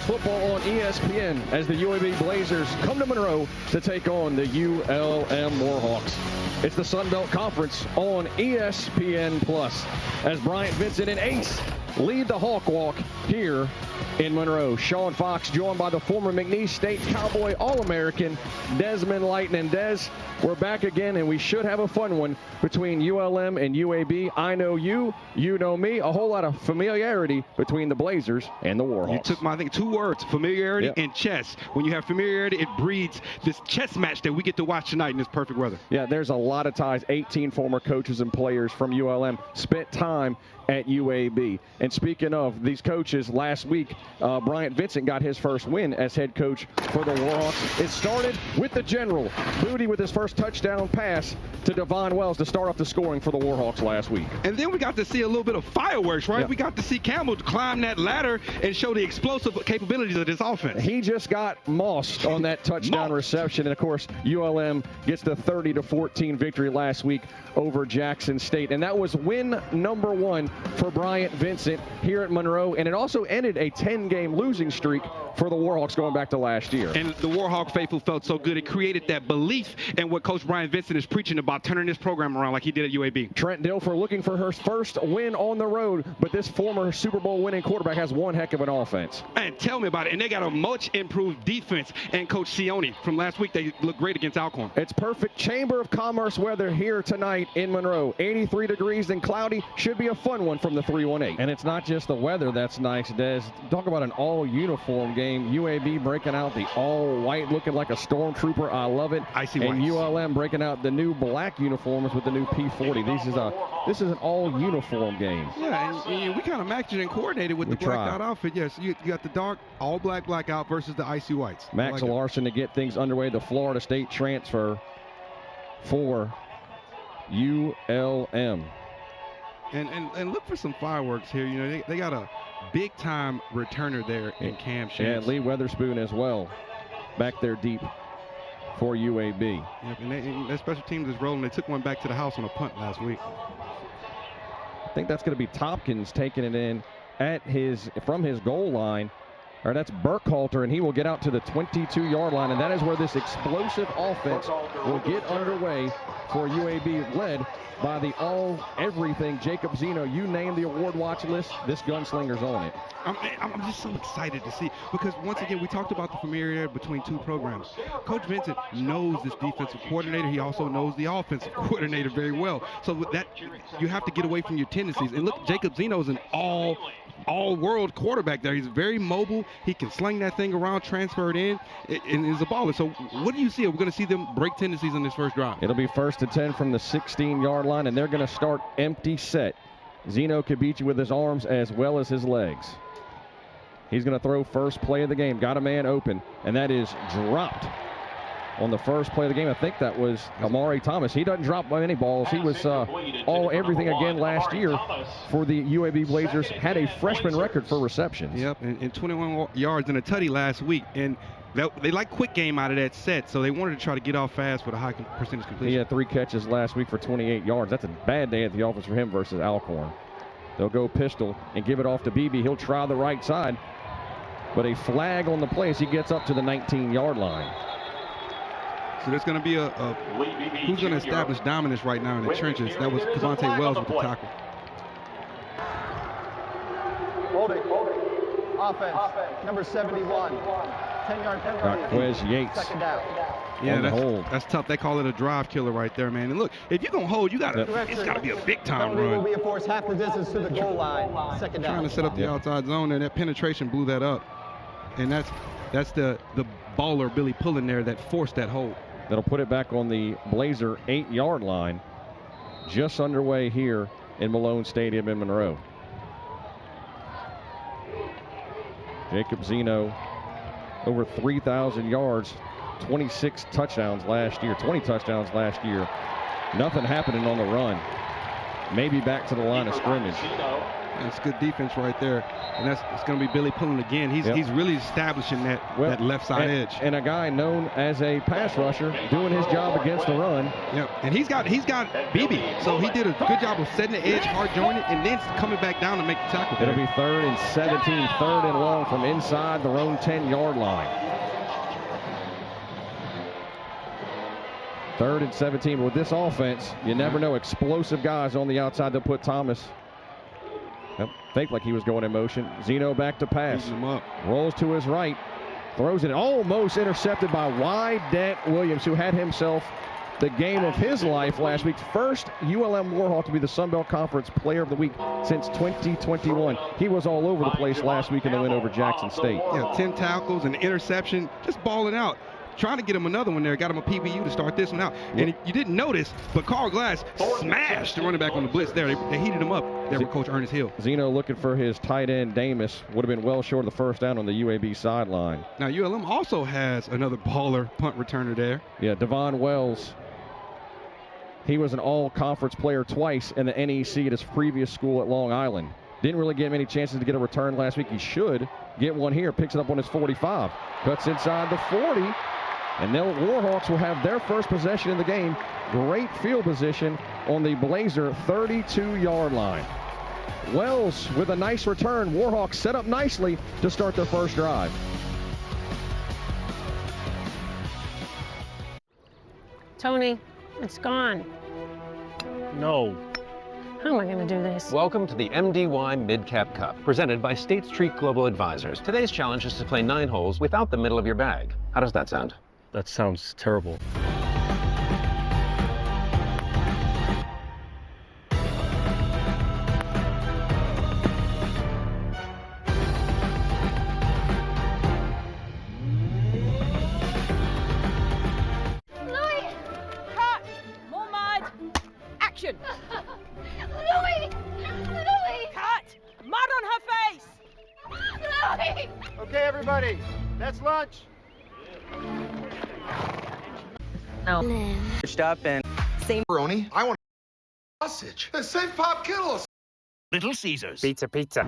football on ESPN as the UAB Blazers come to Monroe to take on the ULM Warhawks. It's the Sun Belt Conference on ESPN Plus as Bryant Vincent and Ace lead the Hawk Walk here in Monroe. Sean Fox joined by the former McNeese State Cowboy All-American Desmond Lighton. And Des, we're back again, and we should have a fun one between ULM and UAB. I know you, you know me. A whole lot of familiarity between the Blazers and the Warhawks. You took my, I think, 2 words, familiarity and chess. When you have familiarity, it breeds this chess match that we get to watch tonight in this perfect weather. Yeah, there's a lot of ties. 18 former coaches and players from ULM spent time at UAB. And speaking of these coaches, last week, Bryant Vincent got his first win as head coach for the Warhawks. It started with the General. Booty with his first touchdown pass to Devon Wells to start off the scoring for the Warhawks last week. And then we got to see a little bit of fireworks, right? Yep. We got to see Campbell climb that ladder and show the explosive capabilities of this offense. He just got mossed on that touchdown reception. And, of course, ULM gets the 30-14 victory last week over Jackson State. And that was win number 1 for Bryant Vincent here at Monroe. And it also ended a 10-game losing streak for the Warhawks going back to last year. And the Warhawk faithful felt so good. It created that belief in what Coach Bryant Vincent is preaching about, turning this program around like he did at UAB. Trent Dilfer looking for her first win on the road, but this former Super Bowl winning quarterback has one heck of an offense. And tell me about it. And they got a much improved defense. And Coach Sione from last week, they looked great against Alcorn. It's perfect Chamber of Commerce weather here tonight in Monroe. 83 degrees and cloudy. Should be a fun one from the 318. And it's not just the weather that's nice, Des. Talk about an all-uniform game. UAB breaking out the all-white, looking like a stormtrooper. I love it. Icy and whites. ULM breaking out the new black uniforms with the new P40. This is an all-uniform game. Yeah, and we kind of matched it and coordinated with the blacked out outfit. Yes, you got the dark, all-black blackout versus the icy whites. Max Larson to get things underway. The Florida State transfer for ULM. And look for some fireworks here. You know, they got a big-time returner there in Cam Shams. Yeah, Lee Weatherspoon as well, back there deep for UAB. Yep, and their special teams is rolling. They took one back to the house on a punt last week. I think that's going to be Tompkins taking it in from his goal line. Or that's Burkhalter, and he will get out to the 22-yard line, and that is where this explosive offense will get underway for UAB, led by the all-everything Jacob Zeno. You name the award watch list, this gunslinger's on it. I'm just so excited to see, because once again, we talked about the familiarity between 2 programs. Coach Vincent knows this defensive coordinator. He also knows the offensive coordinator very well. So with that, you have to get away from your tendencies. And look, Jacob Zeno is an all-world quarterback there. He's very mobile. He can sling that thing around, transfer it in, and is a baller. So what do you see? Are we going to see them break tendencies in this first drive? It'll be 1st and 10 from the 16-yard line, and they're going to start empty set. Zeno could beat you with his arms as well as his legs. He's going to throw first play of the game. Got a man open, and that is dropped on the first play of the game. I think that was Amari Thomas. He doesn't drop by any balls. He was everything again last year for the UAB Blazers. Had a freshman record for receptions. Yep, and 21 yards and a tutty last week. And they like quick game out of that set, so they wanted to try to get off fast with a high percentage completion. He had 3 catches last week for 28 yards. That's a bad day at the office for him versus Alcorn. They'll go pistol and give it off to Beebe. He'll try the right side, but a flag on the play as he gets up to the 19-yard line. So there's going to be who's going to establish dominance right now in the trenches. That was Cavante Wells with the tackle. Holding. Offense. Number 71. 10-yard penalty. Marquez Yates. Second down. Yeah, that's tough. They call it a drive killer right there, man. And look, if you're going to hold, it's got to be a big-time run. Will be a force half the distance to the goal line. Second down. Trying to set up the outside zone, and that penetration blew that up. And that's the baller Billy Pullen there that forced that hold. That'll put it back on the Blazer 8-yard line. Just underway here in Malone Stadium in Monroe. Jacob Zeno, over 3,000 yards, 26 touchdowns last year, 20 touchdowns last year. Nothing happening on the run. Maybe back to the line of scrimmage. That's good defense right there. And it's going to be Billy pulling again. He's really establishing that left side edge. And a guy known as a pass rusher doing his job against the run. Yep. And he's got BB. So he did a good job of setting the edge, hard joining, and then coming back down to make the tackle. It'll be 3rd and 17, 3rd and long from inside their own 10-yard line. 3rd and 17. But with this offense, you never know. Explosive guys on the outside. They'll put Thomas. Faked like he was going in motion. Zeno back to pass. Him up. Rolls to his right. Throws it almost intercepted by Wydett Williams, who had himself the game of his life last week. First ULM Warhawk to be the Sun Belt Conference Player of the Week since 2021. He was all over the place last week in the win over Jackson State. Yeah, 10 tackles, an interception, just balling out. Trying to get him another one there. Got him a PBU to start this one out. And you didn't notice, but Carl Glass smashed the running back on the blitz there. They heated him up there with Coach Ernest Hill. Zeno looking for his tight end, Damus. Would have been well short of the first down on the UAB sideline. Now, ULM also has another baller punt returner there. Yeah, Devon Wells. He was an all-conference player twice in the NEC at his previous school at Long Island. Didn't really get many chances to get a return last week. He should get one here. Picks it up on his 45. Cuts inside the 40. And the Warhawks will have their first possession in the game. Great field position on the Blazer 32-yard line. Wells with a nice return. Warhawks set up nicely to start their first drive. Tony, it's gone. No. How am I going to do this? Welcome to the MDY Mid-Cap Cup, presented by State Street Global Advisors. Today's challenge is to play 9 holes without the middle of your bag. How does that sound? That sounds terrible. Louis! Cut! More mud! Action! Louis! Louis! Cut! Mud on her face! Louis! Okay, everybody, that's lunch. No. Up and Pepperoni. I want sausage. The same Pop Kittles. Little Caesars. pizza.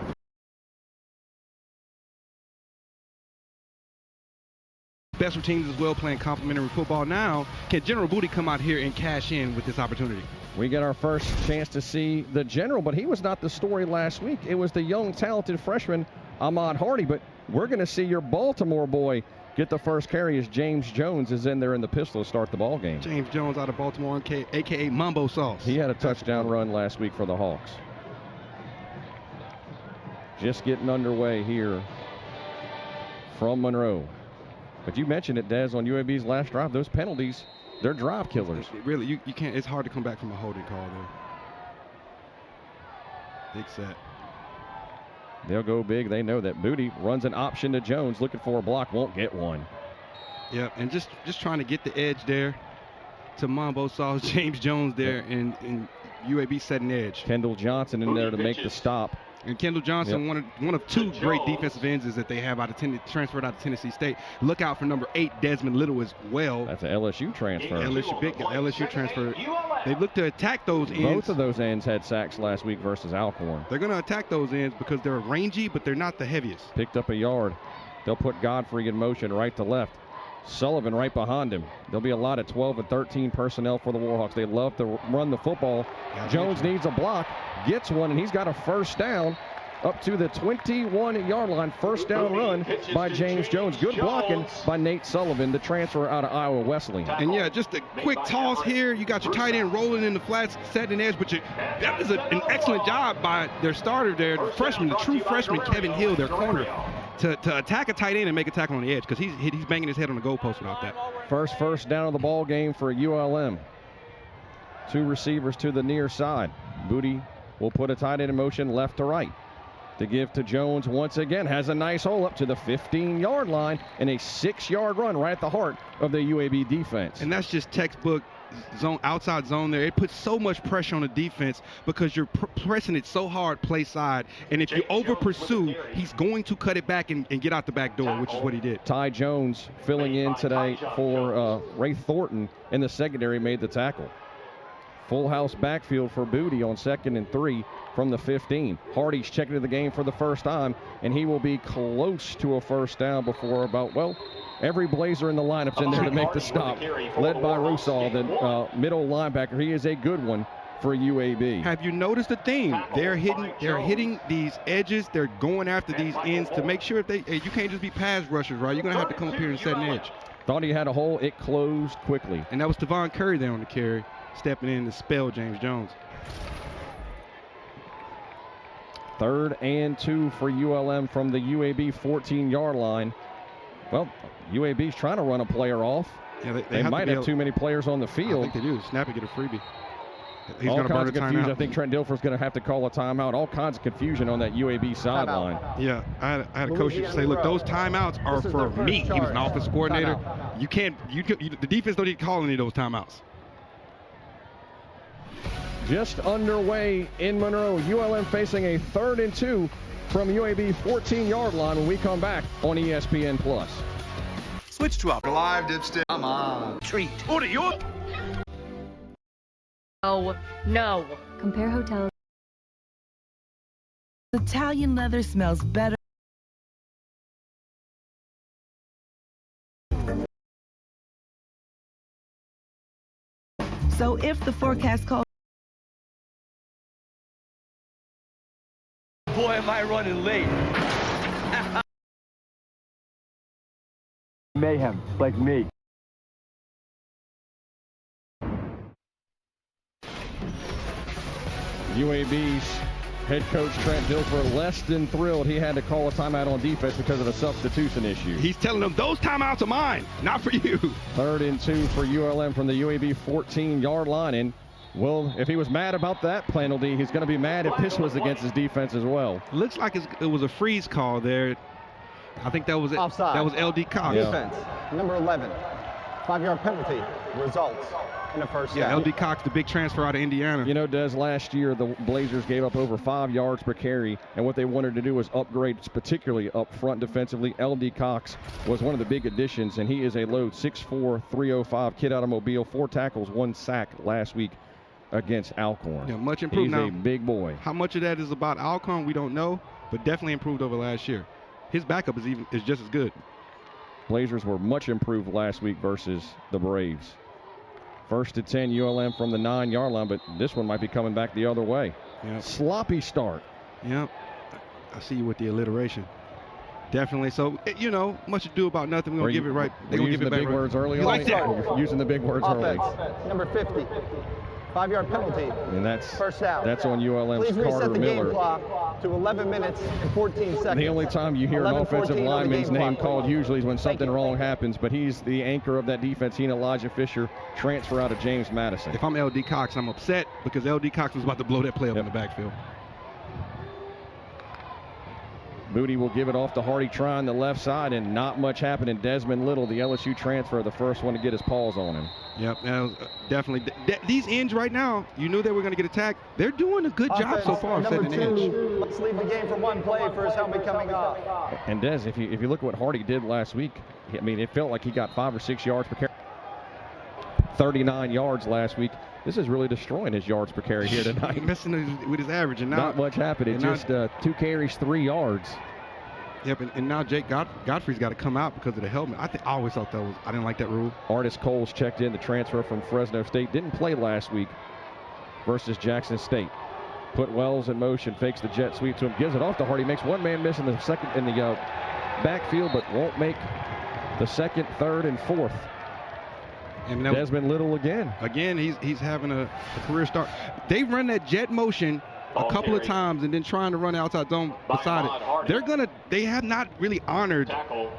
Special teams as well playing complimentary football. Now, can General Booty come out here and cash in with this opportunity? We get our first chance to see the General, but he was not the story last week. It was the young, talented freshman, Ahmad Hardy. But we're going to see your Baltimore boy get the first carry as James Jones is in there in the pistol to start the ball game. James Jones out of Baltimore, a.k.a. Mambo Sauce. He had a touchdown run last week for the Hawks. Just getting underway here from Monroe. But you mentioned it, Des, on UAB's last drive. Those penalties, they're drive killers. Really, you can't. It's hard to come back from a holding call there. Big set. They'll go big. They know that. Booty runs an option to Jones, looking for a block, won't get one. Yeah, and just trying to get the edge there to Mambo Sauce. James Jones there, and UAB setting edge. Kendall Johnson in there to make the stop. And Kendall Johnson, one of 2 great defensive ends that they have transferred out of Tennessee State. Look out for number 8, Desmond Little, as well. That's an LSU transfer. LSU transfer. They look to attack those ends. Both of those ends had sacks last week versus Alcorn. They're going to attack those ends because they're rangy, but they're not the heaviest. Picked up a yard. They'll put Godfrey in motion right to left. Sullivan right behind him. There'll be a lot of 12 and 13 personnel for the Warhawks. They love to run the football. Jones needs a block, gets one, and he's got a first down up to the 21-yard line. First down run by James Jones. Good blocking by Nate Sullivan, the transfer out of Iowa Wesleyan. And yeah, just a quick toss here. You got your tight end rolling in the flats, setting edge, but that was an excellent job by their starter there, the freshman, the true freshman, Kevin Hill, their corner, to attack a tight end and make a tackle on the edge, because he's banging his head on the goalpost without that. First down of the ball game for ULM. 2 receivers to the near side. Booty will put a tight end in motion left to right. To give to Jones once again. Has a nice hole up to the 15-yard line and a 6-yard run right at the heart of the UAB defense. And that's just textbook zone, outside zone there. It puts so much pressure on the defense because you're pressing it so hard play side. And if you over pursue, he's going to cut it back and get out the back door, which is what he did. Ty Jones filling in today for Ray Thornton in the secondary made the tackle. Full house backfield for Booty on 2nd and 3 from the 15. Hardy's checking into the game for the first time, and he will be close to a first down before about, well, every Blazer in the lineup's in there to make the stop, led by Rusal, the middle linebacker. He is a good one for UAB. Have you noticed the theme? They're hitting these edges. They're going after these ends to make sure you can't just be pass rushers, right? You're going to have to come up here and set an edge. Thought he had a hole. It closed quickly. And that was Devon Curry there on the carry, stepping in to spell James Jones. 3rd and 2 for ULM from the UAB 14-yard line. Well, UAB's trying to run a player off. Yeah, they might have too many players on the field. I think they do. Snap and get a freebie. He's all going to burn kinds a of confusion. timeout. I think Trent Dilfer's going to have to call a timeout. All kinds of confusion on that UAB sideline. Yeah, I had a coach say, look, those timeouts are for me. He was an offensive coordinator. The defense don't need to call any of those timeouts. Just underway in Monroe. ULM facing a 3rd and 2 from UAB 14-yard line when we come back on ESPN+. Switch to a live dipstick. Come on. Treat. Order your. Oh, no. Compare hotels. Italian leather smells better. So if the forecast calls. Boy, am I running late. Mayhem, like me. UAB's head coach Trent Dilfer less than thrilled he had to call a timeout on defense because of a substitution issue. He's telling them those timeouts are mine, not for you. 3rd and 2 for ULM from the UAB 14-yard line. And, well, if he was mad about that penalty, he's going to be mad if this was against his defense as well. Looks like it was a freeze call there. I think that was it. Offside. That was LD Cox. Yeah. Defense, number 11. 5-yard penalty. Results in a first down. Yeah, LD Cox, the big transfer out of Indiana. You know, Des, last year the Blazers gave up over 5 yards per carry, and what they wanted to do was upgrade, particularly up front defensively. LD Cox was one of the big additions, and he is a load, 6'4", 305, kid out of Mobile, 4 tackles, 1 sack last week against Alcorn. Yeah, much improved. He's now, a big boy. How much of that is about Alcorn, we don't know, but definitely improved over last year. His backup is just as good. Blazers were much improved last week versus the Braves. 1st and 10 ULM from the 9-yard line, but this one might be coming back the other way. Yep. Sloppy start. Yep. I see you with the alliteration. Definitely. So, you know, much ado about nothing. We're going to give it right. They're using the big words early on. Like that. You're using the big words early. Number 50. 5-yard penalty. And that's First down. That's on ULM's Please reset Carter the game Miller. clock to 11 minutes and 14 seconds. The only time you hear an 11:14 offensive on the lineman's game name clock. called usually is when something you. wrong happens, but he's the anchor of that defense. He and Elijah Fisher transfer out of James Madison. If I'm LD Cox, I'm upset because LD Cox was about to blow that play up in the backfield. Booty will give it off to Hardy trying the left side, and not much happening. Desmond Little, the LSU transfer, the first one to get his paws on him. Yep, that was definitely. These ends right now, you knew they were going to get attacked. They're doing a good job so far of setting the edge. Let's leave the game for one play for his helmet coming off. And Des, if you look at what Hardy did last week, I mean, it felt like he got 5 or 6 yards per carry. 39 yards last week. This is really destroying his yards per carry here tonight. Messing with his average, and now not much happened. It's just 2 carries, 3 yards. Yep, and now Jake Godfrey's got to come out because of the helmet. I always thought I didn't like that rule. Artis Coles checked in, the transfer from Fresno State. Didn't play last week versus Jackson State. Put Wells in motion, fakes the jet sweep to him, gives it off to Hardy, makes one man miss in the backfield, but won't make the 2nd, 3rd, and 4th. And Desmond Little again. Again, he's having a career start. They run that jet motion a couple of times and then trying to run outside zone beside it. They have not really honored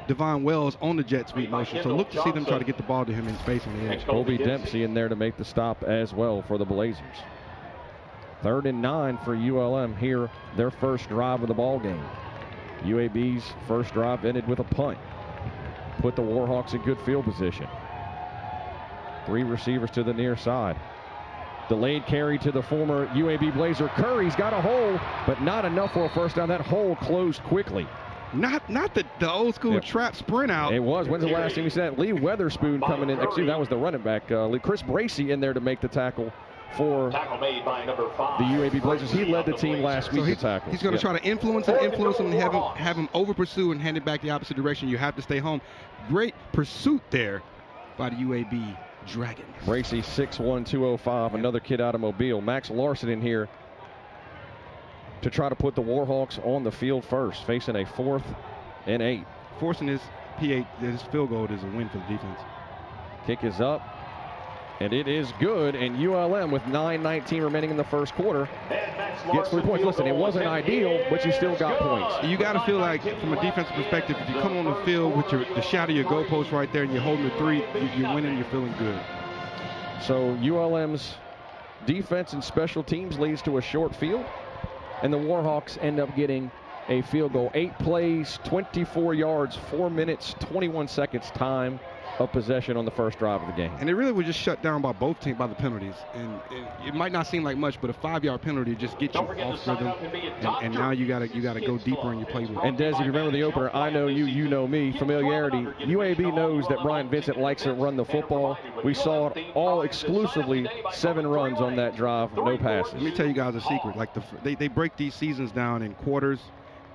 Devon Wells on the jet sweep motion. So look to see them try to get the ball to him in space on the edge. Colby Dempsey in there to make the stop as well for the Blazers. 3rd and 9 for ULM here, their first drive of the ball game. UAB's first drive ended with a punt. Put the Warhawks in good field position. 3 receivers to the near side. Delayed carry to the former UAB Blazer. Curry's got a hole, but not enough for a first down. That hole closed quickly. Not the old school trap sprint out. It was. When's the last time we saw that? Lee Weatherspoon coming in. Actually, that was the running back. Chris Bracey in there to make the tackle for the UAB Blazers. He led the team last week in tackles. He's going to try to influence him and have him over pursue and hand it back the opposite direction. You have to stay home. Great pursuit there by the UAB Dragons. Bracy, 6'1", 205, another kid out of Mobile. Max Larson in here to try to put the Warhawks on the field first, facing a 4th and 8. Forcing his field goal is a win for the defense. Kick is up, and it is good, and ULM with 9:19 remaining in the first quarter gets 3 points. Listen, it wasn't ideal, but you still got points. You got to feel like, from a defensive perspective, if you come on the field with the shadow of your goalpost right there and you're holding the 3, you're winning, you're feeling good. So ULM's defense and special teams leads to a short field, and the Warhawks end up getting a field goal. 8 plays, 24 yards, 4 minutes, 21 seconds time of possession on the first drive of the game. And it really was just shut down by both teams by the penalties. And it might not seem like much, but a 5-yard penalty just gets you off rhythm. And now you gotta go deeper in your playbook. And Des, if you remember the opener, I know you, you know me, familiarity. UAB knows that Brian Vincent likes to run the football. We saw it all exclusively 7 runs on that drive, no passes. Let me tell you guys a secret. Like they break these seasons down in quarters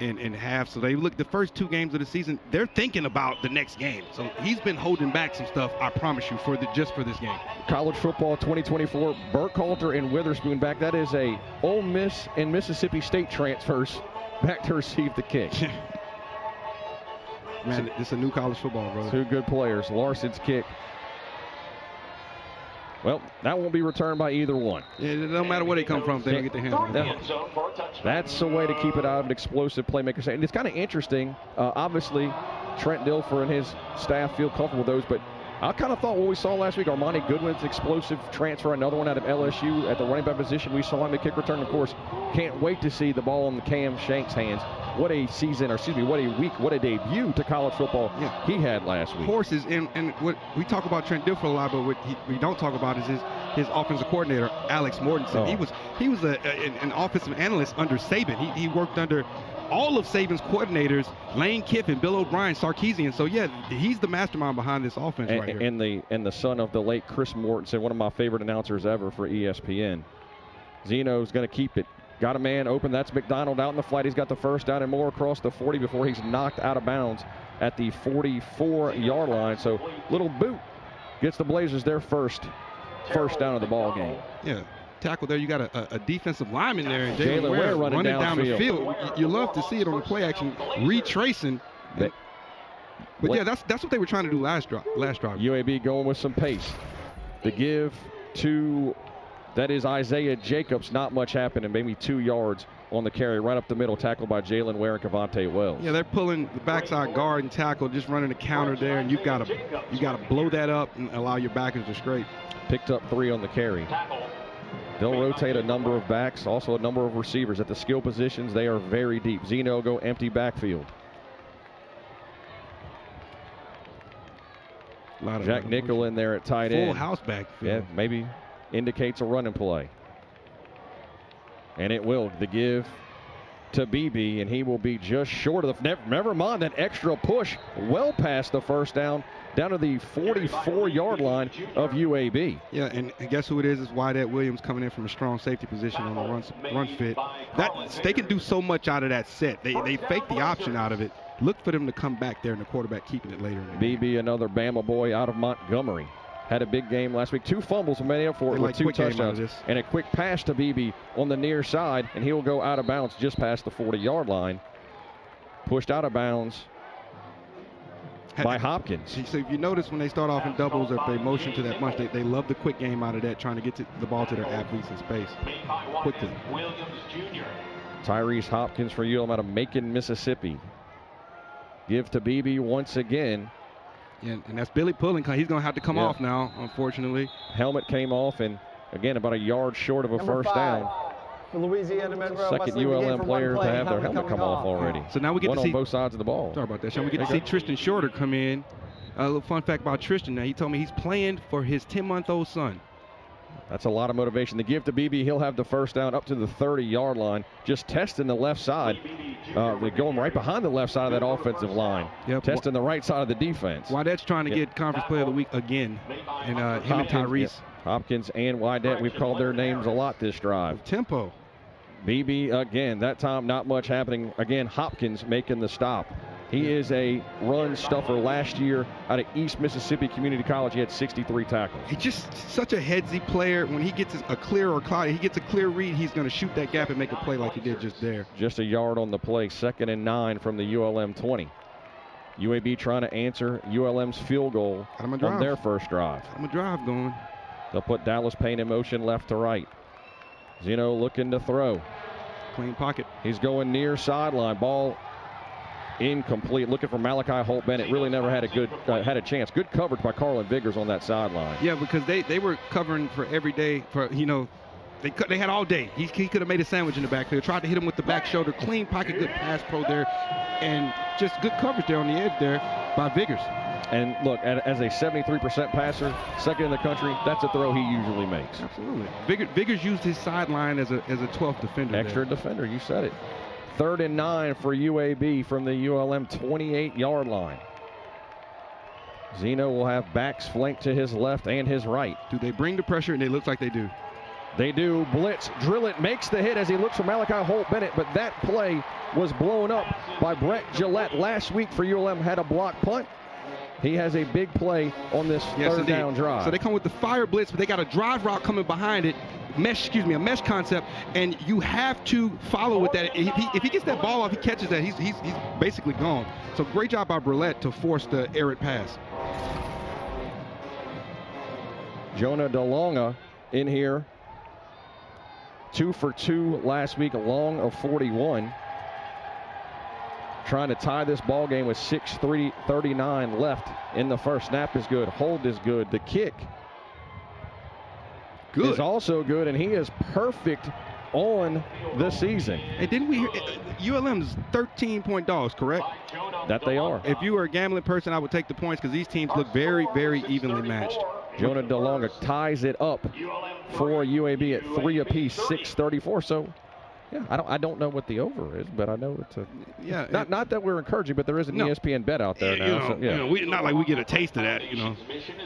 and half. So they look, the first 2 games of the season, they're thinking about the next game. So he's been holding back some stuff, I promise you, just for this game. College football 2024, Burkhalter and Witherspoon back. That is a Ole Miss and Mississippi State transfers back to receive the kick. Man, it's a new college football, bro. 2 good players. Larson's kick. Well, that won't be returned by either one. Yeah, it don't matter where they come from, they don't get their hands on it. That's a way to keep it out of an explosive playmaker. And it's kind of interesting. Obviously, Trent Dilfer and his staff feel comfortable with those, but I kind of thought what we saw last week, Armani Goodwin's explosive transfer, another one out of LSU at the running back position. We saw him at kick return. Of course, can't wait to see the ball in the Cam Shanks' hands. What a season, or excuse me, what a week, what a debut to college football he had last week. Horses, and what we talk about Trent Dilfer a lot, but what we don't talk about is his offensive coordinator, Alex Mortensen. He was an offensive analyst under Saban. He worked under all of Saban's coordinators, Lane Kiffin, Bill O'Brien, Sarkisian. So yeah, he's the mastermind behind this offense right here. And the son of the late Chris Mortensen, one of my favorite announcers ever for ESPN. Zeno's going to keep it. Got a man open. That's McDonald out in the flat. He's got the first down and more across the 40 before he's knocked out of bounds at the 44-yard line. So little boot gets the Blazers their first down of the ball game. Yeah. Tackle there, you got a defensive lineman there, and Jalen Ware running down the field. You love to see it on the play action, retracing. But yeah, that's what they were trying to do last drive. UAB going with some pace. The give to, that is Isaiah Jacobs. Not much happening, maybe 2 yards on the carry, right up the middle, tackled by Jalen Ware and Cavante Wells. Yeah, they're pulling the backside guard and tackle, just running the counter there, and you got to blow that up and allow your backers to scrape. Picked up 3 on the carry. They'll rotate a number of backs, also a number of receivers. At the skill positions, they are very deep. Zeno go empty backfield. Jack Nickel in there at tight end. Full house backfield. Yeah, maybe indicates a running play. And it will. The give to BB, and he will be just short of the, never mind that extra push, well past the first down to the 44-yard line of UAB. Yeah, and guess who it is? It's Wydad Williams coming in from a strong safety position on the run fit. They can do so much out of that set. They fake the option out of it. Look for them to come back there and the quarterback keeping it later. BB, another Bama boy out of Montgomery. Had a big game last week. 2 fumbles and made up for it with 2 touchdowns. And a quick pass to BB on the near side, and he'll go out of bounds just past the 40-yard line. Pushed out of bounds by Hopkins. So if you notice when they start off in doubles, or if they motion to that bunch, they love the quick game out of that, trying to get the ball to their athletes in space quickly. Tyrese Hopkins for ULM out of Macon, Mississippi. Give to BB once again. And that's Billy pulling. He's going to have to come off now, unfortunately. Helmet came off, and again, about a yard short of a first down. For Louisiana Monroe, second ULM player to have their helmet come off already. So now we get one to see on both sides of the ball. Sorry about that, Sean. We get to see Tristan Shorter come in. A little fun fact about Tristan. Now, he told me he's playing for his 10-month-old son. That's a lot of motivation. The give to BB, he'll have the first down up to the 30-yard line, just testing the left side. They're going right behind the left side of that offensive line, testing the right side of the defense. Wydet's trying to get Conference Player of the Week again, and him and Tyrese. Hopkins and Wydet, we've called their names a lot this drive. Tempo. BB again, that time not much happening. Again, Hopkins making the stop. He is a run stuffer. Last year out of East Mississippi Community College, he had 63 tackles. He's just such a headsy player. When he gets a clear or cloud, he gets a clear read, he's going to shoot that gap and make a play like he did just there. Just a yard on the play, 2nd and 9 from the ULM 20. UAB trying to answer ULM's field goal on their first drive. I'm a drive going. They'll put Dallas Payne in motion left to right. Zeno looking to throw. Clean pocket. He's going near sideline. Ball incomplete. Looking for Malachi Holt Bennett. Really never had a chance. Good coverage by Carlin Viggers on that sideline. Yeah, because they were covering for every day. For they had all day. He could have made a sandwich in the backfield. Tried to hit him with the back shoulder. Clean pocket. Good pass pro there, and just good coverage there on the edge there by Viggers. And look, as a 73% passer, 2nd in the country, that's a throw he usually makes. Absolutely. Viggers used his sideline as a 12th defender. Extra defender, you said it. 3rd and 9 for UAB from the ULM 28-yard line. Zeno will have backs flanked to his left and his right. Do they bring the pressure? And it looks like they do. They do. Blitz, drill it, makes the hit as he looks for Malachi Holt Bennett, but that play was blown up by Brett Gillette last week for ULM. Had a block punt. He has a big play on this third down drive. So they come with the fire blitz, but they got a drive route coming behind it. A mesh concept, and you have to follow with that. If he gets that ball off, he catches that, he's basically gone. So great job by Brillette to force the errant pass. Jonah DeLonga in here. 2 for 2 last week, a long of 41. Trying to tie this ball game with 6:39 left in the first. Snap is good. Hold is good. The kick is also good, and he is perfect on the season. And didn't we hear ULM's 13-point dogs, correct? That they are. If you were a gambling person, I would take the points because these teams look very, very evenly matched. Jonah DeLonga ties it up for UAB at 3 apiece, 6:34. So, yeah, I don't know what the over is, but I know it's a not that we're encouraging, but there is an ESPN bet out there now. Not like we get a taste of that,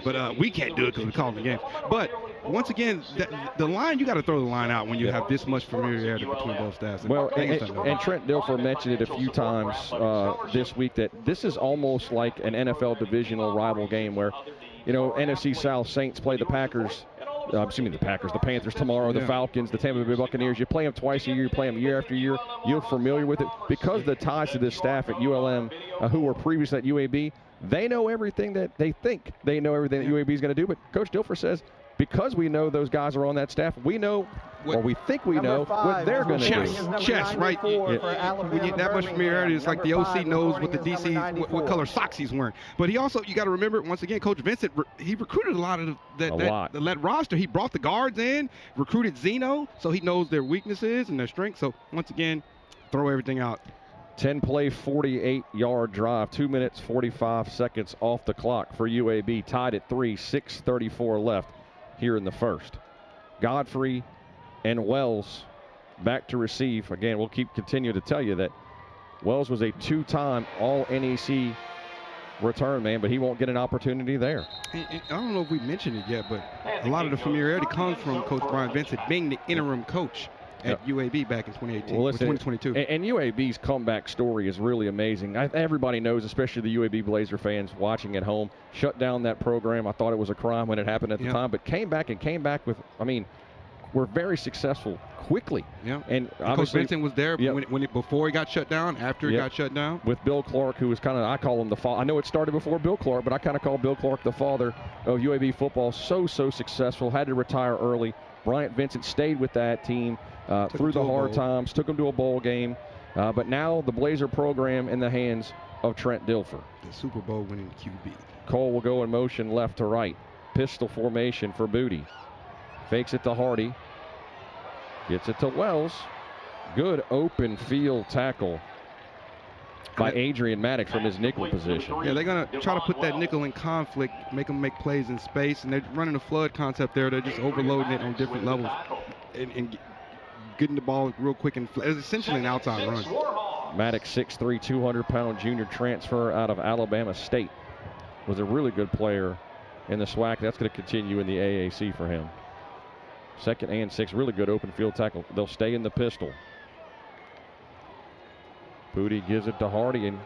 but we can't do it because we call the game. But once again, the line, you got to throw the line out when you have this much familiarity between both staffs. Well, and Trent Dilfer mentioned it a few times this week that this is almost like an NFL divisional rival game where, NFC South Saints play the Packers. The Panthers tomorrow, the Falcons, the Tampa Bay Buccaneers. You play them twice a year, you play them year after year. You're familiar with it. Because of the ties to this staff at ULM, who were previously at UAB, they know everything that they think they know everything that UAB is going to do. But Coach Dilfer says, because we know those guys are on that staff, we know, or we think we know, what they're going to do. Chess, right? When you get that much familiarity, it's like the OC knows what the DC, what color socks he's wearing. But he also, you got to remember, once again, Coach Vincent, he recruited a lot of that roster. He brought the guards in, recruited Zeno, so he knows their weaknesses and their strengths. So once again, throw everything out. 10-play, 48-yard drive, 2 minutes, 45 seconds off the clock for UAB. Tied at 3, 6:34 left here in the first. Godfrey and Wells back to receive. Again, we'll continue to tell you that Wells was a 2-time All-NEC return man, but he won't get an opportunity there. And I don't know if we mentioned it yet, but a lot of the familiarity comes from Coach Brian Vincent being the interim coach at UAB back in 2018, well, listen, 2022. And UAB's comeback story is really amazing. Everybody knows, especially the UAB Blazer fans watching at home, shut down that program. I thought it was a crime when it happened at the time, but came back with, we're very successful quickly. Yeah. And Coach Vincent was there before he got shut down, after he got shut down. With Bill Clark, who was I call him the father. I know it started before Bill Clark, but I kind of call Bill Clark the father of UAB football. So successful, had to retire early. Bryant Vincent stayed with that team through the hard times, took them to a bowl game. But now the Blazer program in the hands of Trent Dilfer. The Super Bowl winning QB. Cole will go in motion left to right. Pistol formation for Booty. Fakes it to Hardy. Gets it to Wells. Good open field tackle by Adrian Maddox from his nickel position. Yeah, they're going to try to put that nickel in conflict, make them make plays in space, and they're running a flood concept there. They're just overloading it on different levels and getting the ball real quick. It's essentially an outside run. Maddox, 6'3", 200-pound junior transfer out of Alabama State. Was a really good player in the SWAC. That's going to continue in the AAC for him. 2nd and 6, really good open field tackle. They'll stay in the pistol. Booty gives it to Hardy, and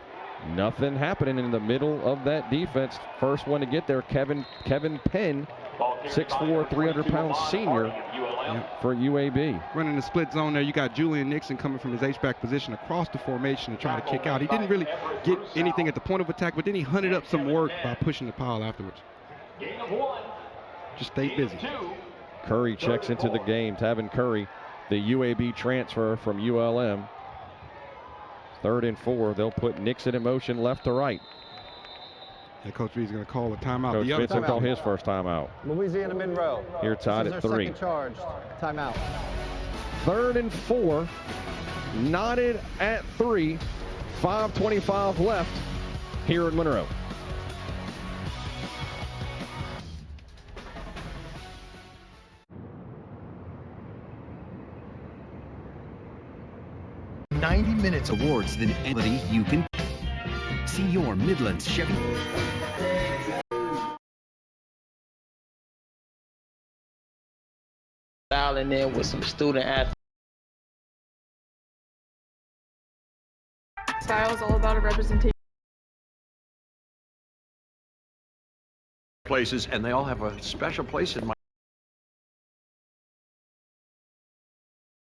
nothing happening in the middle of that defense. First one to get there, Kevin Penn, 6'4", 300-pound senior for UAB. Running the split zone there, you got Julian Nixon coming from his H-back position across the formation to try to kick out. He didn't really get anything at the point of attack, but then he hunted up some work by pushing the pile afterwards. Just stayed busy. Curry checks into the game. Tavin Curry, the UAB transfer from ULM. 3rd and 4. They'll put Nixon in motion left to right. Yeah, Coach V's going to call a timeout. Coach Vincent called his first timeout. Louisiana Monroe. Here tied at 3. Second charge. Timeout. 3rd and 4. Knotted at 3. 5:25 left here in Monroe. Minutes awards than anybody you can see your Midlands Chevy. In there with some student athletes. Style is all about a representation. Places, and they all have a special place in my.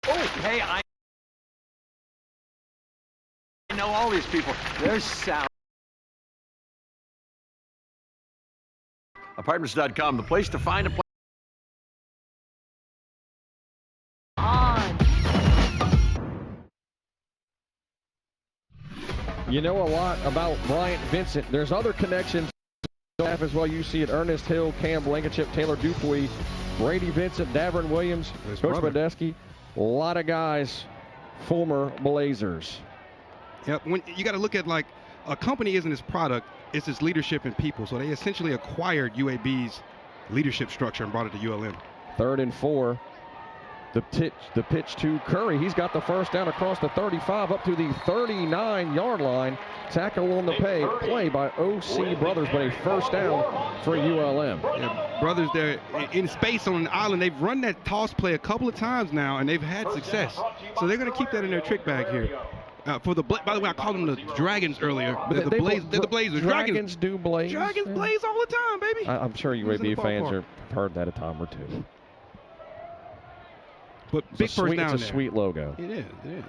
Oh, hey, I know all these people. There's Sal. Apartments.com, the place to find a place. You know a lot about Bryant Vincent. There's other connections as well. You see it: Ernest Hill, Cam Blankenship, Taylor Dupuis, Brady Vincent, Davern Williams, Coach Badesky. A lot of guys, former Blazers. Yep. When you got to look at, like, a company isn't its product, it's its leadership and people. So they essentially acquired UAB's leadership structure and brought it to ULM. 3rd and 4. The pitch to Curry. He's got the first down across the 35 up to the 39-yard line. Tackle on the play by O.C. Brothers, but a first down for ULM. Yeah, Brothers there in space on an island. They've run that toss play a couple of times now, and they've had success. So they're going to keep that in their trick bag here. By the way, I called them the Dragons earlier. They're the Blazers. Dragons do blaze. Dragons blaze all the time, baby. I'm sure UAB fans have heard that a time or two. But big first down. It's a sweet logo. It is. It is.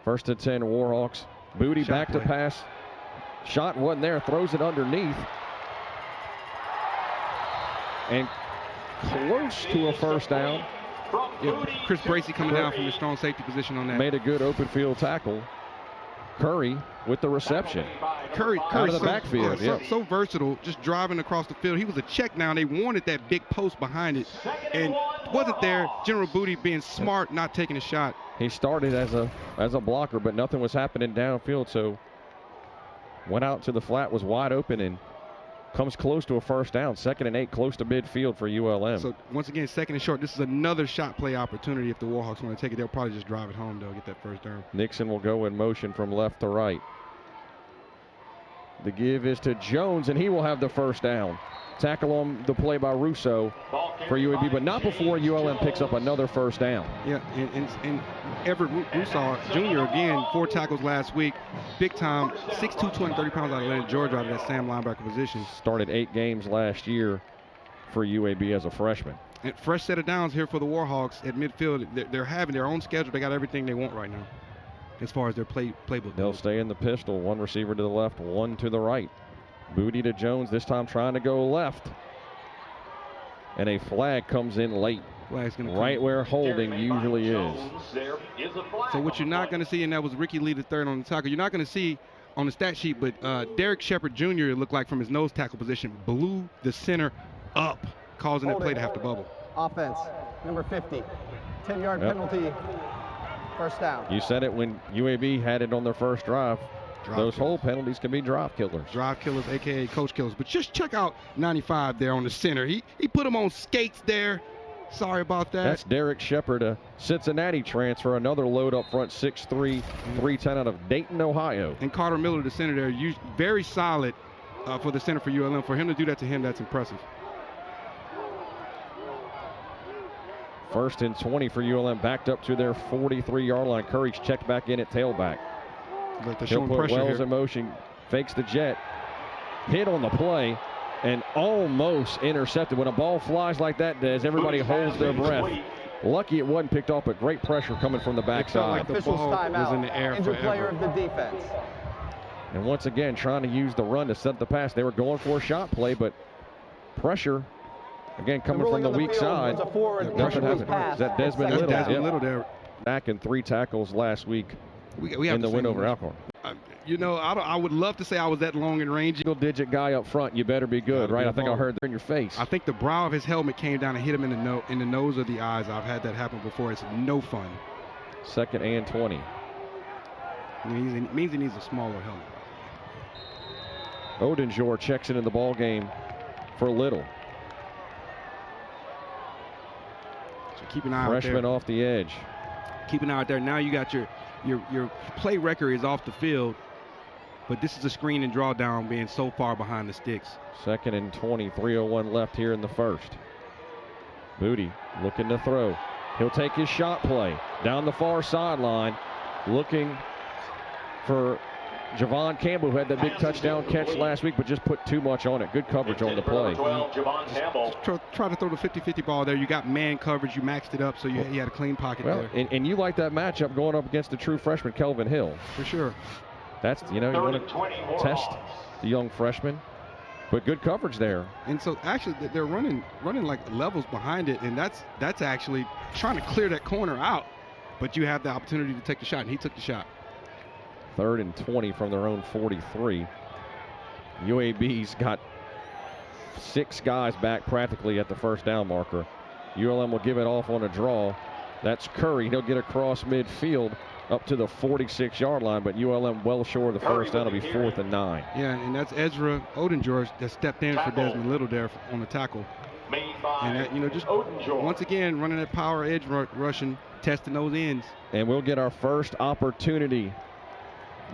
1st and 10, Warhawks. Booty back to pass. Shot wasn't there. Throws it underneath. And close to a first down. Yeah, Chris Bracey coming down from the strong safety position on that. Made a good open field tackle. Curry with the reception. Curry out of the backfield. So versatile, just driving across the field. He was a check down. They wanted that big post behind it, and wasn't there. General Booty being smart, not taking a shot. He started as a blocker, but nothing was happening downfield, so went out to the flat, was wide open, and comes close to a first down. 2nd and 8, close to midfield for ULM. So once again, 2nd and short. This is another shot play opportunity. If the Warhawks want to take it, they'll probably just drive it home. They'll get that first down. Nixon will go in motion from left to right. The give is to Jones, and he will have the first down. Tackle on the play by Russo for UAB, but not before ULM picks up another first down. Yeah, and Everett Russo Jr. again, 4 tackles last week. Big time, 6'2", 230 pounds out of Atlanta, Georgia, out of that Sam linebacker position. Started 8 games last year for UAB as a freshman. And fresh set of downs here for the Warhawks at midfield. They're having their own schedule. They got everything they want right now as far as their playbook. They'll stay in the pistol. 1 receiver to the left, 1 to the right. Booty to Jones, this time trying to go left. And a flag comes in late. Flag's gonna right come. Where holding usually is. So what you're not going to see, and that was Ricky Lee the third on the tackle, you're not going to see on the stat sheet, but Derek Shepard Jr., it looked like from his nose tackle position, blew the center up, causing that play to have to bubble. Offense, number 50, 10-yard penalty, first down. You said it when UAB had it on their first drive. Those hold penalties can be drive killers. Drive killers, a.k.a. coach killers. But just check out 95 there on the center. He put him on skates there. Sorry about that. That's Derek Shepard, a Cincinnati transfer, another load up front, 6'3", 310 out of Dayton, Ohio. And Carter Miller, the center there, very solid for the center for ULM. For him to do that to him, that's impressive. 1st and 20 for ULM, backed up to their 43-yard line. Curry's checked back in at tailback. He'll put Wells in motion, fakes the jet, hit on the play, and almost intercepted. When a ball flies like that, Des, everybody holds their breath. Lucky it wasn't picked off, but great pressure coming from the backside. The ball was in the air Injured player forever. of the defense. And once again, trying to use the run to set the pass. They were going for a shot play, but pressure, again, coming from the weak side. Nothing happened. Is that Desmond Little? That's Desmond Little there. Back in 3 tackles last week in the win over Alcorn. You know, I would love to say I was that long and rangy. Single-digit guy up front, you better be good, right? I think I heard that in your face. I think the brow of his helmet came down and hit him in the nose or the eyes. I've had that happen before. It's no fun. 2nd and 20. It means he needs a smaller helmet. Odenjor checks in the ball game for Little. So keep an eye Freshman out there. off the edge. Keep an eye out there. Now you got your play record is off the field, but this is a screen and draw down being so far behind the sticks. 2nd and 20, 3:01 left here in the first. Booty looking to throw. He'll take his shot play down the far sideline, looking for Javon Campbell, who had that big touchdown catch last week, but just put too much on it. Good coverage on the play. Try to throw the 50-50 ball there. You got man coverage. You maxed it up, so you had a clean pocket there. And you like that matchup going up against the true freshman, Kelvin Hill. For sure. That's, you want to test the young freshman. But good coverage there. And so actually they're running like levels behind it, and that's actually trying to clear that corner out. But you have the opportunity to take the shot, and he took the shot. 3rd and 20 from their own 43. UAB's got 6 guys back practically at the first down marker. ULM will give it off on a draw. That's Curry. He'll get across midfield up to the 46-yard line, but ULM well short of the first down. It'll be 4th and 9. Yeah, and that's Ezra Odenjor that stepped in for Desmond Little there on the tackle. And that, just once again running that power edge rushing, testing those ends. And we'll get our first opportunity.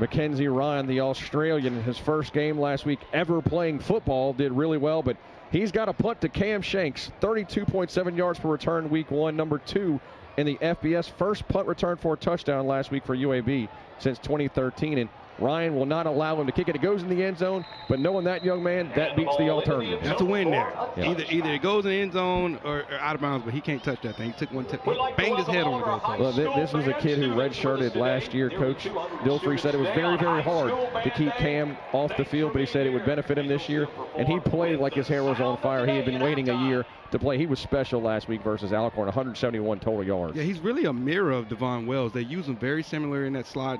Mackenzie Ryan, the Australian, his first game last week ever playing football, did really well, but he's got a punt to Cam Shanks, 32.7 yards per return week 1, number 2 in the FBS. First punt return for a touchdown last week for UAB since 2013, and Ryan will not allow him to kick it. It goes in the end zone, but knowing that young man, that beats the alternative. That's a win there. Yeah. Either it goes in the end zone or out of bounds, but he can't touch that thing. He took one, banged his head on the goalpost. Well, this was a kid who redshirted last year. Coach Dilfrey said it was very, very hard to keep Cam off the field, but he said it would benefit him this year, and he played like his hair was on fire. He had been waiting a year to play. He was special last week versus Alcorn, 171 total yards. Yeah, he's really a mirror of Devon Wells. They use him very similar in that slot,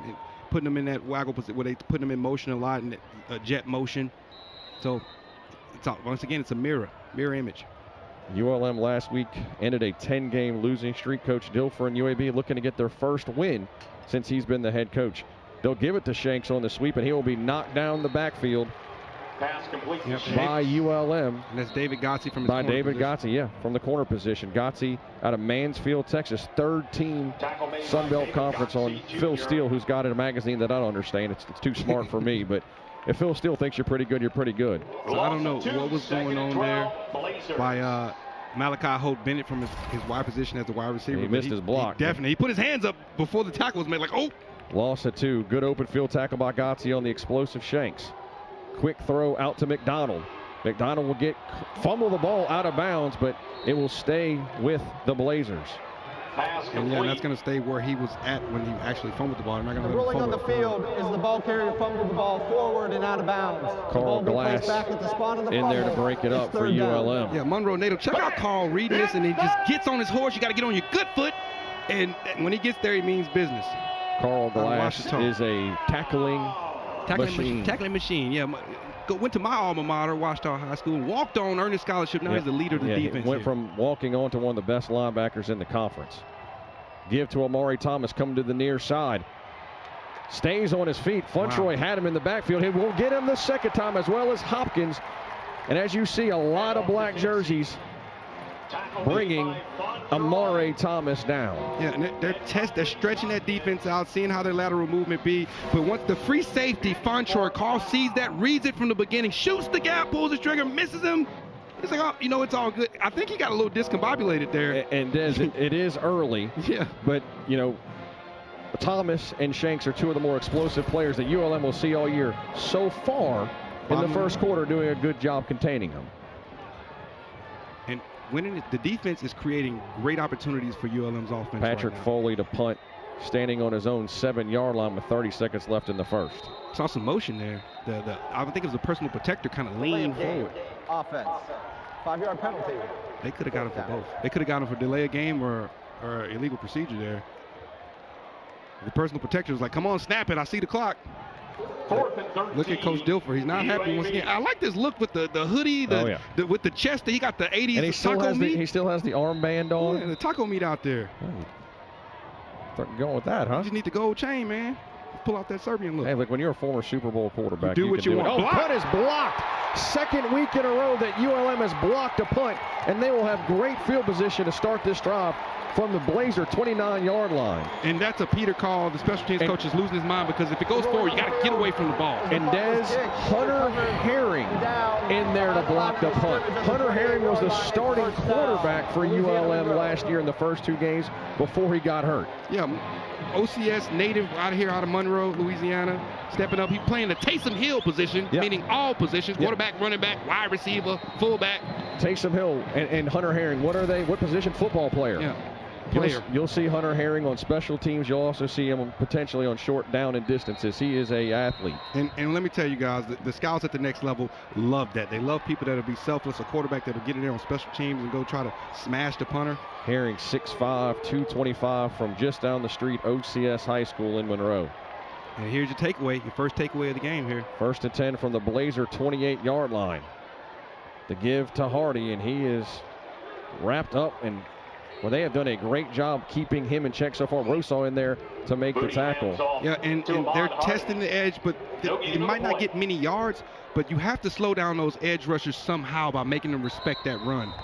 putting him in that waggle position where they put him in motion a lot, in jet motion. So once again, it's a mirror image. ULM last week ended a 10-game losing streak. Coach Dilfer and UAB looking to get their first win since he's been the head coach. They'll give it to Shanks on the sweep, and he will be knocked down the backfield by ULM. And that's David Gotze from his by corner David position. Gotze, yeah, from the corner position. Gotze out of Mansfield, Texas, 3rd team Sun Belt Conference on Phil Steele, who's got a magazine that I don't understand. It's too smart for me, but if Phil Steele thinks you're pretty good, you're pretty good. So I don't know what was going on there by Malachi Holt Bennett from his wide position as the wide receiver. He missed his block. He put his hands up before the tackle was made, like, oh! Loss at 2. Good open field tackle by Gotze on the explosive Shanks. Quick throw out to McDonald. McDonald will fumble the ball out of bounds, but it will stay with the Blazers. And yeah, that's going to stay where he was at when he actually fumbled the ball. I'm not going to rolling on the field is the ball carrier fumbled the ball forward and out of bounds. Carl Glass in there to break it up for ULM. Yeah, Monroe Nato. Check out Carl reading this, and he just gets on his horse. You got to get on your good foot, and when he gets there, he means business. Carl Glass is a tackling machine. Yeah, went to my alma mater, Washita High School, walked on, earned a scholarship. Now he's the leader of the defense. He went from walking on to one of the best linebackers in the conference. Give to Amari Thomas, coming to the near side. Stays on his feet. Funtroy had him in the backfield. He will get him the second time, as well as Hopkins. And as you see, a lot of black jerseys bringing Amare Thomas down. Yeah, and they're stretching that defense out, seeing how their lateral movement be. But once the free safety, Fontroy, Carl sees that, reads it from the beginning, shoots the gap, pulls the trigger, misses him. It's like, oh, you know, it's all good. I think he got a little discombobulated there. And Des, it is early. Yeah. But, you know, Thomas and Shanks are two of the more explosive players that ULM will see all year. So far in the first quarter, doing a good job containing them. And winning the defense is creating great opportunities for ULM's offense. Patrick Foley to punt, standing on his own 7-yard line with 30 seconds left in the first. Saw some motion there. I think it was the personal protector kind of leaned forward. Offense. 5-yard penalty. They could have got him for both. They could have got him for delay a game or illegal procedure there. The personal protector was like, come on, snap it. I see the clock. Look at Coach Dilfer. He's not happy once again. I like this look with the hoodie, with the chest. He got the 80s. And he still has the armband on. Yeah, the taco meat out there. Start going with that, huh? You just need the gold chain, man. Pull out that Serbian look. Hey, look, when you're a former Super Bowl quarterback, you do what you want. Oh, punt is blocked. Second week in a row that ULM has blocked a punt, and they will have great field position to start this drive from the Blazer 29-yard line. And that's a Peter call. The special teams coach is losing his mind because if it goes forward, you got to get away from the ball. And Des, Hunter Herring in there to block the punt. Hunter Herring was the starting quarterback for ULM last year in the first 2 games before he got hurt. Yeah, OCS native out of Monroe, Louisiana, stepping up. He's playing the Taysom Hill position, meaning all positions, quarterback, running back, wide receiver, fullback. Taysom Hill and Hunter Herring, what are they? What position? Football player. Yeah. You'll see Hunter Herring on special teams. You'll also see him potentially on short down and distances. He is a athlete. And let me tell you guys, the scouts at the next level love that. They love people that'll be selfless, a quarterback that'll get in there on special teams and go try to smash the punter. Herring 6'5", 225 from just down the street, OCS High School in Monroe. And here's your takeaway, your first takeaway of the game here. 1st and 10 from the Blazer 28-yard line. The give to Hardy, and he is wrapped up, and well, they have done a great job keeping him in check so far. Rousseau in there to make the tackle. Yeah, and they're testing the edge, but it might not get many yards, but you have to slow down those edge rushers somehow by making them respect that run.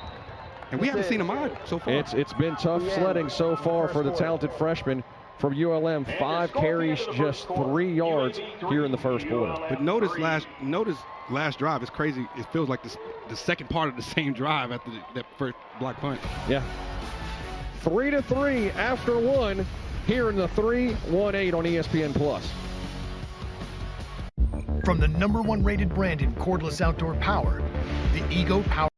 And we haven't seen them on so far. It's been tough sledding so far for the talented freshman from ULM. 5 carries, just 3 yards here in the first quarter. But notice last drive. It's crazy. It feels like the second part of the same drive after that first block punt. Yeah. 3-3 after 1 here in the 3-1-8 on ESPN+. From the #1 rated brand in cordless outdoor power, the Ego Power.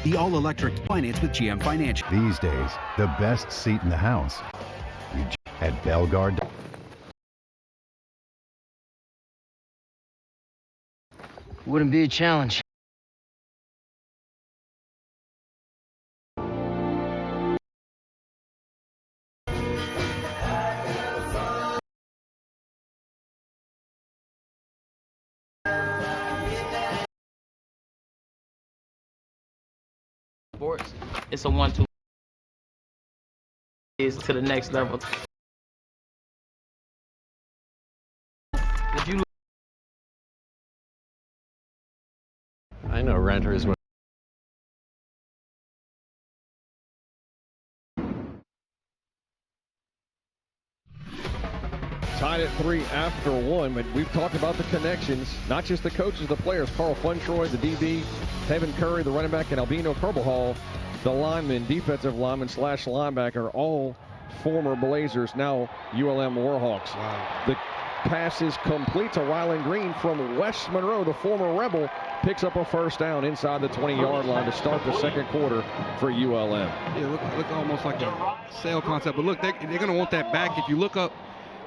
The all-electric finance with GM Financial. These days, the best seat in the house at Belgard. Wouldn't be a challenge. Sports, it's a 1-2 is to the next level. Did you? I know Renter is one. Tied at 3 after 1, but we've talked about the connections, not just the coaches, the players. Carl Funtroy, the DB, Tevin Curry, the running back, and Albino Kerbal, the lineman, defensive lineman / linebacker, all former Blazers, now ULM Warhawks. Wow. The pass is complete to Rylan Green from West Monroe, the former Rebel, picks up a first down inside the 20-yard line to start the second quarter for ULM. Yeah, look almost like a sail concept, but look, they're going to want that back. If you look up,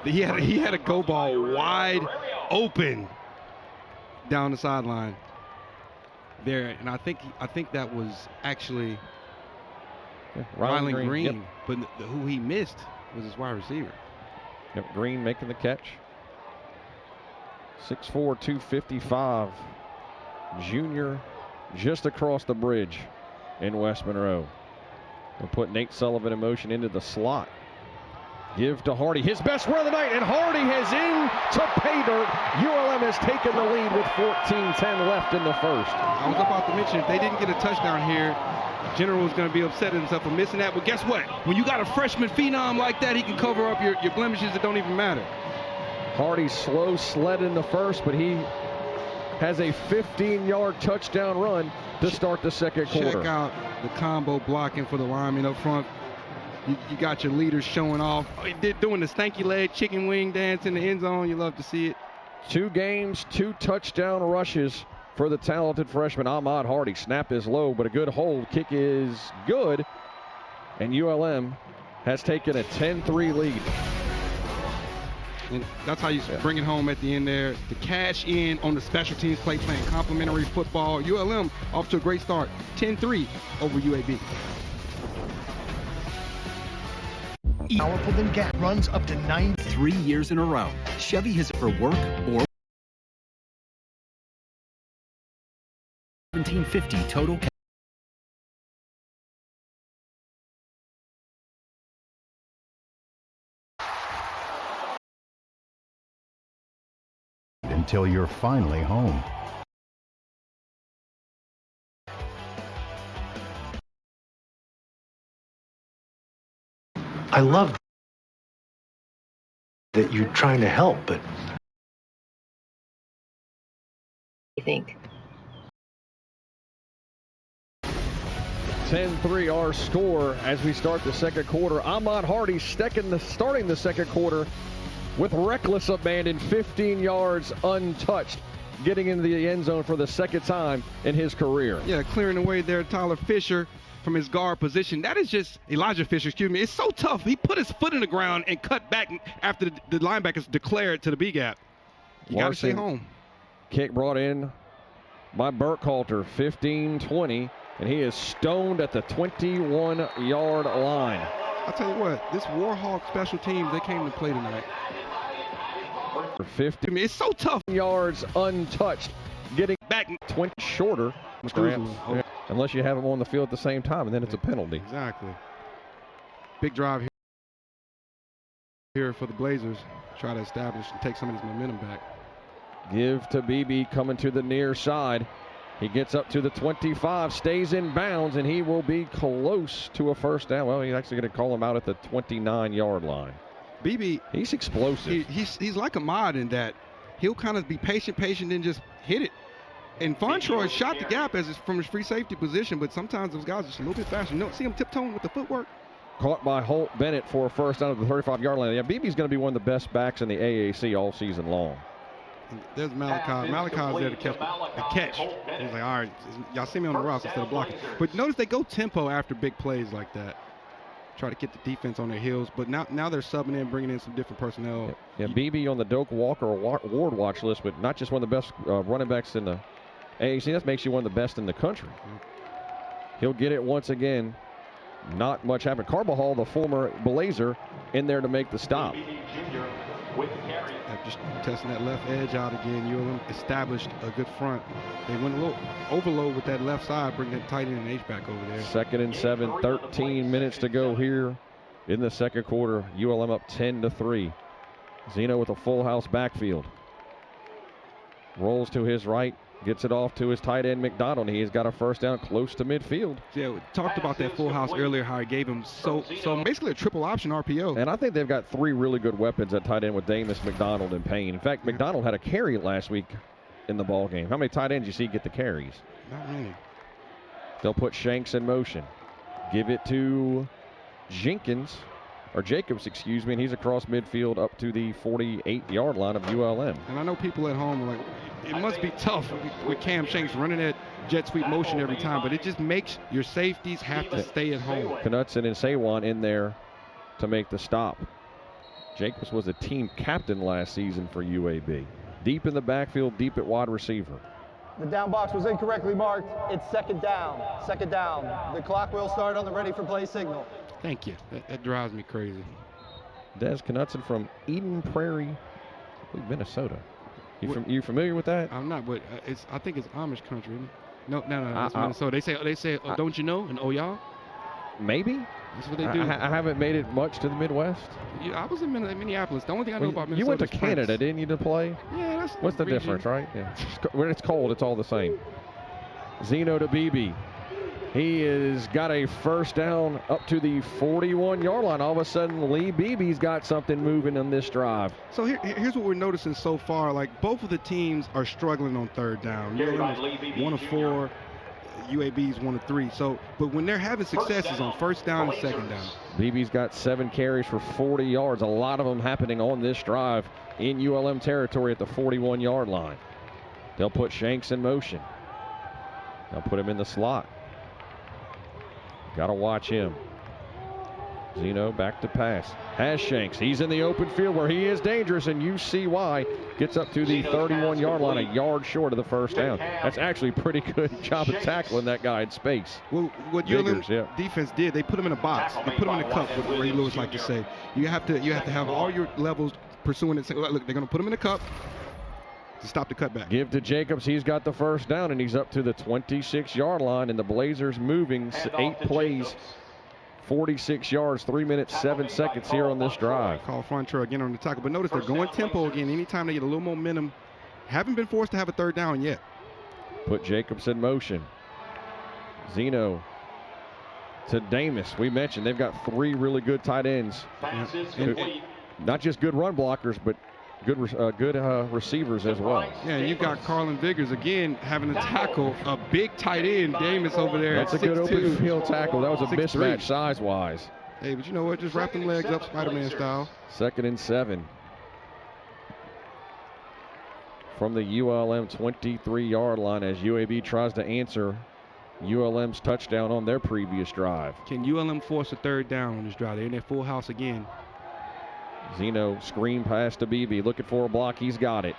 he had a go ball wide open down the sideline there, and I think that was actually Rylan Green. Yep. But who he missed was his wide receiver. Yep, Green making the catch. 6'4", 255, junior, just across the bridge in West Monroe. We'll put Nate Sullivan in motion into the slot. Give to Hardy, his best run of the night, and Hardy has into pay dirt. ULM has taken the lead with 14:10 left in the first. I was about to mention, if they didn't get a touchdown here, General was going to be upset at himself for missing that. But guess what? When you got a freshman phenom like that, he can cover up your blemishes that don't even matter. Hardy slow sled in the first, but he has a 15-yard touchdown run to start the second quarter. Check out the combo blocking for the lineman up front. You got your leaders showing off. Doing the stanky leg chicken wing dance in the end zone. You love to see it. 2 games, 2 touchdown rushes for the talented freshman Ahmad Hardy. Snap is low, but a good hold. Kick is good. And ULM has taken a 10-3 lead. And that's how you bring it home at the end there. To cash in on the special teams play, playing complimentary football. ULM off to a great start. 10-3 over UAB. Powerful than gas. Runs up to 9. 3 years in a row. Chevy has for work or 1750 total. Until you're finally home. I love that you're trying to help, but I think 10-3 our score as we start the second quarter. Ahmad Hardy starting the second quarter with reckless abandon, 15 yards untouched, getting into the end zone for the second time in his career. Yeah, clearing away there Tyler Fisher from his guard position. That is just Elijah Fisher, excuse me. It's so tough. He put his foot in the ground and cut back after the linebackers declared to the B gap. You got to stay home. Kick brought in by Burkhalter, 15-20, and he is stoned at the 21-yard line. I'll tell you what, this Warhawk special teams, they came to play tonight. 50. I mean, it's so tough. Yards untouched, getting back 20 shorter. Unless you have them on the field at the same time, and then it's a penalty. Exactly. Big drive here for the Blazers. Try to establish and take some of this momentum back. Give to BB coming to the near side. He gets up to the 25, stays in bounds, and he will be close to a first down. Well, he's actually going to call him out at the 29-yard line. BB, he's explosive. He's like a mod in that he'll kind of be patient, and just hit it. And Fontroy shot the gap from his free safety position, but sometimes those guys are just a little bit faster. You don't see him tiptoeing with the footwork. Caught by Holt Bennett for a first down at the 35-yard line. Yeah, BB's going to be one of the best backs in the AAC all season long. There's Malachi. Malachi's there to catch. He's like, all right, y'all see me on the route instead of blocking. But notice they go tempo after big plays like that. Try to get the defense on their heels, but now they're subbing in, bringing in some different personnel. Yeah, BB on the Doak Walker award watch list, but not just one of the best running backs in the AAC. That makes you one of the best in the country. He'll get it once again. Not much happened. Carbajal, the former Blazer, in there to make the stop. Just testing that left edge out again. ULM established a good front. They went a little overload with that left side, bring that tight end and H-back over there. 2nd and 7, 13 minutes to go here in the second quarter. ULM up 10-3. Zeno with a full house backfield. Rolls to his right, gets it off to his tight end McDonald. He's got a first down close to midfield. Yeah, we talked about that full house earlier, how he gave him so basically a triple option RPO. And I think they've got 3 really good weapons at tight end with Damus, McDonald, and Payne. In fact, McDonald had a carry last week in the ball game. How many tight ends you see get the carries? Not many. They'll put Shanks in motion. Give it to Jacobs, excuse me, and he's across midfield up to the 48-yard line of ULM. And I know people at home are like, it must be tough with Cam Shanks running that jet sweep motion every time, but it just makes your safeties have to stay at home. Knutson and Sawan in there to make the stop. Jacobs was a team captain last season for UAB. Deep in the backfield, deep at wide receiver. The down box was incorrectly marked. It's second down. Second down. The clock will start on the ready for play signal. Thank you. That drives me crazy. Des Knutson from Eden Prairie, Minnesota. You familiar with that? I'm not, but I think it's Amish country. Isn't it? No, it's Minnesota. They say, don't you know? And oh, y'all? Maybe. That's what they do. I haven't made it much to the Midwest. I was in Minneapolis. The only thing I know about Minnesota You went to is Canada, Prince. didn't you, to play? Yeah, that's What's the region. difference, right? Yeah. When it's cold, it's all the same. Zeno to Beebe. He has got a first down up to the 41-yard line. All of a sudden, Lee Beebe's got something moving on this drive. So here's what we're noticing so far. Like, both of the teams are struggling on third down. ULM is 1 of 4. UAB's 1 of 3. So, but when they're having successes on first down and second down. Beebe's got 7 carries for 40 yards. A lot of them happening on this drive in ULM territory at the 41-yard line. They'll put Shanks in motion. They'll put him in the slot. Got to watch him. Zeno back to pass. Has Shanks. He's in the open field where he is dangerous, and you see why. Gets up to the 31-yard line, a yard short of the first down. That's actually a pretty good job of tackling that guy in space. Well, what ULM defense did, they put him in a box. They put him in a cup, what Ray Lewis like to say. You have to have all your levels pursuing it. Look, they're going to put him in a cup to stop the cutback. Give to Jacobs. He's got the first down, and he's up to the 26-yard line, and the Blazers moving 8 plays. 46 yards, 3 minutes, 7 seconds here on this drive. Call Frontier again on the tackle, but notice they're going tempo again. Anytime they get a little momentum, haven't been forced to have a third down yet. Put Jacobs in motion. Zeno to Damus. We mentioned they've got 3 really good tight ends. Not just good run blockers, but good receivers as well. Yeah, you've got Carlin Viggers again having to tackle a big tight end, Damus over there. That's a good open field tackle. That was a mismatch size-wise. Hey, but you know what? Just wrap them legs up Spider-Man style. 2nd and 7. From the ULM 23-yard line as UAB tries to answer ULM's touchdown on their previous drive. Can ULM force a third down on this drive? They're in their full house again. Zeno screen pass to Beebe, looking for a block. He's got it,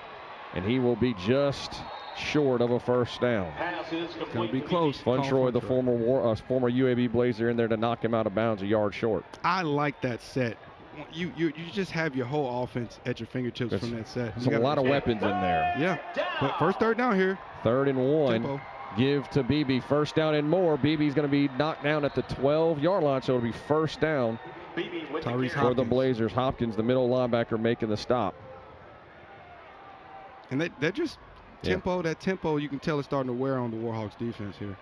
and he will be just short of a first down. It's going to be close. Funtroy, the former UAB Blazer, in there to knock him out of bounds a yard short. I like that set. You just have your whole offense at your fingertips from that set. There's a lot of weapons in there. Yeah, but first third down here. 3rd and 1. Tempo. Give to Beebe. First down and more. Beebe's going to be knocked down at the 12-yard line, so it'll be first down for the Blazers. Hopkins, the middle linebacker, making the stop. And they're just tempo. That tempo, you can tell it's starting to wear on the Warhawks defense here.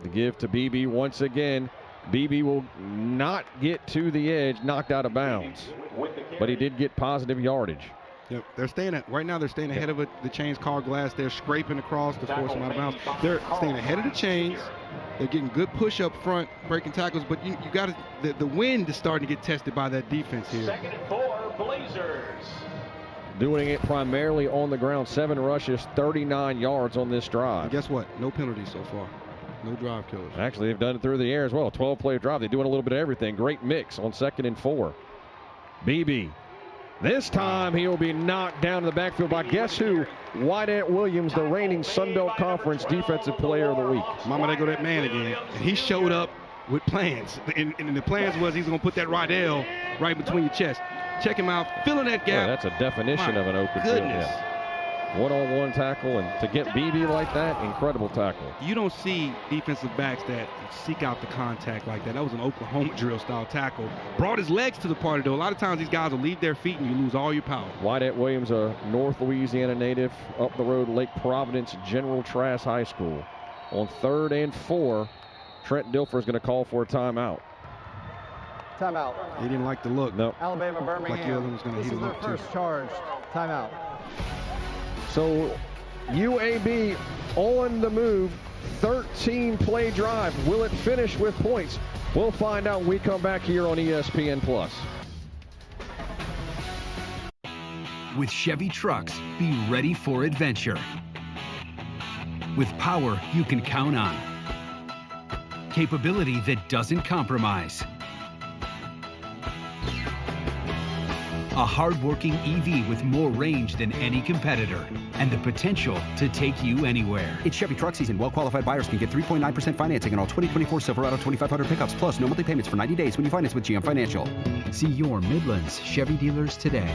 The give to Beebe once again. Beebe will not get to the edge, knocked out of bounds, but he did get positive yardage. Yep, they're staying right now. They're staying ahead of the chains car glass. They're scraping across to force them out of bounds. They're staying ahead of the chains. They're getting good push up front, breaking tackles. But you got the wind is starting to get tested by that defense here. 2nd and 4, Blazers. Doing it primarily on the ground. 7 rushes, 39 yards on this drive. And guess what? No penalties so far. No drive killers. Actually, they've done it through the air as well. 12-play drive. They're doing a little bit of everything. Great mix on 2nd and 4. Beebe. This time he will be knocked down in the backfield by guess who? Wyatt Williams, the reigning Sun Belt Conference Defensive Player of the Week. Mama, they go that man again. And he showed up with plans. And the plans was he's going to put that Rydell right between your chest. Check him out. Filling that gap. Yeah, that's a definition of an open field. Yeah. One-on-one tackle, and to get Beebe like that, incredible tackle. You don't see defensive backs that seek out the contact like that. That was an Oklahoma drill style tackle. Brought his legs to the party though. A lot of times these guys will leave their feet and you lose all your power. Wyatt Williams, a North Louisiana native, up the road, Lake Providence General Trask High School. On 3rd and 4, Trent Dilfer is going to call for a timeout. Timeout. He didn't like the look. Nope. Alabama, Birmingham. Like ULM was going to This heat is him their up too. first charge. Timeout. So UAB on the move, 13-play drive. Will it finish with points? We'll find out when we come back here on ESPN+. With Chevy trucks, be ready for adventure. With power you can count on. Capability that doesn't compromise. A hard-working EV with more range than any competitor and the potential to take you anywhere. It's Chevy truck season. Well-qualified buyers can get 3.9% financing on all 2024 Silverado 2500 pickups, plus no monthly payments for 90 days when you finance with GM Financial. See your Midlands Chevy dealers today.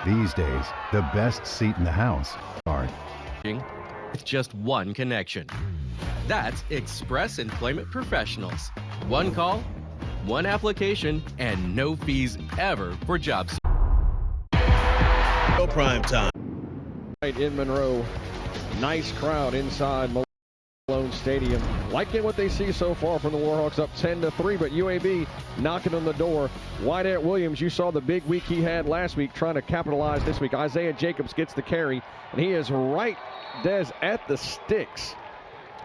These days, the best seat in the house are with just one connection. That's Express Employment Professionals. One call, one application, and no fees ever for jobs. No prime time. Right in Monroe, nice crowd inside Malone Stadium. Liking what they see so far from the Warhawks, up 10-3, but UAB knocking on the door. Wyatt Williams, you saw the big week he had last week, trying to capitalize this week. Isaiah Jacobs gets the carry, and he is right, Des, at the sticks.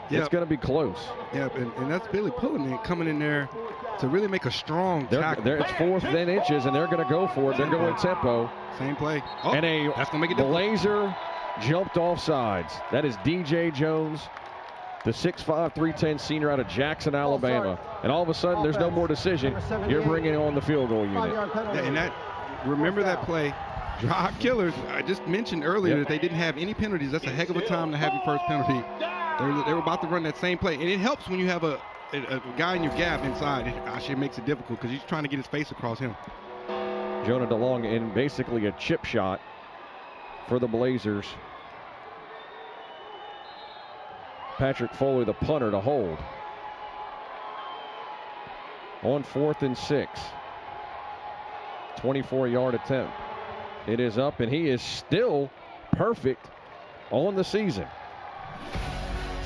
Yep. It's going to be close. Yep, and that's Billy Pullen coming in there to really make a strong tackle. It's 4th and inches, and they're going to go for it. They're going tempo. Same play. Oh, and that's going to make it difficult. Blazer jumped off sides. That is DJ Jones, the 6'5", 310 senior out of Jackson, Alabama. And all of a sudden, there's no more decision. You're bringing on the field goal unit. Yeah, and remember that play. Drive killers. I just mentioned earlier that they didn't have any penalties. That's a heck of a time to have your first penalty. They were about to run that same play. And it helps when you have a guy in your gap inside. It actually makes it difficult because he's trying to get his face across him. Jonah DeLong in basically a chip shot for the Blazers. Patrick Foley, the punter, to hold. On 4th and 6. 24-yard attempt. It is up, and he is still perfect on the season.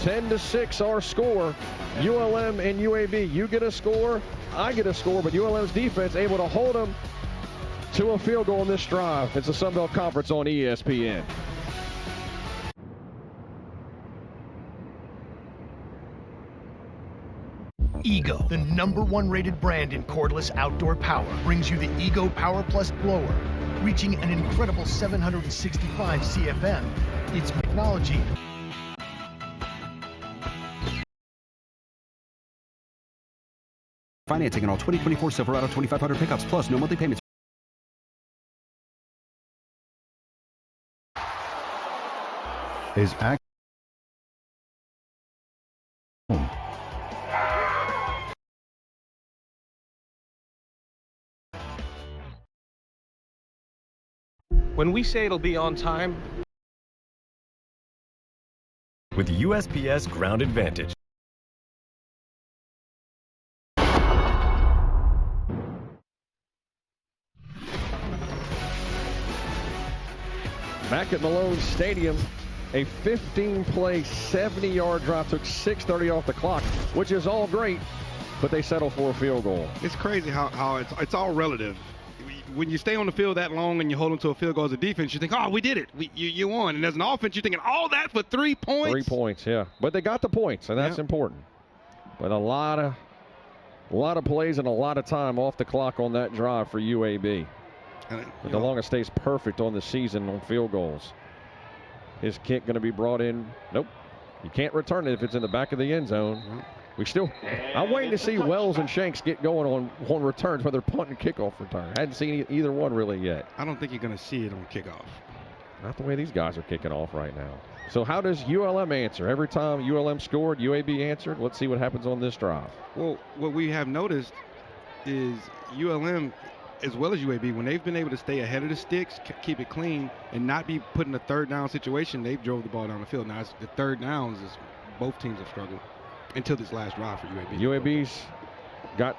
10-6 our score. ULM and UAB, you get a score, I get a score, but ULM's defense able to hold them to a field goal in this drive. It's the Sun Belt Conference on ESPN. Ego, the #1 rated brand in cordless outdoor power, brings you the Ego Power Plus blower. Reaching an incredible 765 CFM. Its technology Financing on all 2024 Silverado 2500 pickups plus no monthly payments. Is act When we say it'll be on time, with USPS Ground Advantage. Back at Malone Stadium, a 15-play, 70-yard drive. Took 6:30 off the clock, which is all great, but they settle for a field goal. It's crazy how it's all relative. When you stay on the field that long and you hold them to a field goal as a defense, you think, oh, we did it. You won. And as an offense, you're thinking, all that for 3 points? 3 points, yeah. But they got the points, and that's important. But a lot of plays and a lot of time off the clock on that drive for UAB. But DeLong stays perfect on the season on field goals. His kick going to be brought in. Nope. You can't return it if it's in the back of the end zone. I'm waiting to see Wells and Shanks get going on returns, whether punt and kickoff return. I hadn't seen either one really yet. I don't think you're going to see it on kickoff. Not the way these guys are kicking off right now. So how does ULM answer? Every time ULM scored, UAB answered. Let's see what happens on this drive. Well, what we have noticed is ULM, as well as UAB, when they've been able to stay ahead of the sticks, keep it clean, and not be put in a third down situation, they've drove the ball down the field. Now, the third downs is both teams have struggled until this last drive for UAB. UAB's got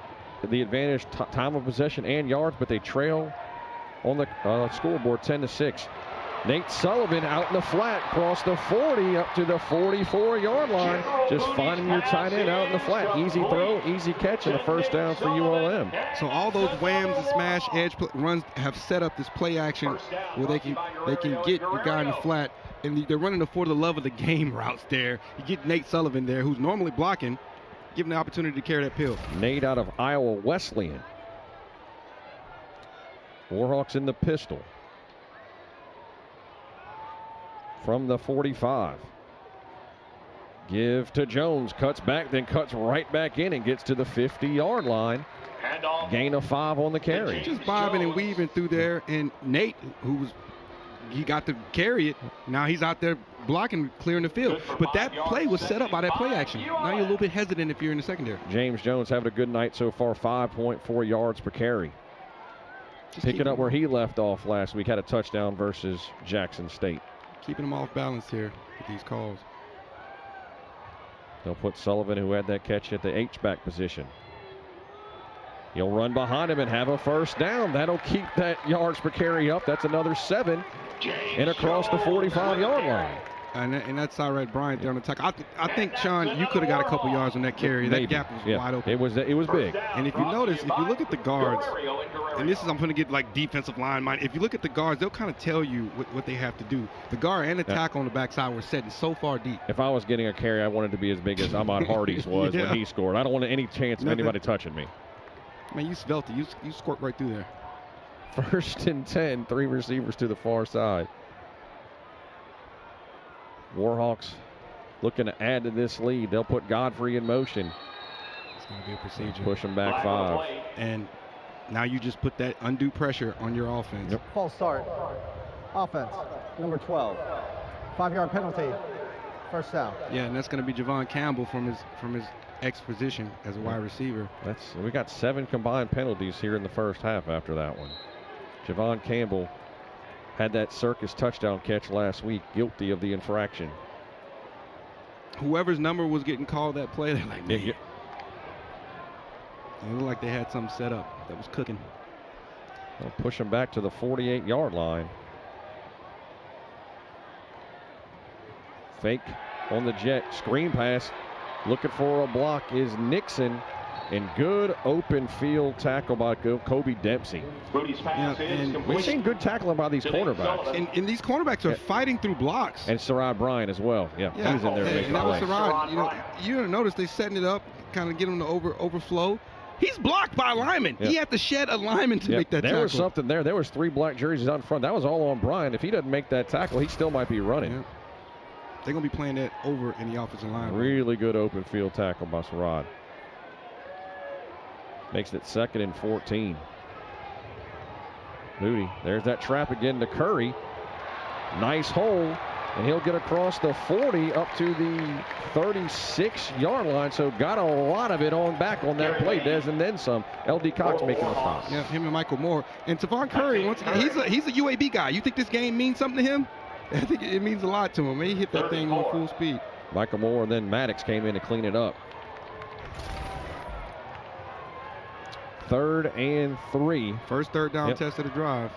the advantage, time of possession and yards, but they trail on the scoreboard 10-6. Nate Sullivan out in the flat, across the 40 up to the 44-yard line. Just finding your tight end out in the flat. Easy throw, easy catch, and a first down for ULM. So all those whams and smash edge runs have set up this play action where they can get your guy in the flat, and they're running the for the love of the game routes there. You get Nate Sullivan there, who's normally blocking, give him the opportunity to carry that pill. Nate out of Iowa Wesleyan. Warhawks in the pistol. From the 45. Give to Jones, cuts back, then cuts right back in and gets to the 50-yard line. Gain of 5 on the carry. Just bobbing and weaving through there, and Nate, he got to carry it. Now he's out there blocking, clearing the field. But that play was set up by that play action. Now you're a little bit hesitant if you're in the secondary. James Jones having a good night so far, 5.4 yards per carry. Picking up where he left off last week, had a touchdown versus Jackson State. Keeping them off balance here with these calls. They'll put Sullivan, who had that catch, at the H-back position. He'll run behind him and have a first down. That'll keep that yards per carry up. That's another 7 and across the 45-yard line. And that's Cyrad Bryant there on the tackle. I think, Sean, you could have got a couple yards on that carry. That gap was wide open. It was big. And if you notice, if you look at the guards, and this is, I'm going to get like defensive line mind. If you look at the guards, they'll kind of tell you what they have to do. The guard and the tackle on the backside were setting so far deep. If I was getting a carry, I wanted to be as big as Ahmad Hardy's was when he scored. I don't want any chance of anybody touching me. Man, you svelte it. You squirt right through there. 1st and 10, 3 receivers to the far side. Warhawks looking to add to this lead. They'll put Godfrey in motion. It's going to be a procedure. Push them back 5. And now you just put that undue pressure on your offense. Yep. False start. Offense, number 12. 5-yard penalty. First down. Yeah, and that's going to be Javon Campbell from his ex-position as a wide receiver. We got 7 combined penalties here in the first half after that one. Javon Campbell had that circus touchdown catch last week, guilty of the infraction. Whoever's number was getting called that play, they're like, man. It looked like they had something set up that was cooking. They'll push them back to the 48-yard line. Fake on the jet, screen pass. Looking for a block is Nixon. And good open field tackle by Kobe Dempsey. We've seen good tackling by these cornerbacks. And these cornerbacks are fighting through blocks. And Cyrad Bryant as well. Yeah, he was in there making and that was plays. Cyrad. You don't notice they setting it up, kind of get him to overflow. He's blocked by a lineman. He had to shed a lineman to make that tackle. There was something there. There was 3 black jerseys out front. That was all on Bryant. If he doesn't make that tackle, he still might be running. Yeah. They're going to be playing that over in the offensive line. Really good open field tackle by Cyrad. Makes it 2nd and 14. Moody, there's that trap again to Curry. Nice hole, and he'll get across the 40 up to the 36-yard line. So got a lot of it on back on that play, Des, and then some. LD Cox making the stop. Yeah, him and Michael Moore. And Tavon Curry, once again, he's a UAB guy. You think this game means something to him? I think it means a lot to him. He hit that thing on full speed. Michael Moore, and then Maddox came in to clean it up. 3rd and 3. First third down test of the drive.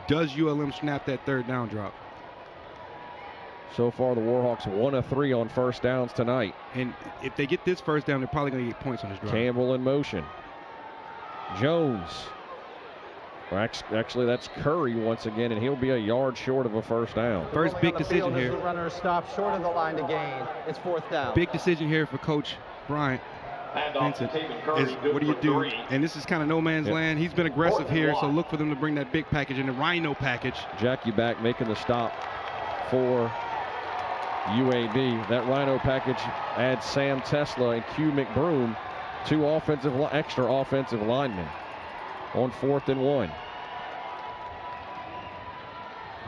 Does ULM snap that third down drop? So far, the Warhawks 1 of 3 on first downs tonight. And if they get this first down, they're probably going to get points on this drive. Campbell in motion. Jones. Actually, that's Curry once again, and he'll be a yard short of a first down. First big decision here. The runner stopped short of the line to gain. It's 4th down. Big decision here for Coach Bryant. Vincent, is what do you do? And this is kind of no man's land. He's been aggressive here, so look for them to bring that big package and the Rhino package. Jackie back making the stop for UAB. That Rhino package adds Sam Tesla and Q McBroom, 2 extra offensive linemen on 4th and 1.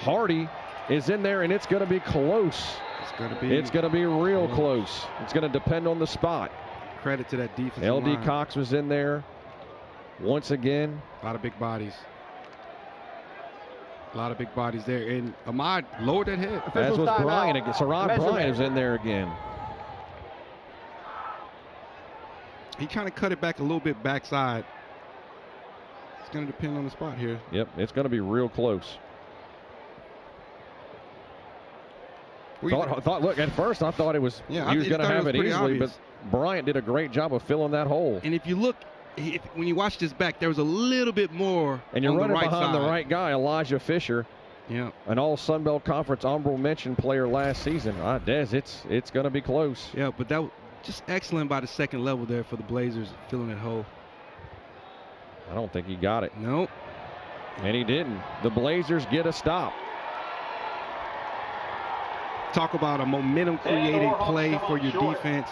Hardy is in there, and it's going to be close. It's going to be real close. It's going to depend on the spot. Credit to that defense. LD Cox was in there once again. A lot of big bodies. A lot of big bodies there. And Ahmad lowered that head. As was Bryant again. Cyrad Bryant is in there again. He kind of cut it back a little bit backside. It's going to depend on the spot here. Yep, it's going to be real close. Look, at first I thought he was going to have it easily, obvious. But Bryant did a great job of filling that hole. And if you look, when you watch this back, there was a little bit more and you're on running the right behind side. the right guy, Elijah Fisher. Yeah. An all Sun Belt Conference honorable mention player last season. Des, it's going to be close. Yeah, but that was just excellent by the second level there for the Blazers, filling that hole. I don't think he got it. Nope. And he didn't. The Blazers get a stop. Talk about a momentum-creating play for your defense.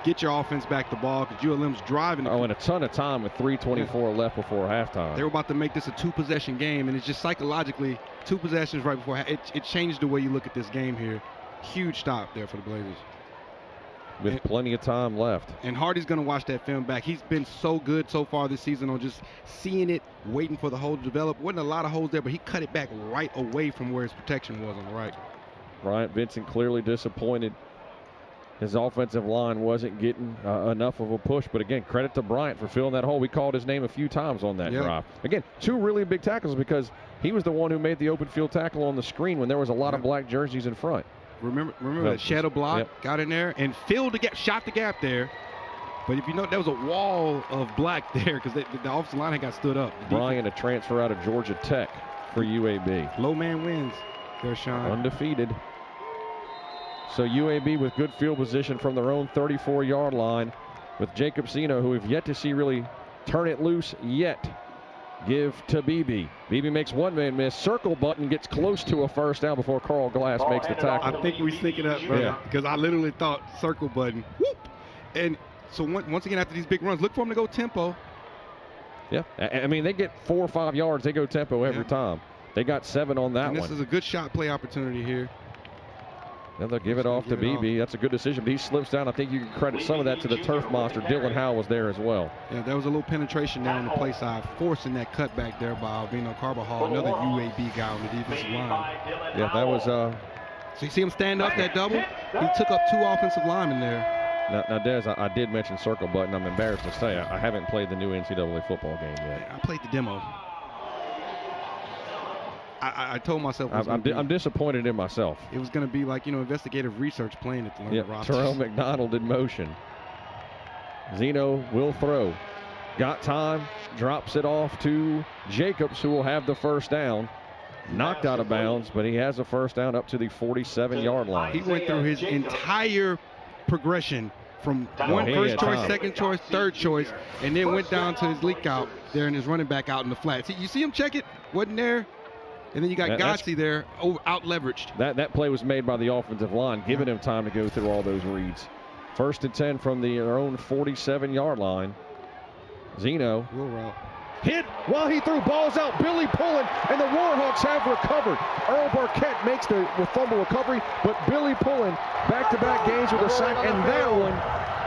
Get your offense back the ball because ULM's driving. And a ton of time with 3:24 left before halftime. They were about to make this a 2-possession game, and it's just psychologically 2 possessions right before it changed the way you look at this game here. Huge stop there for the Blazers. With plenty of time left. And Hardy's going to watch that film back. He's been so good so far this season on just seeing it, waiting for the hole to develop. Wasn't a lot of holes there, but he cut it back right away from where his protection was on the right. Bryant Vincent clearly disappointed His offensive line wasn't getting enough of a push. But again, credit to Bryant for filling that hole. We called his name a few times on that drive. Again, 2 really big tackles because he was the one who made the open field tackle on the screen when there was a lot of black jerseys in front. Remember that shadow block got in there and filled the gap, shot the gap there. But if you know, there was a wall of black there because the offensive line had got stood up. Bryant, a transfer out of Georgia Tech for UAB. Low man wins there, Sean. Undefeated. So UAB with good field position from their own 34-yard line with Jacob Zeno, who we've yet to see really turn it loose yet. Give to Beebe. Beebe makes one man miss. Circle button gets close to a first down before Carl Glass makes the tackle. I think we sync it up, brother, because I literally thought circle button. Whoop! And so once again, after these big runs, look for them to go tempo. Yeah, I mean, they get 4 or 5 yards. They go tempo every time. They got 7 on that one. This is a good shot play opportunity here. And they'll give it off to Beebe. That's a good decision. But he slips down. I think you can credit some of that to the turf monster. Dylan Howe was there as well. Yeah, there was a little penetration there on the play side, forcing that cutback there by Alvino Carbajal, another UAB guy on the defensive line. Yeah, that was. So you see him stand up that double? He took up 2 offensive linemen there. Now Des, I did mention circle button. I'm embarrassed to say I haven't played the new NCAA football game yet. I played the demo. I told myself I'm disappointed in myself. It was going to be like, investigative research playing it to learn the roster. Terrell McDonald in motion. Zeno will throw. Got time, drops it off to Jacobs, who will have the first down. Knocked out of bounds, but he has a first down up to the 47-yard line. He went through his entire progression from first choice, second choice, third choice, and then went down to his leak out there and his running back out in the flat. See, you see him check it? Wasn't there? And then you got Gotzi there, out leveraged. That play was made by the offensive line, giving him time to go through all those reads. 1st and 10 from their own 47-yard line. Zeno hit while he threw balls out. Billy Pullen, and the Warhawks have recovered. Earl Barquette makes the fumble recovery, but Billy Pullen back-to-back games with a sack, and that one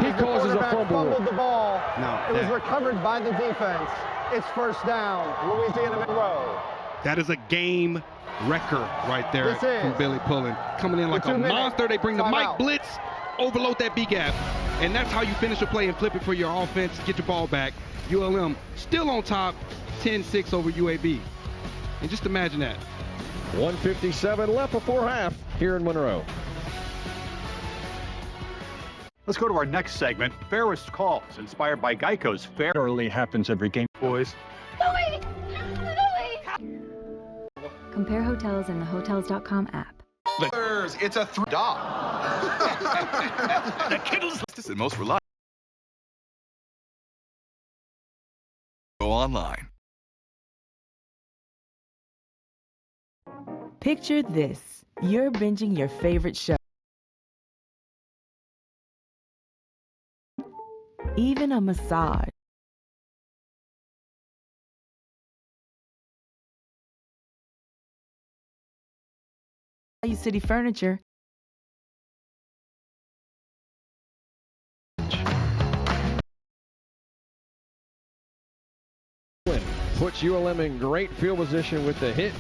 he causes a fumble. Fumbled the ball. It was recovered by the defense. It's first down, Louisiana Monroe. That is a game wrecker right there from Billy Pullen. Coming in like a monster. They bring the Mike Blitz, overload that B-gap. And that's how you finish a play and flip it for your offense, get your ball back. ULM still on top, 10-6 over UAB. And just imagine that. 1:57 left before half here in Monroe. Let's go to our next segment, Fairest Calls, inspired by Geico's Fair. Rarely happens every game, boys. Louie! Compare hotels in the Hotels.com app. It's a $3. The Kittles. This is the most reliable. Go online. Picture this. You're binging your favorite show. Even a massage. Value City Furniture. Puts ULM in great field position with the hit,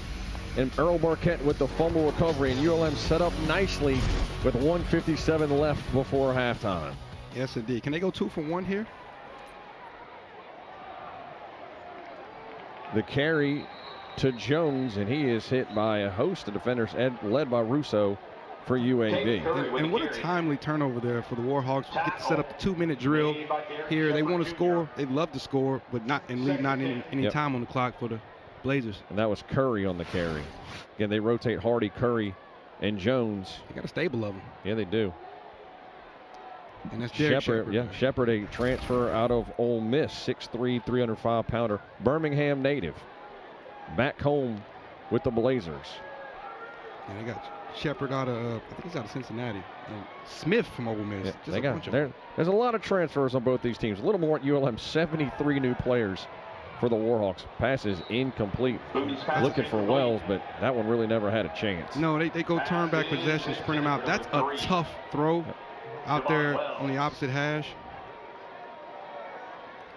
and Earl Barquette with the fumble recovery, and ULM set up nicely with 1:57 left before halftime. Yes, indeed. Can they go 2 for 1 here? The carry to Jones, and he is hit by a host of defenders led by Russo for UAB. And what a timely turnover there for the Warhawks. We get to set up the 2-minute drill here. They want to score. They'd love to score, but leave not any time on the clock for the Blazers. And that was Curry on the carry. Again, they rotate Hardy, Curry, and Jones. They got a stable of them. Yeah, they do. And that's Shepard. Yeah, Shepard, a transfer out of Ole Miss, 6'3", 305-pounder, Birmingham native. Back home with the Blazers. And they got Shepard out of, I think he's out of Cincinnati. And Smith from Ole Miss. Yeah, there's a lot of transfers on both these teams. A little more at ULM, 73 new players for the Warhawks. Passes incomplete. Looking for Wells, but that one really never had a chance. No, they go turn back possession, sprint him out. That's a tough throw out there on the opposite hash.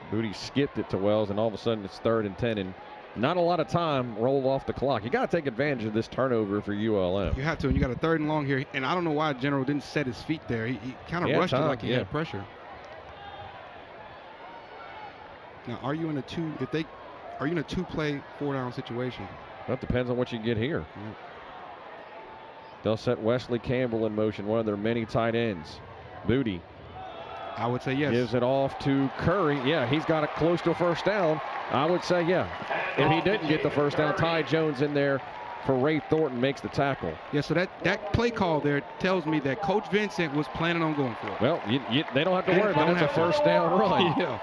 Booty skipped it to Wells, and all of a sudden it's 3rd and 10, and Not a lot of time rolled off the clock. You got to take advantage of this turnover for ULM. You have to, and you got a 3rd and long here. And I don't know why General didn't set his feet there. He kind of rushed it like he had pressure. Now, are you in a two-play 4-down situation? That depends on what you get here. Yeah. They'll set Wesley Campbell in motion, one of their many tight ends. Booty. I would say yes. Gives it off to Curry. Yeah, he's got it close to a first down. I would say, yeah. If he didn't get the first down, Ty Jones in there for Ray Thornton makes the tackle. Yeah, so that play call there tells me that Coach Vincent was planning on going for it. Well, they don't have to worry about it. It's a first down run. Yeah.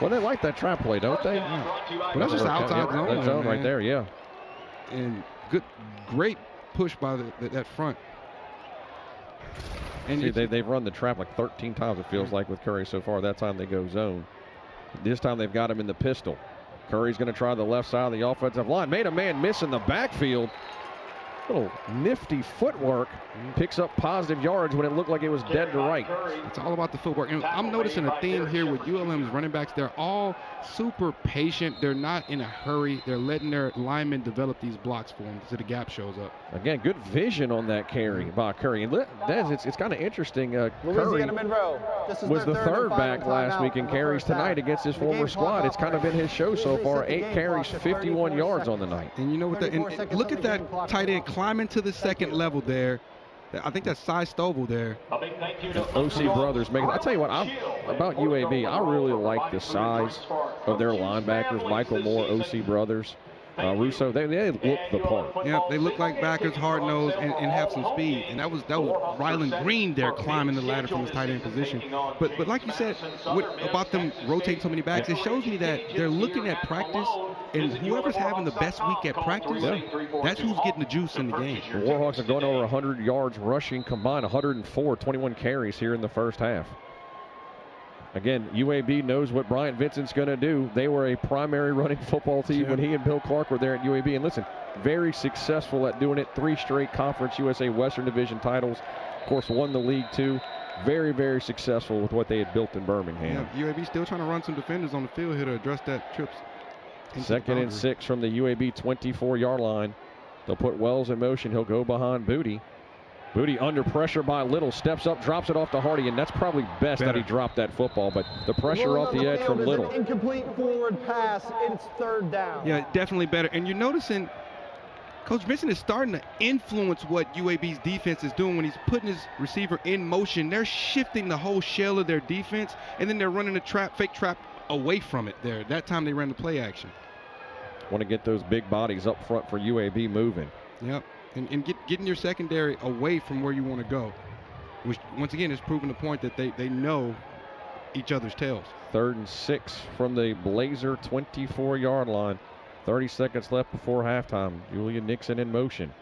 Well, they like that trap play, don't they? Yeah. Well, that's just outside zone. That zone right there, yeah. And great push by that front. And see, they've run the trap like 13 times, it feels like, with Curry so far. That time they go zone. This time they've got him in the pistol. Curry's going to try the left side of the offensive line. Made a man miss in the backfield. Little nifty footwork. Picks up positive yards when it looked like it was dead to right. It's all about the footwork. And I'm noticing a theme here with ULM's running backs. They're all super patient. They're not in a hurry. They're letting their linemen develop these blocks for them so the gap shows up. Again, good vision on that carry by Curry. And it's kind of interesting. Curry was the 3rd back last week in carries tonight against his former squad. It's kind of been his show so far. 8 carries, 51 yards on the night. And you know what? And look at that tight end climbing to the 2nd level there. I think that's Cy Stovall there. OC Brothers making. I tell you what, about UAB, I really like the size of their linebackers. Michael Moore, OC Brothers, Russo. They look the part. Yeah, they look like backers, hard nosed, and have some speed. And that was Ryland Green there climbing the ladder from his tight end position. But like you said, about them rotating so many backs, it shows me that they're looking at practice. And whoever's having the best week at practice, that's who's getting the juice in the game. The Warhawks are going over 100 yards rushing combined, 104, 21 carries here in the first half. Again, UAB knows what Bryant Vincent's going to do. They were a primary running football team when he and Bill Clark were there at UAB. And listen, very successful at doing it. 3 straight Conference USA Western Division titles. Of course, won the league too. Very, very successful with what they had built in Birmingham. Yeah, UAB still trying to run some defenders on the field here to address that trips. 2nd and 6 from the UAB 24-yard line. They'll put Wells in motion. He'll go behind Booty. Booty under pressure by Little. Steps up, drops it off to Hardy, and that's probably best that he dropped that football. But the pressure off the edge from Little. Incomplete forward pass. It's 3rd down. Yeah, definitely better. And you're noticing Coach Vincent is starting to influence what UAB's defense is doing when he's putting his receiver in motion. They're shifting the whole shell of their defense, and then they're running a fake trap away from it there. That time they ran the play action. Want to get those big bodies up front for UAB moving. Yep, and getting your secondary away from where you want to go, which once again is proving the point that they know each other's tails. 3rd and 6 from the Blazer 24-yard line. 30 seconds left before halftime. Julian Nixon in motion.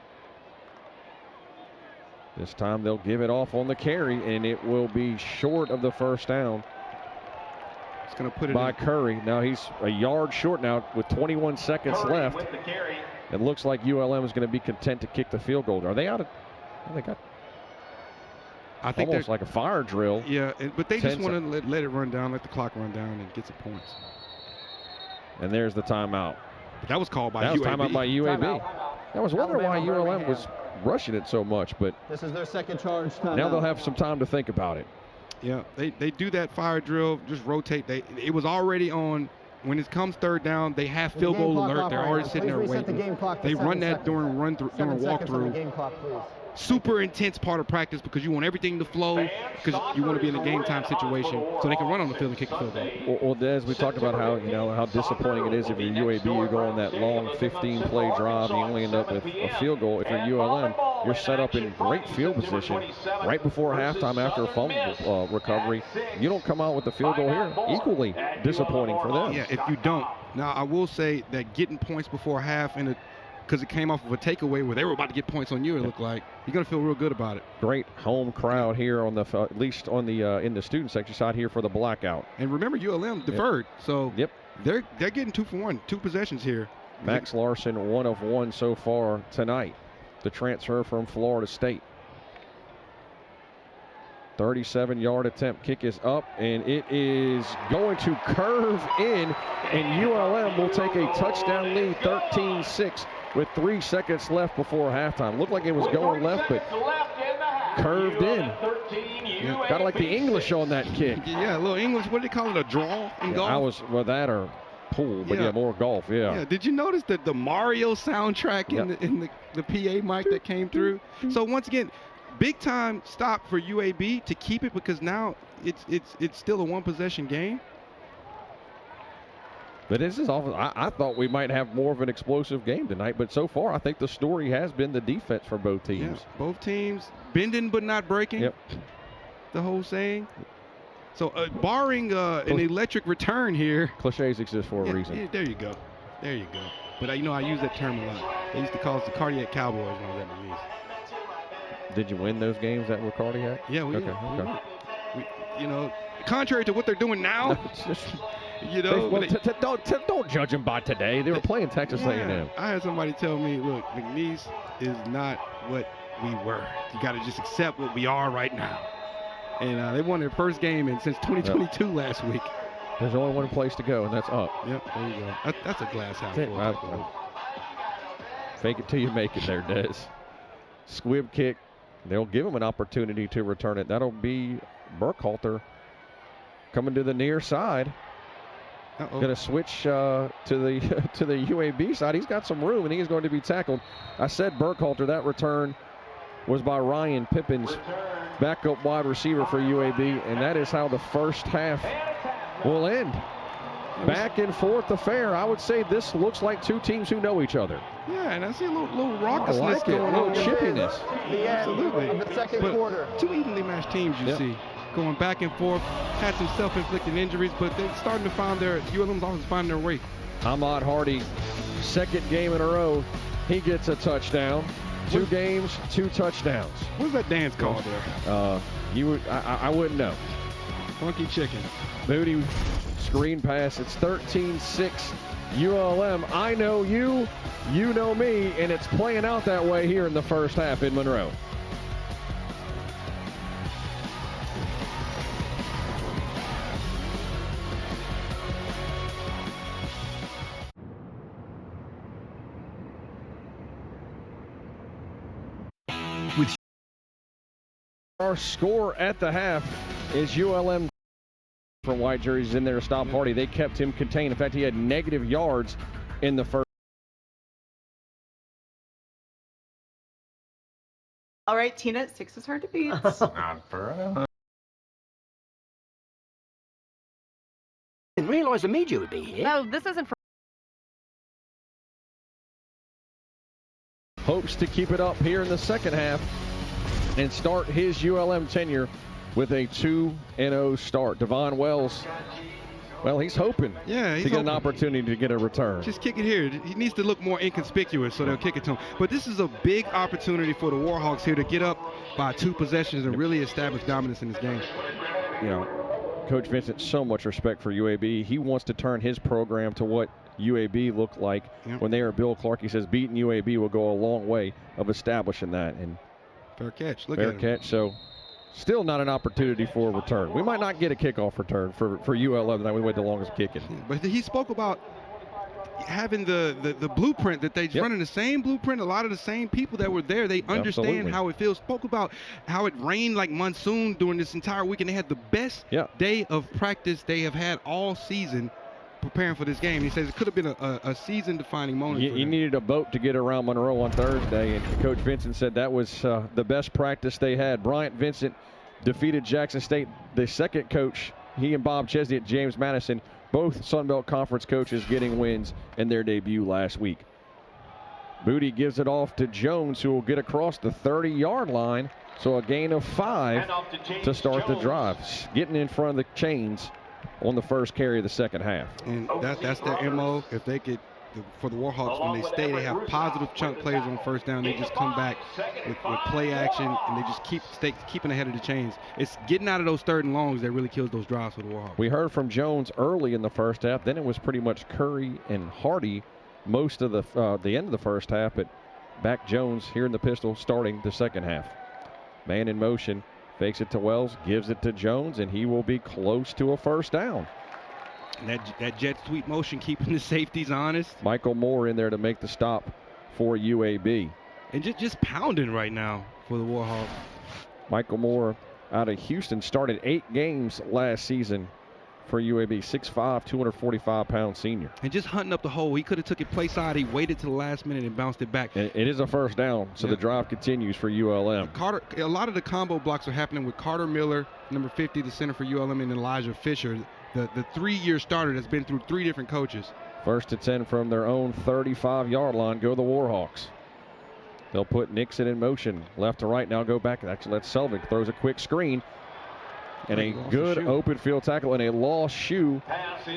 This time they'll give it off on the carry, and it will be short of the first down. It's going to put it by Curry. Now he's a yard short now with 21 seconds left. It looks like ULM is going to be content to kick the field goal. Are they out of? They got. I think almost like a fire drill. Yeah, but they just want to let it run down, let the clock run down, and get some points. And there's the timeout. But that was called by UAB. That was timeout by UAB. I was wondering why ULM was rushing it so much, but this is their 2nd charge timeout. Now they'll have some time to think about it. Yeah, they do that fire drill, just rotate. It was already on. When it comes 3rd down, they have field goal alert. They're already sitting there waiting. They run that during walkthrough. Super intense part of practice because you want everything to flow because you want to be in a game time situation so they can run on the field and kick the field goal. Well, Des, we talked about how disappointing it is if you're UAB, you go on that long 15-play drive and you only end up with a field goal. If you're ULM, you're set up in great field position right before halftime after a fumble recovery. You don't come out with the field goal here. Equally disappointing for them. Yeah, if you don't. Now, I will say that getting points before half because it came off of a takeaway where they were about to get points on you, it looked like. You're going to feel real good about it. Great home crowd here on the at least on the in the student section side here for the blackout. And remember, ULM deferred, so they're getting 2 for 1, 2 possessions here. Max Larson 1 of 1 so far tonight. The transfer from Florida State. 37-yard attempt. Kick is up, and it is going to curve in, and ULM will take a touchdown lead, 13-6, with 3 seconds left before halftime. Looked like it was going left, but curved in. Yeah, kind of like the English on that kick. Yeah, a little English. What do they call it, a draw in golf? I was, well, that or pool, but yeah, more golf, yeah. Did you notice that the Mario soundtrack in the PA mic that came through? So once again, big time stop for UAB to keep it, because now it's still a one-possession game. But this is awful. I thought we might have more of an explosive game tonight, but so far I think the story has been the defense for both teams. Yeah, both teams bending but not breaking. Yep. The whole saying. So barring an electric return here. Cliches exist for a reason. Yeah, there you go. There you go. But I use that term a lot. They used to call us the cardiac cowboys when I was at the East. Did you win those games that were cardiac? Yeah, we did. Okay. We, contrary to what they're doing now, don't judge them by today. They were playing Texas A&M. I had somebody tell me, look, McNeese is not what we were. You got to just accept what we are right now. And they won their first game since 2022 last week. There's only one place to go, and that's up. Yep, there you go. That's a glass house. Fake it till you make it there, Des. Squib kick. They'll give him an opportunity to return it. That'll be Burkhalter coming to the near side. Going to switch to the UAB side. He's got some room, and he's going to be tackled. I said Burkhalter. That return was by Ryan Pippins, backup wide receiver for UAB, and that is how the first half will end. Back and forth affair. I would say this looks like two teams who know each other. Yeah, and I see a little raucousness going on. A little chippiness. Absolutely. Of the second quarter. Two evenly matched teams you see going back and forth. Had some self-inflicted injuries, but they're starting to find ULM's offense finding their way. Ahmad Hardy, second game in a row, he gets a touchdown. 2 games, 2 touchdowns. What's that dance called there? I wouldn't know. Funky chicken. Moody screen pass. It's 13-6 ULM. I know you, you know me, and it's playing out that way here in the first half in Monroe. Our score at the half is ULM from white jerseys in there to stop Hardy. They kept him contained. In fact, he had negative yards in the first. All right, Tina, 6 is hard to beat. Not for us. I didn't realize the media would be here. No, this isn't for. Hopes to keep it up here in the second half and start his ULM tenure with a 2-0 start. Devon Wells, well, he's hoping to get an opportunity to get a return. Just kick it here. He needs to look more inconspicuous, so they'll kick it to him. But this is a big opportunity for the Warhawks here to get up by 2 possessions and really establish dominance in this game. You know, Coach Vincent, so much respect for UAB. He wants to turn his program to what UAB looked like when they were Bill Clark. He says beating UAB will go a long way of establishing that. And fair catch. Look fair at him. catch. So still not an opportunity for a return. We might not get a kickoff return for ULM. That we wait the longest kicking. But he spoke about having the blueprint that they running the same blueprint. A lot of the same people that were there, they understand how it feels. Spoke about how it rained like monsoon during this entire weekend. They had the best day of practice they have had all season preparing for this game. He says it could have been a season-defining moment. You needed a boat to get around Monroe on Thursday, and Coach Vincent said that was the best practice they had. Bryant Vincent defeated Jackson State. The second coach, he and Bob Chesney at James Madison, both Sun Belt Conference coaches getting wins in their debut last week. Booty gives it off to Jones, who will get across the 30-yard line, so a gain of 5 to start the drive. Getting in front of the chains on the first carry of the second half. And that's their MO. If they could, for the Warhawks, when they stay, they have positive chunk plays on first down. They just come back with play action, and they just keeping ahead of the chains. It's getting out of those 3rd and longs that really kills those drives for the Warhawks. We heard from Jones early in the first half. Then it was pretty much Curry and Hardy most of the end of the first half. But back Jones here in the pistol starting the second half. Man in motion. Fakes it to Wells, gives it to Jones, and he will be close to a first down. And that jet sweep motion keeping the safeties honest. Michael Moore in there to make the stop for UAB. And just pounding right now for the Warhawks. Michael Moore out of Houston started 8 games last season for UAB. 6'5", 245-pound senior. And just hunting up the hole. He could have took it play side. He waited to the last minute and bounced it back. It is a first down, so the drive continues for ULM. Carter, a lot of the combo blocks are happening with Carter Miller, number 50, the center for ULM, and Elijah Fisher, the 3-year starter that's been through 3 different coaches. First and 10 from their own 35-yard line. Go the Warhawks. They'll put Nixon in motion. Left to right, now go back. Actually, that's Sullivan. Throws a quick screen. And a good open field tackle and a lost shoe.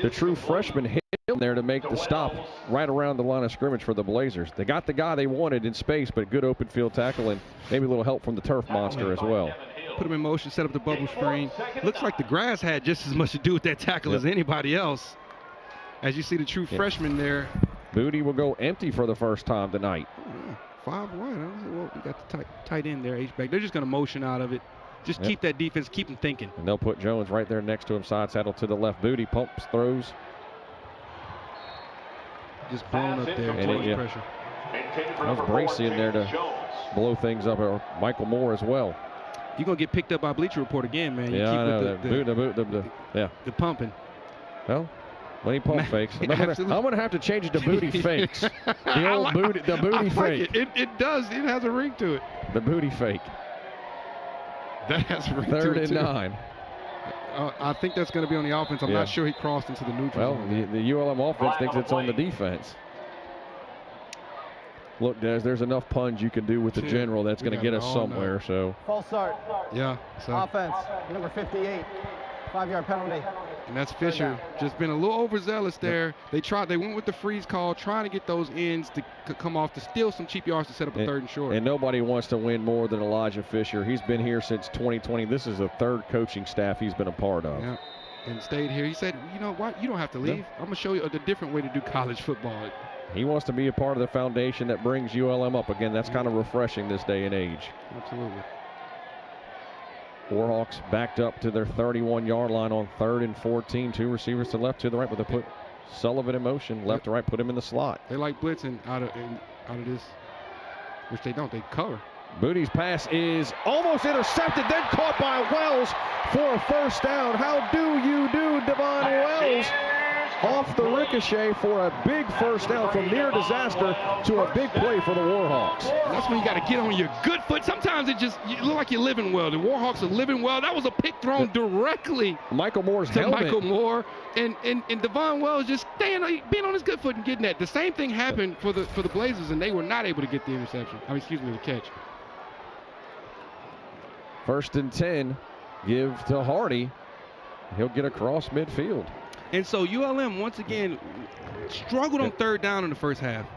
The true freshman hit him there to make the stop right around the line of scrimmage for the Blazers. They got the guy they wanted in space, but good open field tackle and maybe a little help from the turf monster as well. Put him in motion, set up the bubble screen. Looks like the grass had just as much to do with that tackle as anybody else. As you see the true freshman there. Booty will go empty for the first time tonight. 5-1. Well, we got the tight end there, H-back. They're just going to motion out of it. Just keep that defense, keep them thinking. And they'll put Jones right there next to him, side saddle to the left. Booty pumps, throws. Just blown up there. Pressure. That was Bracey in there to blow things up, or Michael Moore as well. You're going to get picked up by Bleacher Report again, man. Yeah, I know. The pumping. Well, when he pump fakes. I'm going to have to change it to booty fakes. The old booty fake. It does. It has a ring to it. The booty fake. That has a ring to it, 3rd and 9. I think that's going to be on the offense. I'm not sure he crossed into the neutral zone. Well, the ULM offense thinks it's on the defense. Look, Des, there's enough puns you can do with the general that's going to get us somewhere. So false start. Yeah. So. Offense, number 58, 5-yard penalty. And that's Fisher. Just been a little overzealous there. They went with the freeze call, trying to get those ends to come off to steal some cheap yards to set up a 3rd and short. And nobody wants to win more than Elijah Fisher. He's been here since 2020. This is the 3rd coaching staff he's been a part of. Yeah. And stayed here. He said, you know what? You don't have to leave. I'm going to show you a different way to do college football. He wants to be a part of the foundation that brings ULM up. Again, that's kind of refreshing this day and age. Absolutely. Warhawks backed up to their 31-yard line on 3rd and 14. 2 receivers to left, to the right, but they put Sullivan in motion, left to right, put him in the slot. They like blitzing out of this, which they don't. They cover. Booty's pass is almost intercepted, then caught by Wells for a first down. How do you do, Devon Wells? Off the ricochet for a big first down, from near disaster to a big play for the Warhawks. And that's when you got to get on your good foot. Sometimes you look like you're living well. The Warhawks are living well. That was a pick thrown directly Michael Moore's to helmet. Michael Moore, and Devon Wells just being on his good foot and getting that. The same thing happened for the Blazers, and they were not able to get the interception. The catch. 1st and 10, give to Hardy. He'll get across midfield. And so ULM once again struggled on 3rd down in the first half.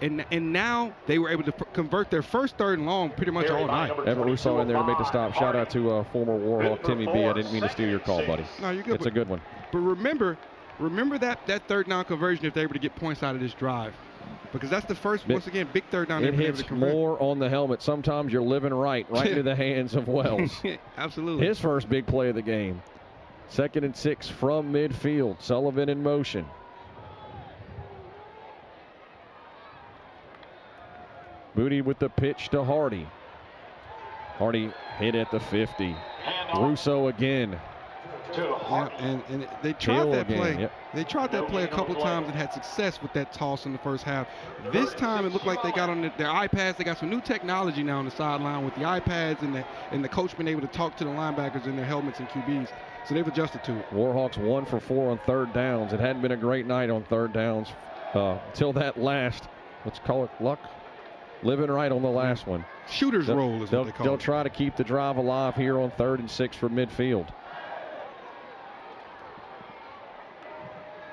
And now they were able to convert their first 3rd and long pretty much all night. Everett Rousseau in there to make the stop. Shout out to former Warhawk Timmy B. I didn't mean to steal your call, buddy. No, you're good. It's a good one. But remember that 3rd down conversion if they're able to get points out of this drive. Because that's the first, once again, big 3rd down. It hits more on the helmet. Sometimes you're living right into the hands of Wells. Absolutely. His first big play of the game. 2nd and 6 from midfield. Sullivan in motion. Booty with the pitch to Hardy. Hardy hit at the 50. Russo again. Yeah, and they tried that play. Yep. They tried that play a couple of times and had success with that toss in the first half. This time it looked like they got on their iPads. They got some new technology now on the sideline with the iPads and the coach being able to talk to the linebackers in their helmets and QBs. So they've adjusted to it. Warhawks 1 for 4 on 3rd downs. It hadn't been a great night on 3rd downs until that last, let's call it luck, living right on the last one. Shooter's roll is what they call it. They'll try to keep the drive alive here on 3rd and 6 from midfield.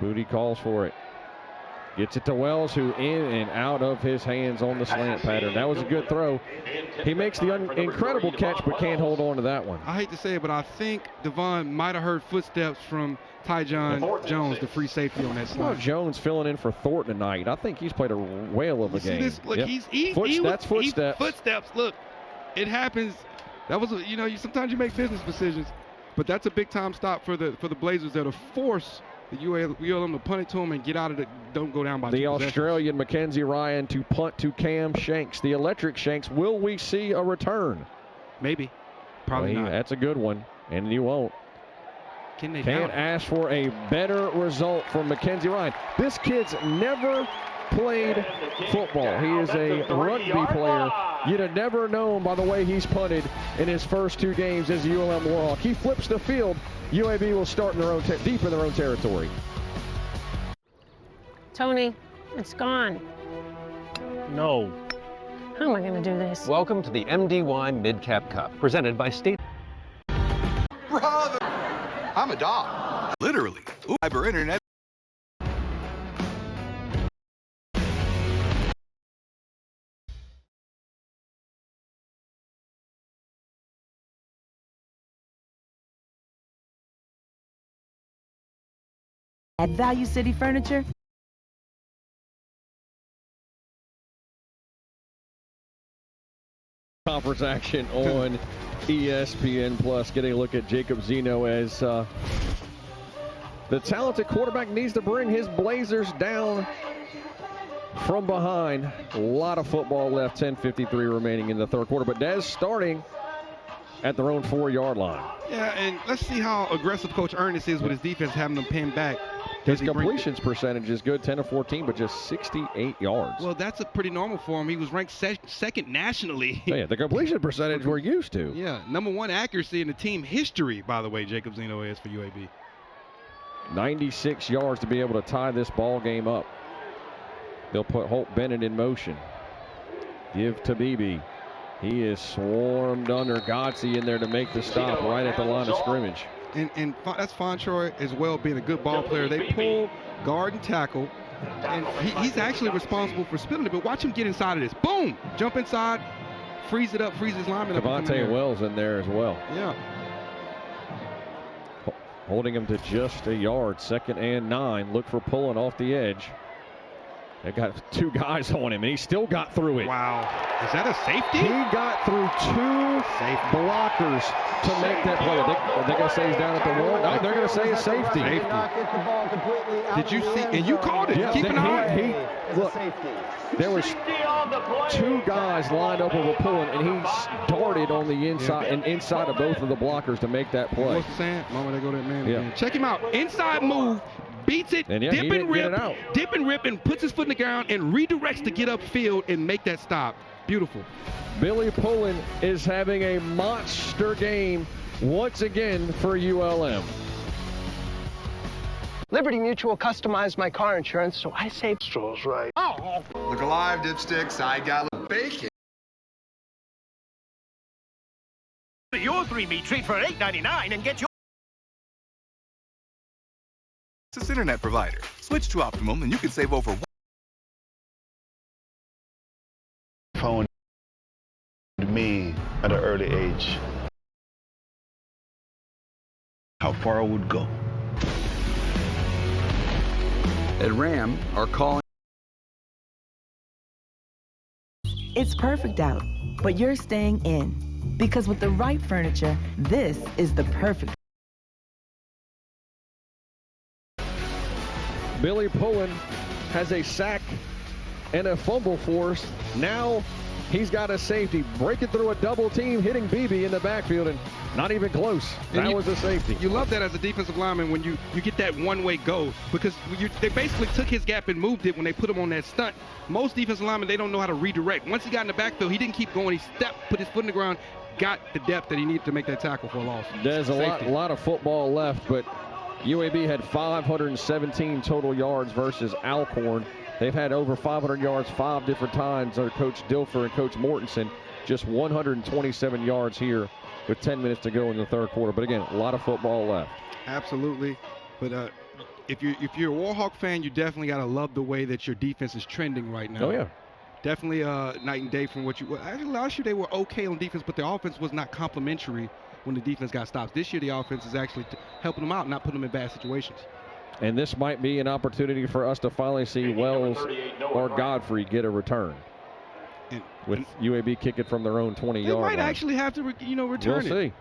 Booty calls for it. Gets it to Wells, who in and out of his hands on the slant pattern. That was a good throw. He makes the incredible catch, but can't hold on to that one. I hate to say it, but I think Devon might have heard footsteps from Tyjon Jones, the free safety on that slant. Well, Jones filling in for Thornton tonight. I think he's played a whale of a game. See this? Look, yep. Footsteps. Footsteps. Look, it happens That was, sometimes you make business decisions, but that's a big-time stop for the Blazers there to force the ULM to punt it to him and get out of it. Don't go down by the 2 possessions. Australian Mackenzie Ryan to punt to Cam Shanks, the electric Shanks. Will we see a return? Maybe. Probably not. That's a good one, and you won't. Can't ask for a better result from Mackenzie Ryan. This kid's never played football. He is a rugby player. You'd have never known by the way he's punted in his first 2 games as a ULM Warhawk. He flips the field. UAB will start in their own deep in their own territory. Tony, it's gone. No. How am I going to do this? Welcome to the MDY Mid-Cap Cup, presented by State. Brother, I'm a dog. Literally. Fiber internet. At Value City Furniture, conference action on ESPN Plus. Getting a look at Jacob Zeno as the talented quarterback needs to bring his Blazers down from behind. A lot of football left, 10:53 remaining in the third quarter, but Dez starting at their own 4-yard line. Yeah, and let's see how aggressive Coach Ernest is with his defense, having them pinned back. His completions percentage is good, 10 of 14, but just 68 yards. Well, that's a pretty normal for him. He was ranked second nationally. Yeah, the completion percentage we're used to. Yeah, #1 accuracy in the team history, by the way, Jacob Zeno is for UAB. 96 yards to be able to tie this ball game up. They'll put Holt Bennett in motion. Give to Beebe. He is swarmed under. Godsey in there to make the stop right at the line of scrimmage. And that's Fontroy as well, being a good ball player. They pull, guard, and tackle, and he's actually responsible for spilling it. But watch him get inside of this. Boom! Jump inside, freeze it up, freeze his lineman up. Devontae Wells in there as well. Yeah. Holding him to just a yard, 2nd and 9. Look for pulling off the edge. They got 2 guys on him, and he still got through it. Wow. Is that a safety? He got through 2 blockers to make that play. Are they going to say he's down at the 1? No, they're going to say it's safety. Did you see? And you called it. Yeah, Keep an eye. Look, there was 2 guys lined up over pulling, and he darted on the inside and inside of both of the blockers to make that play. What's the saying? Mama, they go that man Yeah. again. Check him out. Inside move. Beats it, and yeah, dip and rip, and puts his foot in the ground and redirects to get upfield and make that stop. Beautiful. Billy Pullen is having a monster game once again for ULM. Liberty Mutual customized my car insurance, so I saved straws, right? Oh. Look alive, dipsticks. I got bacon. Your 3-meat treat for $8.99 and get your This internet provider. Switch to Optimum and you can save over phone to me at an early age how far I would go. At Ram, our calling. it's perfect out, but you're staying in. Because with the right furniture, this is the perfect. Billy Pullen has a sack and a fumble force. Now he's got a safety breaking through a double team, hitting BB in the backfield, and not even close. That was a safety. You love that as a defensive lineman when you get that one-way go, because they basically took his gap and moved it when they put him on that stunt. Most defensive linemen, they don't know how to redirect. Once he got in the backfield, he didn't keep going. He stepped, put his foot in the ground, got the depth that he needed to make that tackle for a loss. There's a lot of football left, but UAB had 517 total yards versus Alcorn. They've had over 500 yards 5 different times under Coach Dilfer and Coach Mortensen. Just 127 yards here with 10 minutes to go in the third quarter. But again, a lot of football left. Absolutely. But if you're a Warhawk fan, you definitely got to love the way that your defense is trending right now. Oh, yeah. Definitely night and day from what you – actually, last year they were okay on defense, but their offense was not complimentary when the defense got stops. This year the offense is actually helping them out, not putting them in bad situations. And this might be an opportunity for us to finally see Wells or Godfrey get a return. with UAB kicking from their own 20-yard line. They might actually have to, return it. We'll see.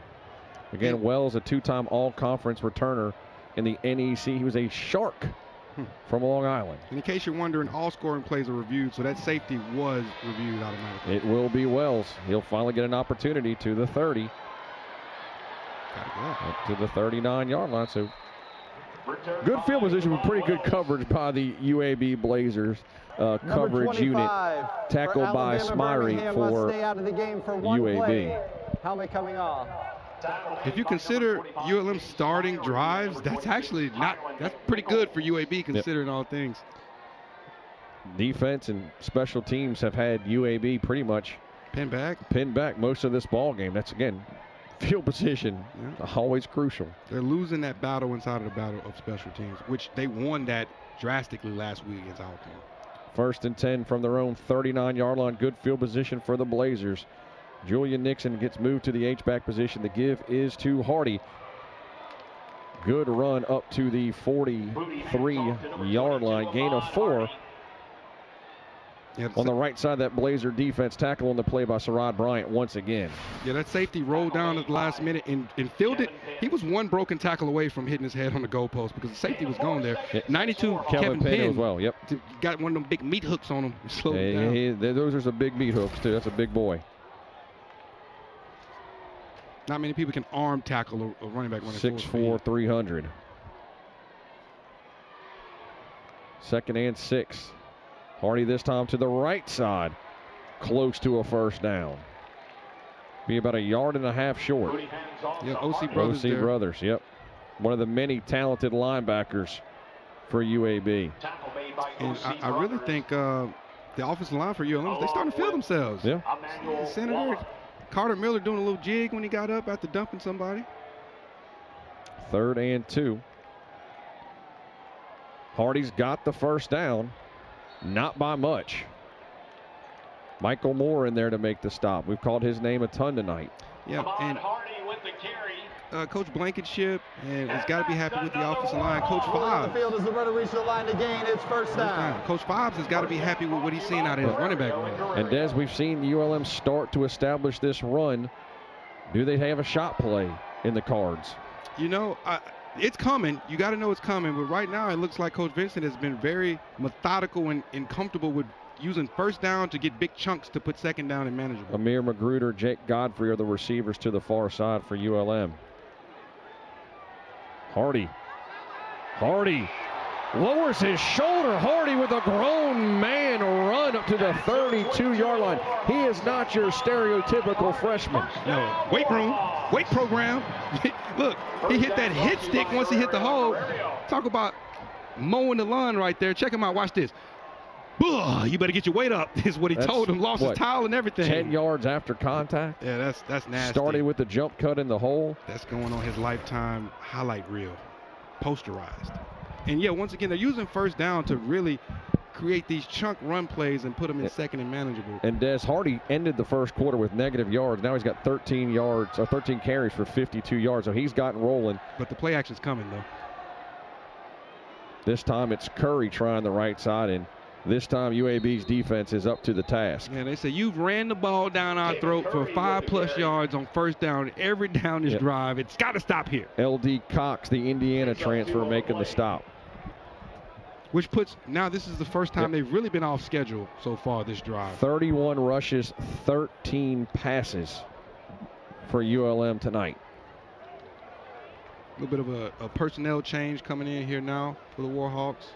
Again, Wells, a two-time all-conference returner in the NEC. He was a Shark from Long Island. And in case you're wondering, all scoring plays are reviewed, so that safety was reviewed automatically. It will be Wells. He'll finally get an opportunity to the 30. Up to the 39-yard line. So good field position with pretty good coverage by the UAB Blazers. Coverage unit tackled by Smyrie for UAB. Helmet coming off. If you consider ULM starting drives, that's actually that's pretty good for UAB considering all things. Defense and special teams have had UAB pretty much pinned back most of this ball game. That's, again, field position, always crucial. They're losing that battle inside of the battle of special teams, which they won that drastically last week against Alcorn. 1st and 10 from their own 39-yard line. Good field position for the Blazers. Julian Nixon gets moved to the H-back position. The give is to Hardy. Good run up to the 43-yard line. Gain of 4. On the right side of that Blazer defense, tackle on the play by Sherrod Bryant once again. Yeah, that safety rolled down at the last minute and fielded. He was one broken tackle away from hitting his head on the goalpost because the safety was gone there. 92, Kevin Penn as well. Yep. Got one of them big meat hooks on him. Those are some big meat hooks, too. That's a big boy. Not many people can arm tackle a running back running 6'4", 300. 2nd and 6. Hardy this time to the right side. Close to a first down. Be about 1.5 yards short. Yeah, OC Brothers. OC Brothers, yep. One of the many talented linebackers for UAB. And I really think the offensive line for ULM, they starting to feel themselves. Yeah. Senator Carter Miller doing a little jig when he got up after dumping somebody. 3rd and 2. Hardy's got the first down. Not by much. Michael Moore in there to make the stop. We've called his name a ton tonight. Yeah, and Coach Blankenship has got to be happy with the offensive line. Coach Fobbs. The field as the runner reaches the line to gain its first down. Coach Fobbs has got to be happy with what he's seeing out of his running back run. And Des, we've seen ULM start to establish this run. Do they have a shot play in the cards? It's coming. You got to know it's coming. But right now, it looks like Coach Vincent has been very methodical and comfortable with using first down to get big chunks to put second down and manageable. Amir Magruder, Jake Godfrey are the receivers to the far side for ULM. Hardy lowers his shoulder. Hardy with a grown man run up to the 32-yard line. He is not your stereotypical freshman. No, weight room, weight program. Look, he hit that hit stick once he hit the hole. Talk about mowing the lawn right there. Check him out. Watch this. You better get your weight up, is what he told him. Lost his towel and everything. 10 yards after contact. Yeah, that's nasty. Started with the jump cut in the hole. That's going on his lifetime highlight reel, posterized. And yeah, once again, they're using first down to really create these chunk run plays and put them in second and manageable. And Des, Hardy ended the first quarter with negative yards. Now he's got 13 carries for 52 yards. So he's gotten rolling. But the play action's coming, though. This time it's Curry trying the right side, and this time UAB's defense is up to the task. Yeah, they say you've ran the ball down our throat for 5+ yards on first down every down this drive. It's got to stop here. LD Cox, the Indiana transfer, making the stop. Which puts, now this is the first time they've really been off schedule so far this drive. 31 rushes, 13 passes for ULM tonight. A little bit of a personnel change coming in here now for the Warhawks.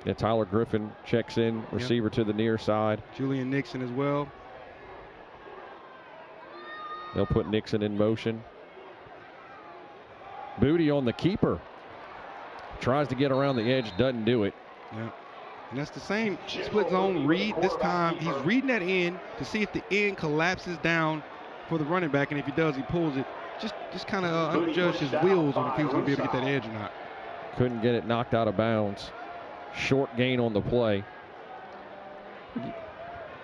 Yeah, Tyler Griffin checks in, receiver to the near side. Julian Nixon as well. They'll put Nixon in motion. Booty on the keeper. Tries to get around the edge, doesn't do it. Yeah, and that's the same split zone read. This time he's reading that end to see if the end collapses down for the running back, and if he does, he pulls it. Just kind of underjudged his wheels on if he was going to be able to get that edge or not. Couldn't get it knocked out of bounds. Short gain on the play.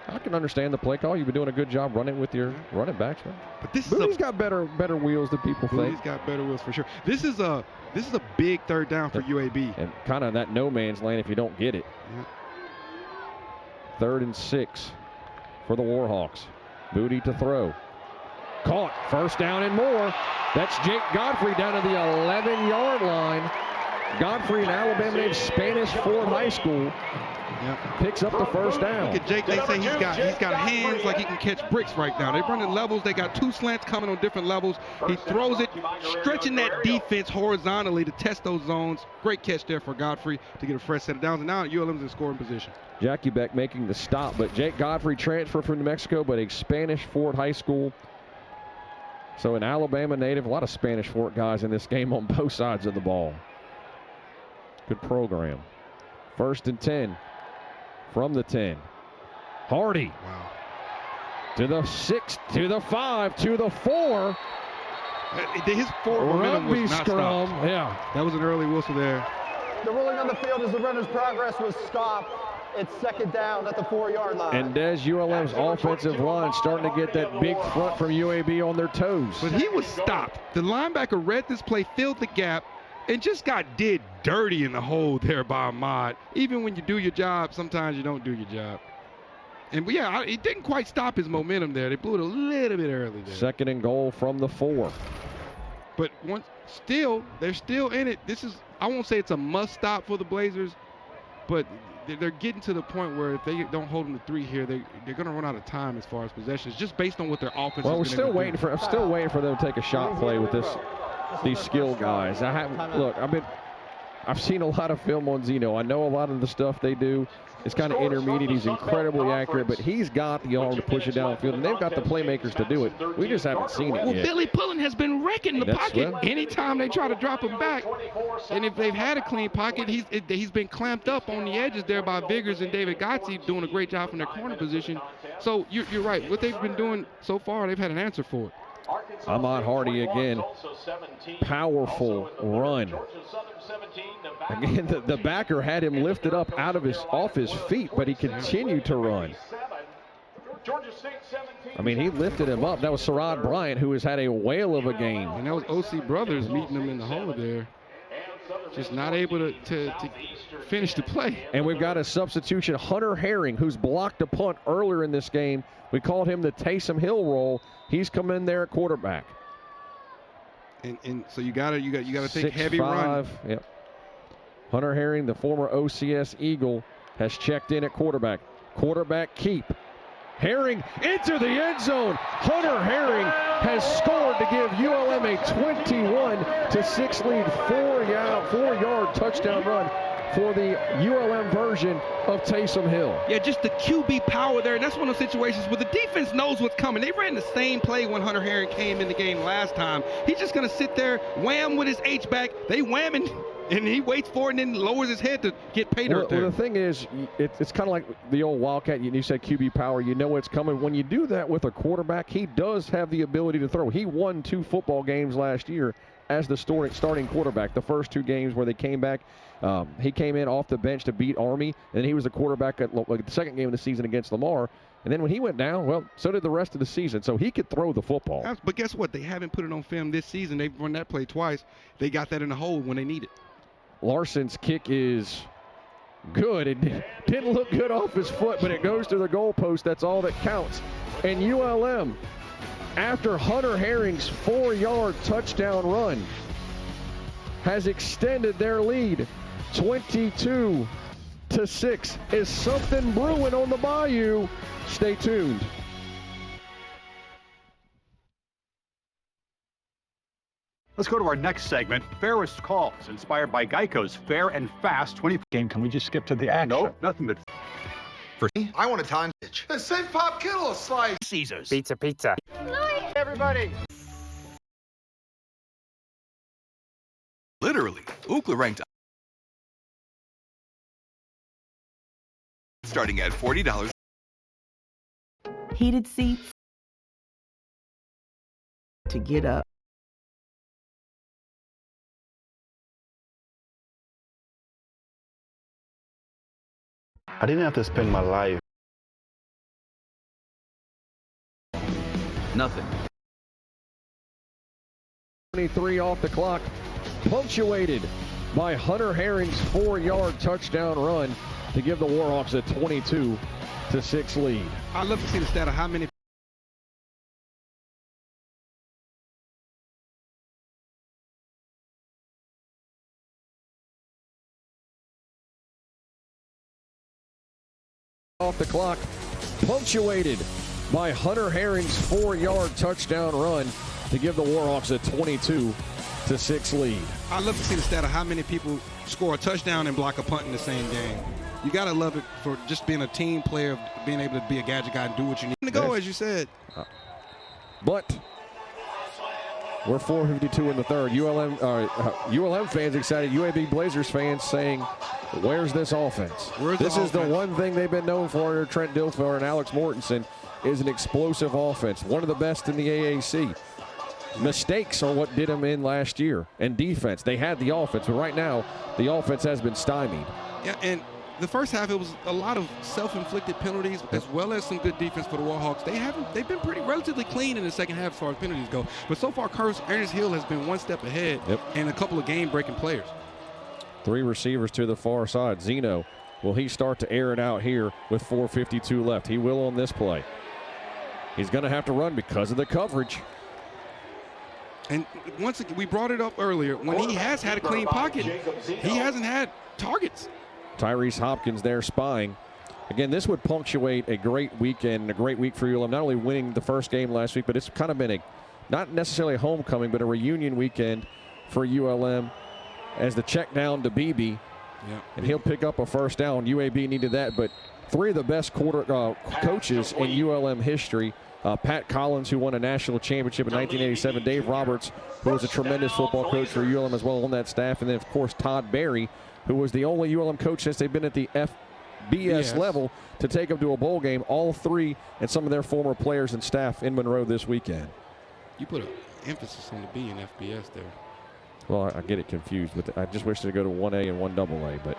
I can understand the play call. You've been doing a good job running with your running backs. But this Booty's got better wheels than people think. He's got better wheels for sure. This is a big third down for UAB. And kind of that no man's land if you don't get it. Yeah. 3rd and 6 for the Warhawks. Booty to throw. Caught. First down and more. That's Jake Godfrey down to the 11-yard line. Godfrey, an Alabama native, Spanish Ford High School, picks up the first down. Look at Jake. They say he's got hands like he can catch bricks right now. They're running levels. They got 2 slants coming on different levels. He throws it, stretching that defense horizontally to test those zones. Great catch there for Godfrey to get a fresh set of downs. And now ULM's in scoring position. Jackie Beck making the stop, but Jake Godfrey transferred from New Mexico, but a Spanish Fort High School. So an Alabama native, a lot of Spanish Fort guys in this game on both sides of the ball. Good program. 1st and 10 from the 10. Hardy. Wow. To the 6, to the 5, to the 4. His forward momentum was not scrum. stopped. Yeah. That was an early whistle there. The ruling on the field is the runner's progress was stopped. It's 2nd down at the 4-yard line. And Des, ULM's offensive line starting to get that big front from UAB on their toes. But he was stopped. The linebacker read this play, filled the gap, and just got did dirty in the hole there by Ahmad. Even when you do your job, sometimes you don't do your job. And yeah, it didn't quite stop his momentum there. They blew it a little bit early there. 2nd and goal from the 4. But they're still in it. This is, I won't say it's a must stop for the Blazers, but they're getting to the point where if they don't hold them to 3 here, they're going to run out of time as far as possessions, just based on what their offense. Well, I'm still waiting for them to take a shot play with these skill guys. I've seen a lot of film on Zeno. I know a lot of the stuff they do. It's kind of intermediate. He's incredibly accurate, but he's got the arm to push it downfield, and they've got the playmakers to do it. We just haven't seen it yet. Billy Pullen has been wrecking the pocket anytime they try to drop him back. And if they've had a clean pocket, he's been clamped up on the edges there by Biggers and David Gotze doing a great job from their corner position. So you're right. What they've been doing so far, they've had an answer for it. Ahmad Hardy again. Powerful run. Again, the backer had him lifted up off his feet, but he continued to run. I mean, he lifted him up. That was Sarad Bryant, who has had a whale of a game. And that was O.C. Brothers meeting him in the hole there. Just not able to finish the play. And we've got a substitution, Hunter Herring, who's blocked a punt earlier in this game. We called him the Taysom Hill role. He's come in there at quarterback. And so you gotta think heavy run. Yep. Hunter Herring, the former OCS Eagle, has checked in at quarterback. Quarterback keep. Herring into the end zone. Hunter Herring has scored to give ULM a 21-6 lead, 4-yard touchdown run for the ULM version of Taysom Hill. Yeah, just the QB power there. And that's one of those situations where the defense knows what's coming. They ran the same play when Hunter Herring came in the game last time. He's just going to sit there, wham with his H-back. They wham and he waits for it and then lowers his head to get pay dirt there. Well, the thing is, it's kind of like the old Wildcat. You said QB power. You know it's coming. When you do that with a quarterback, he does have the ability to throw. He won 2 football games last year as the starting quarterback. The first 2 games where they came back, he came in off the bench to beat Army, and he was the quarterback at the 2nd game of the season against Lamar. And then when he went down, well, so did the rest of the season. So he could throw the football. But guess what? They haven't put it on film this season. They've run that play twice. They got that in the hole when they need it. Larson's kick is good. It didn't look good off his foot, but it goes to the goalpost. That's all that counts. And ULM, after Hunter Herring's 4-yard touchdown run, has extended their lead 22-6. Is something brewing on the Bayou? Stay tuned. Let's go to our next segment, Fairest Calls, inspired by Geico's Fair and Fast 20 game. Can we just skip to the action? Nope, nothing but... For me, I want a time stitch. The St. Pop Kittle slice. Caesars. Pizza. Everybody. Literally, Ookla ranked starting at $40. Heated seats to get up. I didn't have to spend my life. Nothing. 23 off the clock, punctuated by Hunter Herring's 4-yard touchdown run to give the Warhawks a 6 lead. I'd love to see the stat of how many. Off the clock, punctuated by Hunter Herring's 4-yard touchdown run to give the Warhawks a 22-6 lead. I'd love to see the stat of how many people score a touchdown and block a punt in the same game. You got to love it for just being a team player, being able to be a gadget guy and do what you need to go, as you said. But we're 4:52 in the third. ULM fans excited. UAB Blazers fans saying, where's this offense? This is the one thing they've been known for under Trent Dilfer and Alex Mortensen is an explosive offense. One of the best in the AAC. Mistakes are what did them in last year. And defense. They had the offense, but right now the offense has been stymied. Yeah, and the first half, it was a lot of self-inflicted penalties as well as some good defense for the Warhawks. They've been pretty relatively clean in the second half as far as penalties go. But so far, Ernest Hill has been one step ahead and a couple of game-breaking players. 3 receivers to the far side. Zeno, will he start to air it out here with 4:52 left? He will on this play. He's going to have to run because of the coverage. And once again, we brought it up earlier, when he has had a clean pocket, he hasn't had targets. Tyrese Hopkins there spying. Again, this would punctuate a great weekend, a great week for ULM, not only winning the first game last week, but it's kind of been not necessarily a homecoming, but a reunion weekend for ULM as the check down to BB. And he'll pick up a first down. UAB needed that, but 3 of the best coaches in ULM history. Pat Collins, who won a national championship in 1987. Dave Roberts, who was a tremendous football coach for ULM as well on that staff. And then, of course, Todd Berry, who was the only ULM coach since they've been at the FBS level to take them to a bowl game. All 3 and some of their former players and staff in Monroe this weekend. You put an emphasis on the B in FBS there. Well, I get it confused, but I just wish to go to 1A and 1AA. But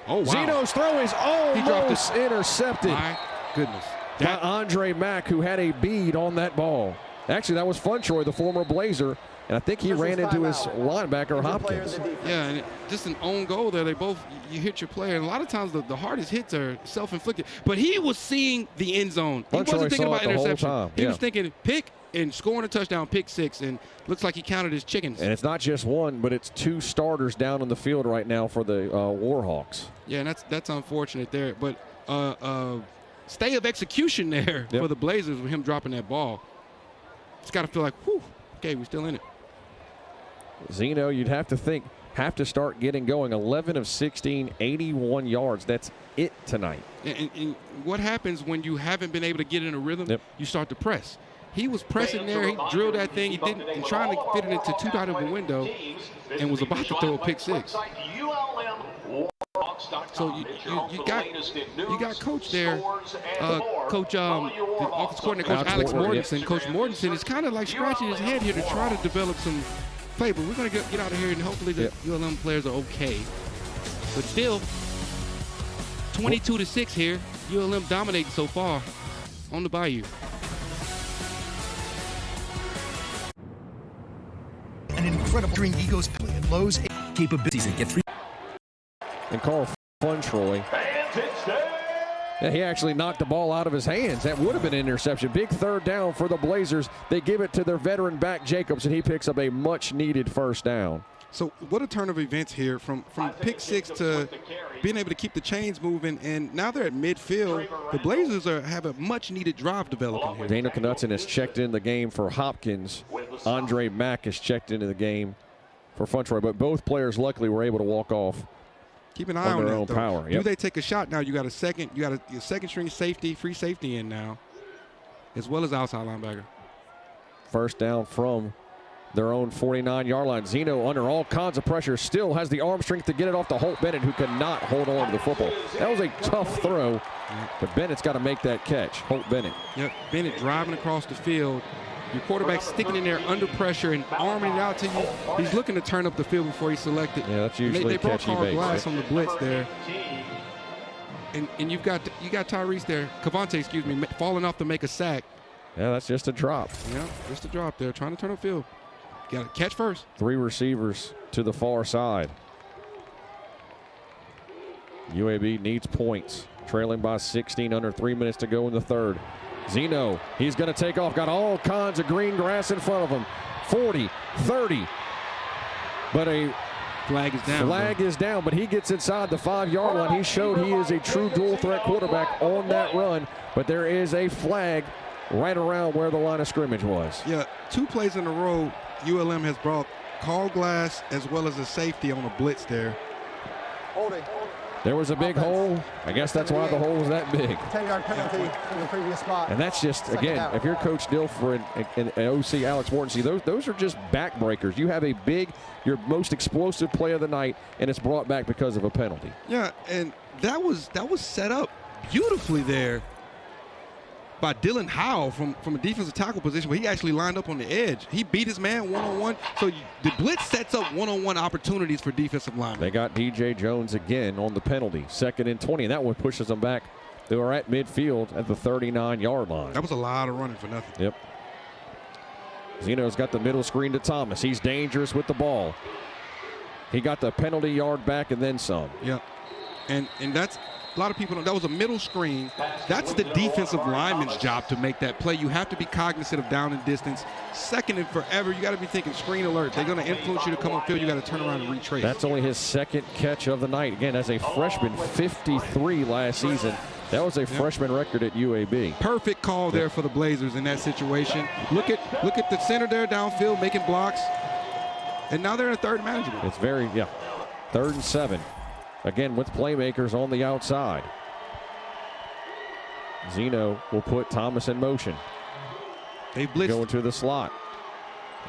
wow. Zeno's throw is almost intercepted. My goodness. By Andre Mack, who had a bead on that ball. Actually, that was Funtroy, the former Blazer, and I think he ran into his linebacker, Hopkins. Yeah, and just an own goal there. You hit your player, and a lot of times the hardest hits are self-inflicted. But he was seeing the end zone. He wasn't thinking about interception. He was thinking pick and scoring a touchdown, pick 6, and looks like he counted his chickens. And it's not just one, but it's 2 starters down on the field right now for the Warhawks. Yeah, and that's unfortunate there. But stay of execution there for the Blazers with him dropping that ball. It's got to feel like, whew, okay, we're still in it. Zeno, you'd have to start getting going. 11 of 16, 81 yards. That's it tonight. And what happens when you haven't been able to get in a rhythm? You start to press. He was pressing there. He drilled that thing. He didn't, and trying to fit it into too tight of a window, and was about to throw a pick 6. So you got coach there, coach the offensive coordinator, Coach Alex Mortensen. Coach Mortensen is kind of like scratching his head here to try to develop some play. But we're going to get out of here, and hopefully the ULM players are okay. But still, 22-6 here. ULM dominating so far on the Bayou. An incredible string Eagles play at Lowe's capabilities and get 3. And Carl Funtroy. Yeah, he actually knocked the ball out of his hands. That would have been an interception. Big 3rd down for the Blazers. They give it to their veteran back Jacobs, and he picks up a much-needed first down. So what a turn of events here from pick 6 to being able to keep the chains moving, and now they're at midfield. The Blazers have a much-needed drive developing here. Daniel Knutson has checked in the game for Hopkins. Andre Mack has checked into the game for Funtroy, but both players luckily were able to walk off. Keep an eye on their that, own though. power. Do they take a shot now? You got a second string safety, free safety in now, as well as outside linebacker. First down from their own 49-yard line. Zeno, under all kinds of pressure, still has the arm strength to get it off to Holt Bennett, who cannot hold on to the football. That was a tough throw, but Bennett's got to make that catch. Holt Bennett. Yep, Bennett driving across the field. Your quarterback sticking in there under pressure and arming it out to you. He's looking to turn up the field before he's selected. Yeah, that's usually they brought catchy Carl bait. Glass on the blitz there. And you got Tyrese there, Cavante, excuse me, falling off to make a sack. Yeah, that's just a drop. Yeah, just a drop there, trying to turn up field. Got to catch first. 3 receivers to the far side. UAB needs points. trailing by 16, under 3 minutes to go in the third. Zeno, he's going to take off. Got all kinds of green grass in front of him. 40, 30. But a flag is down. Flag is down, but he gets inside the 5-yard line. He showed he is a true dual threat quarterback on that run, but there is a flag right around where the line of scrimmage was. Yeah, 2 plays in a row, ULM has brought call glass as well as a safety on a blitz there. Holding. There was a big hole. I guess that's why the hole was that big. 10-yard penalty from the previous spot. And that's just, again, if you're Coach Dilfer and OC Alex Morton, see, those are just backbreakers. You have a big, your most explosive play of the night, and it's brought back because of a penalty. Yeah, and that was set up beautifully there by Dylan Howell from a defensive tackle position where he actually lined up on the edge. He beat his man one-on-one. So the blitz sets up one-on-one opportunities for defensive linemen. They got DJ Jones again on the penalty. 2nd and 20, and that one pushes them back. They were at midfield at the 39-yard line. That was a lot of running for nothing. Yep. Zeno's got the middle screen to Thomas. He's dangerous with the ball. He got the penalty yard back and then some. Yeah, and that's a lot of people know that was a middle screen. That's the defensive lineman's job to make that play. You have to be cognizant of down and distance. 2nd and forever, you got to be thinking screen alert. They're going to influence you to come on field. You got to turn around and retrace. That's only his 2nd catch of the night. Again, as a freshman, 53 last season. That was a freshman record at UAB. Perfect call there for the Blazers in that situation. Look at the center there downfield making blocks. And now they're in a third manageable. It's 3rd and 7. Again, with playmakers on the outside. Zeno will put Thomas in motion. They blitzed. Going to the slot.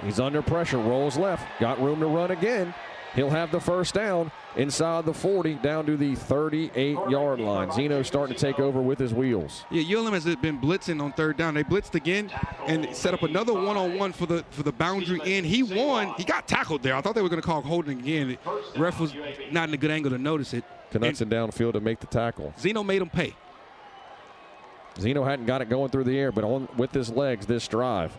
He's under pressure, rolls left, got room to run again. He'll have the first down inside the 40 down to the 38-yard line. Zeno starting to take over with his wheels. Yeah, ULM has been blitzing on 3rd down. They blitzed again and set up another one-on-one for the boundary end. He won. He got tackled there. I thought they were going to call holding again. The ref was not in a good angle to notice it. Knudsen downfield to make the tackle. Zeno made him pay. Zeno hadn't got it going through the air, but with his legs this drive.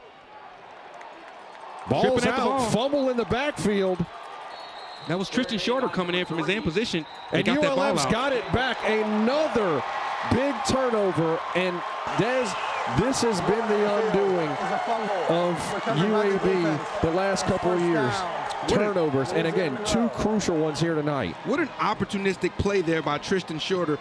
Ball's out, fumble in the backfield. That was Tristan Shorter coming in from his end position. And ULM's got it back. Another big turnover. And Des, this has been the undoing of UAB the last couple of years. Turnovers, and again, 2 crucial ones here tonight. What an opportunistic play there by Tristan Shorter.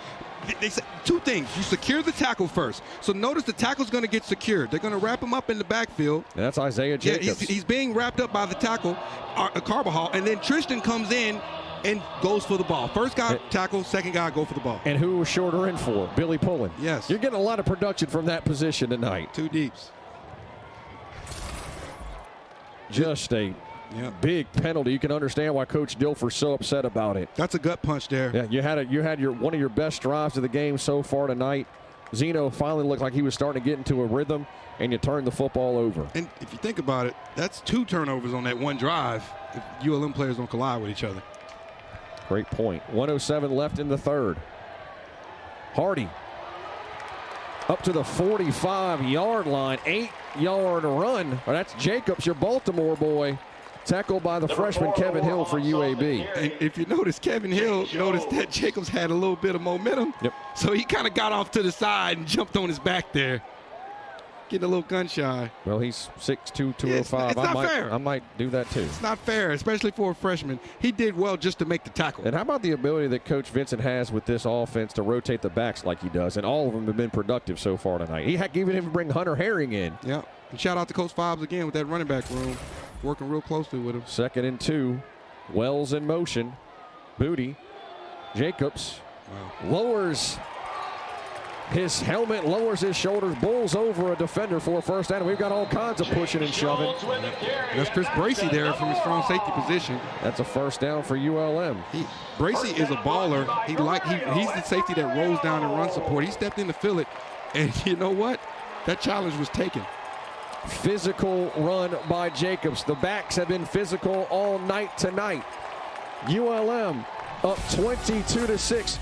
They say 2 things. You secure the tackle first. So notice the tackle's going to get secured. They're going to wrap him up in the backfield. And that's Isaiah Jacobs. Yeah, he's being wrapped up by the tackle, Carbajal, and then Tristan comes in and goes for the ball. First guy tackle, second guy go for the ball. And who was Shorter in for? Billy Pullen. Yes. You're getting a lot of production from that position tonight. 2 deeps. Just a big penalty. You can understand why Coach Dilfer's so upset about it. That's a gut punch there. Yeah, you had one of your best drives of the game so far tonight. Zeno finally looked like he was starting to get into a rhythm, and you turned the football over. And if you think about it, that's 2 turnovers on that one drive if ULM players don't collide with each other. Great point. 1:07 left in the 3rd. Hardy up to the 45-yard line, 8-yard run. Oh, that's Jacobs, your Baltimore boy. Tackled by the freshman Kevin Hill for UAB. And if you notice, Kevin Hill noticed that Jacobs had a little bit of momentum. Yep. So he kind of got off to the side and jumped on his back there. Getting a little gun shy. Well, he's 6'2", 205. It's not fair. I might do that too. It's not fair, especially for a freshman. He did well just to make the tackle. And how about the ability that Coach Vincent has with this offense to rotate the backs like he does? And all of them have been productive so far tonight. He had even bring Hunter Herring in. Yeah. And shout out to Coach Fobbs again with that running back room. Working real closely with him. 2nd and 2. Wells in motion. Booty. Jacobs lowers his helmet, lowers his shoulders, bowls over a defender for a first down. We've got all kinds of pushing and shoving. That's Chris Bracey there from his strong safety position. That's a first down for ULM. Bracey is a baller. He's the safety that rolls down and runs support. He stepped in to fill it, and you know what? That challenge was taken. Physical run by Jacobs. The backs have been physical all night tonight. ULM up 22-6.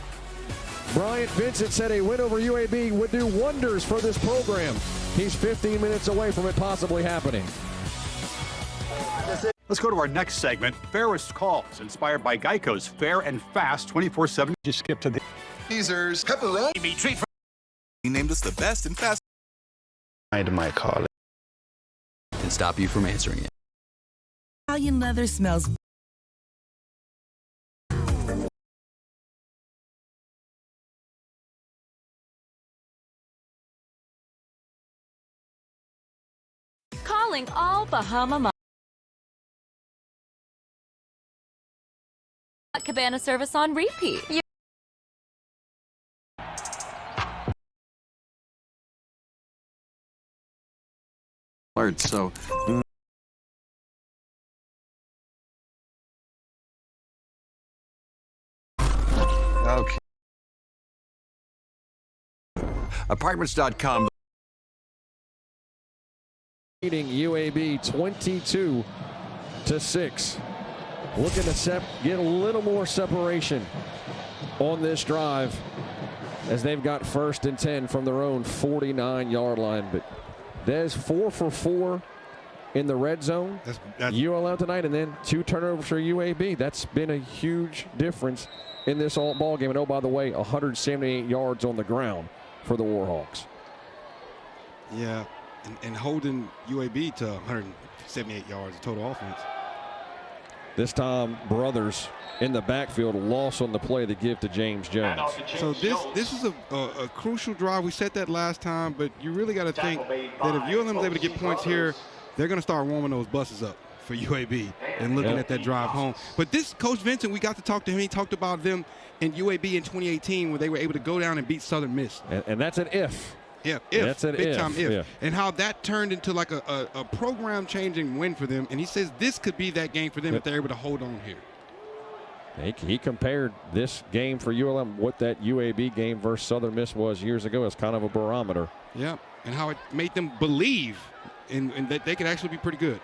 Bryant Vincent said a win over UAB would do wonders for this program. He's 15 minutes away from it possibly happening. Let's go to our next segment, Fairest Calls, inspired by Geico's fair and fast 24/7. Just skip to the Caesars pepperoni treat for. He named us the best and fast. I might call it. And stop you from answering it. Italian leather smells. Calling all Bahama Moms. Cabana service on repeat. So. Okay. Apartments.com. Leading UAB 22-6. Looking to get a little more separation on this drive as they've got 1st and 10 from their own 49-yard line. But Des 4 for 4 in the red zone. That's ULM tonight, and then 2 turnovers for UAB. That's been a huge difference in this ball game. And oh, by the way, 178 yards on the ground for the Warhawks. Yeah, and holding UAB to 178 yards of total offense. This time, Brothers in the backfield, loss on the play to give to James Jones. So this is a crucial drive. We said that last time, but you really got to think that if ULM is able to get points here, they're going to start warming those buses up for UAB and looking at that drive home. But this Coach Vincent, we got to talk to him. He talked about them in UAB in 2018 where they were able to go down and beat Southern Miss. And that's an if. Yeah, that's an big time if. Yeah. And how that turned into like a program-changing win for them. And he says this could be that game for them if they're able to hold on here. He compared this game for ULM, what that UAB game versus Southern Miss was years ago, as kind of a barometer. Yeah, and how it made them believe in that they could actually be pretty good.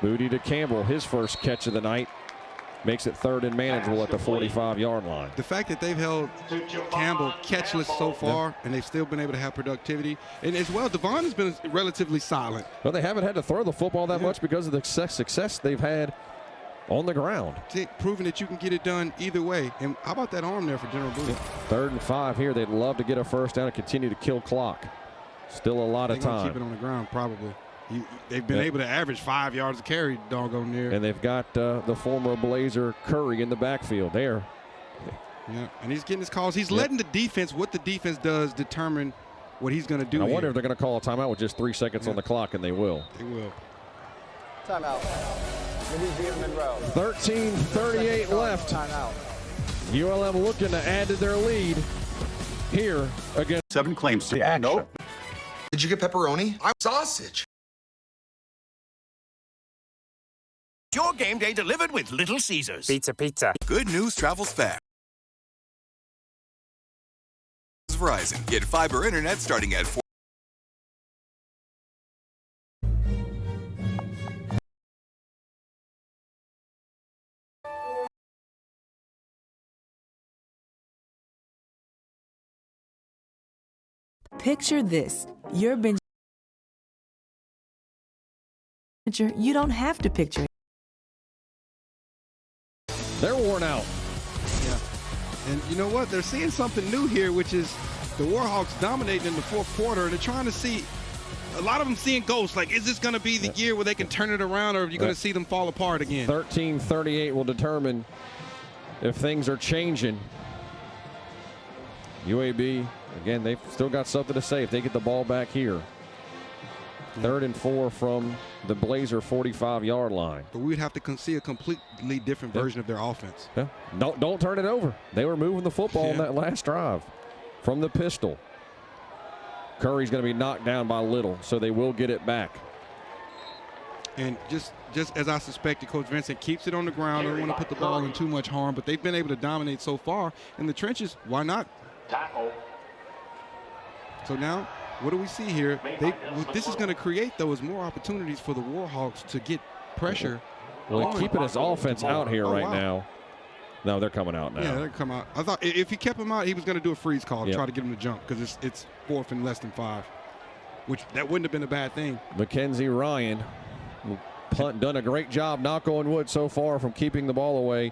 Moody to Campbell, his first catch of the night. Makes it 3rd and manageable at the 45-yard line. The fact that they've held Campbell catchless so far, and they've still been able to have productivity. And as well, Devon has been relatively silent. Well, they haven't had to throw the football that much because of the success they've had on the ground. Proving that you can get it done either way. And how about that arm there for General Boone? 3rd and 5 here. They'd love to get a first down and continue to kill clock. Still a lot of time. Keep it on the ground, probably. They've been able to average 5 yards a carry, doggone near. And they've got the former Blazer Curry in the backfield there. Yeah, and he's getting his calls. He's letting the defense, what the defense does, determine what he's going to do. I wonder if they're going to call a timeout with just 3 seconds on the clock, and they will. They will. Timeout. Louisiana Monroe. 13:38 left. Timeout. ULM looking to add to their lead here against 7 claims to action. Nope. Did you get pepperoni? I'm sausage. Your game day delivered with Little Caesars. Pizza. Good news travels fast. Verizon. Get fiber internet starting at 4. Picture this. You're binge. You don't have to picture it. They're worn out. Yeah. And you know what? They're seeing something new here, which is the Warhawks dominating in the 4th quarter. And they're trying to see, a lot of them seeing ghosts. Like, is this going to be the year where they can turn it around, or are you going to see them fall apart again? 13:38 will determine if things are changing. UAB, again, they've still got something to say if they get the ball back here. 3rd and 4 from the Blazer 45-yard line. But we'd have to see a completely different version of their offense. Yeah. Don't turn it over. They were moving the football on that last drive from the pistol. Curry's going to be knocked down by Little, so they will get it back. And just as I suspected, Coach Vincent keeps it on the ground. They don't want to put the ball in too much harm, but they've been able to dominate so far in the trenches. Why not? So now, what do we see here? What this is going to create, though, is more opportunities for the Warhawks to get pressure. Well, they're keeping his offense out here now. No, they're coming out now. Yeah, they're coming out. I thought if he kept him out, he was going to do a freeze call to try to get him to jump, because it's 4th and less than 5, which that wouldn't have been a bad thing. Mackenzie Ryan, punt, done a great job, knock on wood so far, from keeping the ball away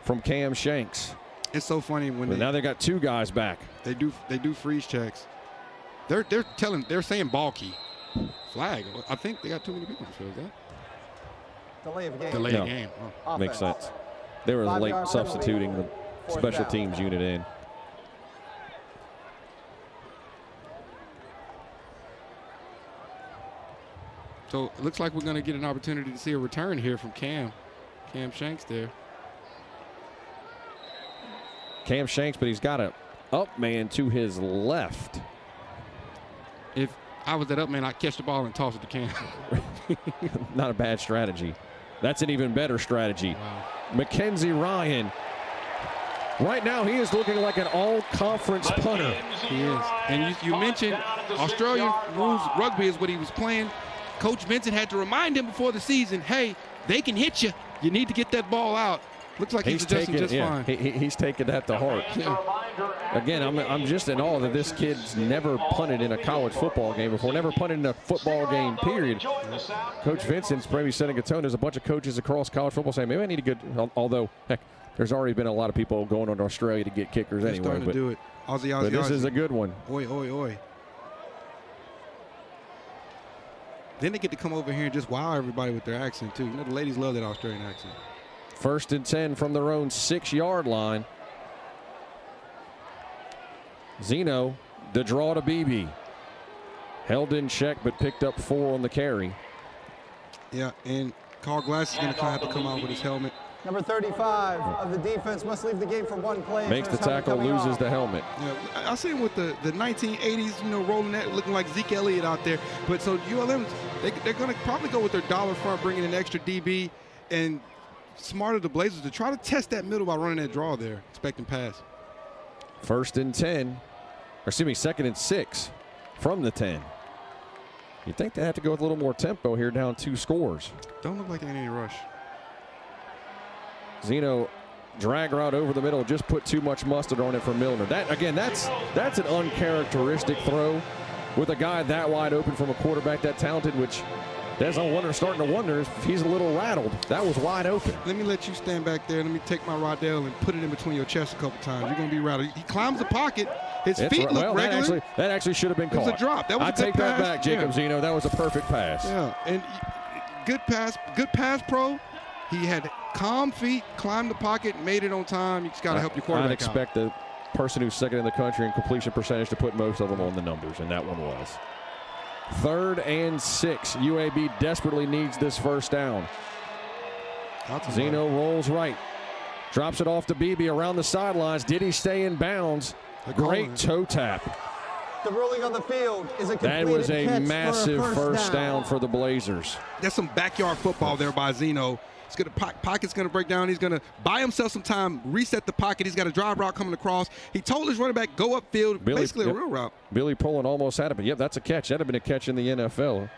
from Cam Shanks. It's so funny when now they got 2 guys back. They do freeze checks. They're saying ball key. Flag. I think they got too many people on the field. Delay of game. Delay of game. Oh. Makes sense. They were late substituting the special teams unit in. So it looks like we're going to get an opportunity to see a return here from Cam Shanks there. Cam Shanks, but he's got a up man to his left. If I was that up man, I'd catch the ball and toss it to Cam. Not a bad strategy. That's an even better strategy. Wow. Mackenzie Ryan. Right now, he is looking like an all-conference punter. He is. And you mentioned Australian rules rugby is what he was playing. Coach Vincent had to remind him before the season, hey, they can hit you. You need to get that ball out. Looks like he's adjusting just fine. He's taking that to heart. Yeah. Again, I'm just in awe that this kid's never punted in a college football game before, never punted in a football game, period. Coach Vincent's maybe setting a tone. There's a bunch of coaches across college football saying, maybe I need a good, although, heck, there's already been a lot of people going on to Australia to get kickers anyway. Starting to do it. Aussie, but this is a good one. Oi, oi, oi. Then they get to come over here and just wow everybody with their accent, too. You know, the ladies love that Australian accent. 1st and 10 from their own 6-yard line. Zeno, the draw to BB. Held in check, but picked up 4 on the carry. Yeah, and Carl Glass is going to have to come out with his helmet. Number 35 of the defense must leave the game for one play. Makes the tackle, loses the helmet. Yeah, I see him with the 1980s, you know, rolling that, looking like Zeke Elliott out there. But so ULM, they're going to probably go with their dollar front, bringing in extra DB, and smarter the Blazers to try to test that middle by running that draw there, expecting pass. 1st and 10, or excuse me, 2nd and 6 from the 10. You'd think they have to go with a little more tempo here, down 2 scores. Don't look like they need any rush. Zeno drag route over the middle, just put too much mustard on it for Milner. That again, that's an uncharacteristic throw with a guy that wide open from a quarterback that talented, which starting to wonder if he's a little rattled. That was wide open. Let me let you stand back there. Let me take my Rodell and put it in between your chest a couple times. You're going to be rattled. He climbs the pocket. His feet look regular. That actually should have been caught. It was a drop. That was I a good take pass. That back, Jacob Zeno. That was a perfect pass. Yeah, and good pass pro. He had calm feet, climbed the pocket, made it on time. You just got to help your quarterback I'd expect the person who's 2nd in the country in completion percentage to put most of them on the numbers, and that one was. 3rd and 6. UAB desperately needs this 1st down. Zeno rolls right. Drops it off to BB around the sidelines. Did he stay in bounds? Great toe tap. The ruling on the field is a completed That was a catch massive for a first down for the Blazers. That's some backyard football there by Zeno. It's gonna, pocket's going to break down. He's going to buy himself some time, reset the pocket. He's got a drive route coming across. He told his running back, go upfield, basically a real route. Billy Pullen almost had it, but yep, that's a catch. That'd have been a catch in the NFL.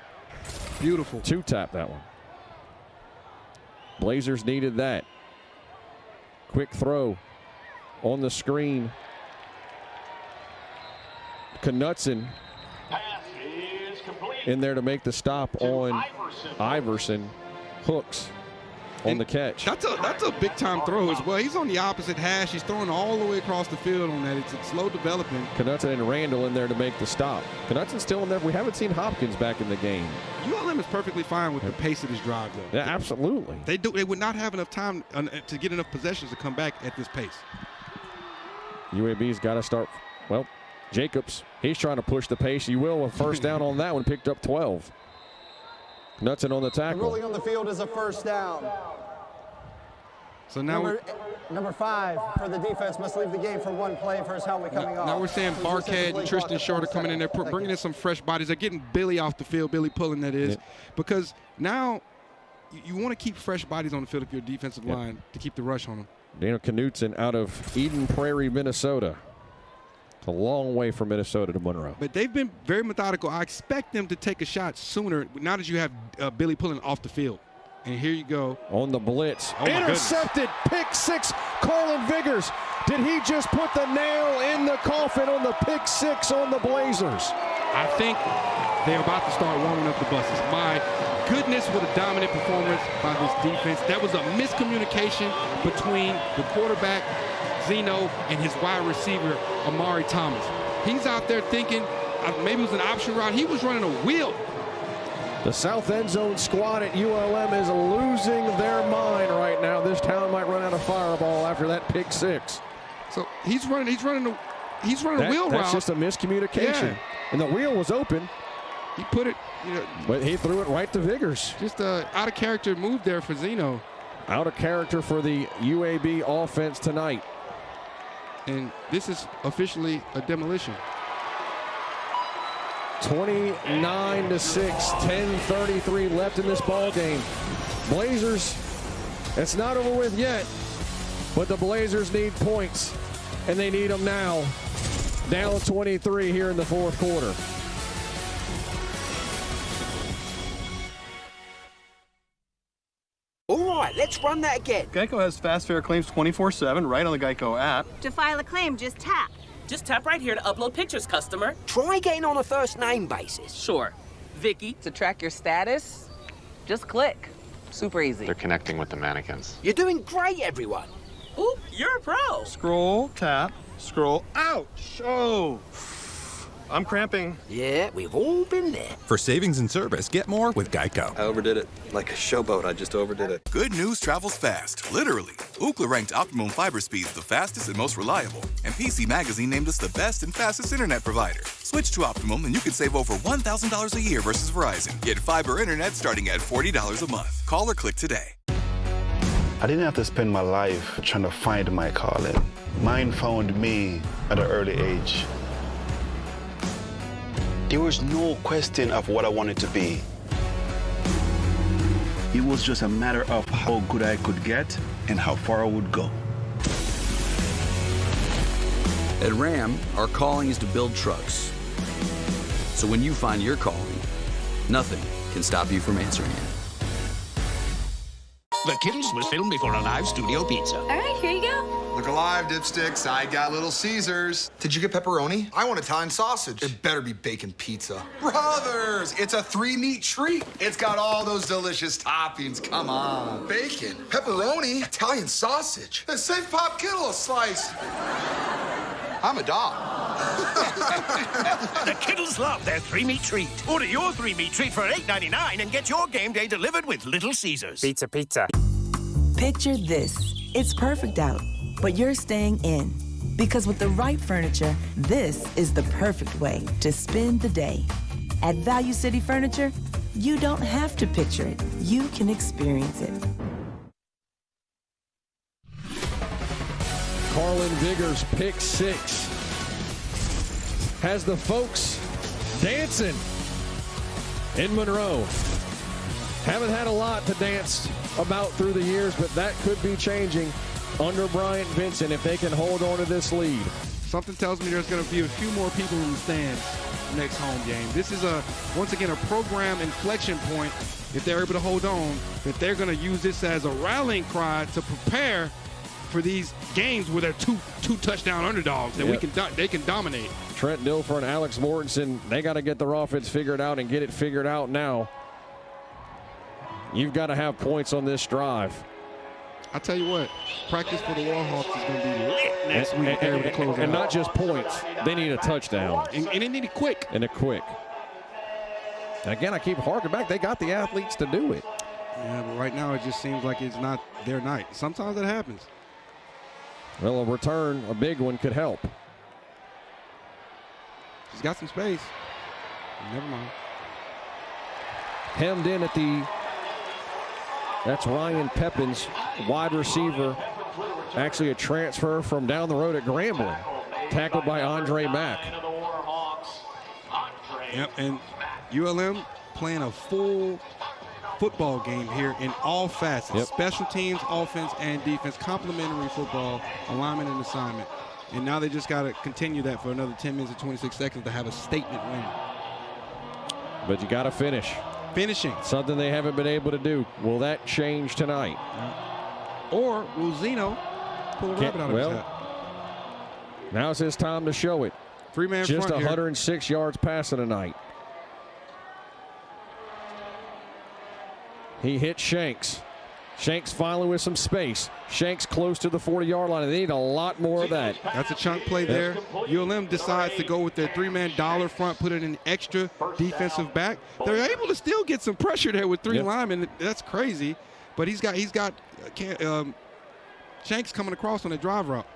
Beautiful. 2-tap that one. Blazers needed that. Quick throw on the screen. Knutson in there to make the stop on Iverson. Hooks on the catch. That's a big time throw as well. He's on the opposite hash. He's throwing all the way across the field on that. It's a slow development. Knutson and Randall in there to make the stop. Knutson's still in there. We haven't seen Hopkins back in the game. ULM is perfectly fine with the pace of this drive, though. Yeah, absolutely. They would not have enough time to get enough possessions to come back at this pace. UAB's got to start. Well, Jacobs, he's trying to push the pace. He will. A 1st down on that one, picked up 12. Knutson on the tackle. The ruling on the field is a 1st down. So now number 5 for the defense must leave the game for one play for his helmet coming off. Now we're saying Barkhead and Tristan Shorter coming in there, bringing in some fresh bodies. They're getting Billy off the field, Billy Pullen that is, because now you want to keep fresh bodies on the field if you're a defensive line to keep the rush on them. Daniel Knutson out of Eden Prairie, Minnesota. It's a long way from Minnesota to Monroe. But they've been very methodical. I expect them to take a shot sooner, now that you have Billy Pullen off the field. And here you go. On the blitz. Oh, intercepted. Pick 6. Carlin Vigors. Did he just put the nail in the coffin on the pick 6 on the Blazers? I think they're about to start warming up the buses. My goodness, what a dominant performance by this defense. That was a miscommunication between the quarterback Zeno and his wide receiver, Amari Thomas. He's out there thinking maybe it was an option route. He was running a wheel. The south end zone squad at ULM is losing their mind right now. This town might run out of fireball after that pick six. So he's running a wheel route. That's just a miscommunication. Yeah. And the wheel was open. He put it, but he threw it right to Viggers. Just a out of character move there for Zeno. Out of character for the UAB offense tonight. And this is officially a demolition. 29-6, 10:33 left in this ball game. Blazers, it's not over with yet, but the Blazers need points, and they need them now. Down 23 here in the fourth quarter. All right, let's run that again. Geico has fast fare claims 24/7 right on the Geico app. To file a claim, just tap. Just tap right here to upload pictures, customer. Try getting on a first name basis. Sure. Vicky. To track your status, just click. Super easy. They're connecting with the mannequins. You're doing great, everyone. Ooh, you're a pro. Scroll, tap, scroll. Ouch! Oh, I'm cramping. Yeah, we've all been there. For savings and service, get more with Geico. I overdid it. Like a showboat, I just overdid it. Good news travels fast, literally. Ookla ranked Optimum Fiber Speeds the fastest and most reliable. And PC Magazine named us the best and fastest internet provider. Switch to Optimum and you can save over $1,000 a year versus Verizon. Get fiber internet starting at $40 a month. Call or click today. I didn't have to spend my life trying to find my calling. Mine found me at an early age. There was no question of what I wanted to be. It was just a matter of how good I could get and how far I would go. At Ram, our calling is to build trucks. So when you find your calling, nothing can stop you from answering it. The Kittles was filmed before a live studio pizza. All right, here you go. Look alive, dipsticks. I got Little Caesars. Did you get pepperoni? I want Italian sausage. It better be bacon pizza. Brothers, it's a 3-meat treat. It's got all those delicious toppings. Come on. Bacon, pepperoni, Italian sausage. The St. Pop Kittle a slice. I'm a dog. The Kittles love their 3-meat treat. Order your 3-meat treat for $8.99 and get your game day delivered with Little Caesars. Pizza. Picture this. It's perfect out, but you're staying in. Because with the right furniture, this is the perfect way to spend the day. At Value City Furniture, you don't have to picture it. You can experience it. Carlin Viggers, pick six, has the folks dancing in Monroe. Haven't had a lot to dance about through the years, but that could be changing under Bryant Vincent if they can hold on to this lead. Something tells me there's going to be a few more people in the stands next home game. This is once again a program inflection point. If they're able to hold on, that they're going to use this as a rallying cry to prepare for these games where they're two touchdown underdogs that they can dominate. Trent Dilfer and Alex Mortensen, they got to get their offense figured out and get it figured out now. You've got to have points on this drive. I tell you what, practice for the Warhawks is going to be lit next week. They're able to close it and out. not just points, they need a touchdown. And they need it quick. And again, I keep harking back. They got the athletes to do it. Yeah, but right now it just seems like it's not their night. Sometimes it happens. Well, a return, a big one, could help. He's got some space. Never mind. Hemmed in at that's Ryan Pepins, wide receiver. Actually a transfer from down the road at Grambling. Tackled by Andre Mack. Yep, and ULM playing a full football game here in all facets. Yep. Special teams, offense, and defense. Complementary football, alignment and assignment. And now they just got to continue that for another 10 minutes and 26 seconds to have a statement win. But you got to finish. Finishing. Something they haven't been able to do. Will that change tonight? Or will Zeno pull a rabbit out of his hat? Now's his time to show it. Three-man Just front 106 yards passing tonight. He hit Shanks. Shanks finally with some space. Shanks close to the 40-yard line, and they need a lot more of that. That's a chunk play there. ULM decides to go with their three-man dollar front, put in an extra defensive back. They're able to still get some pressure there with three linemen. That's crazy. But he's got Shanks coming across on a drive route.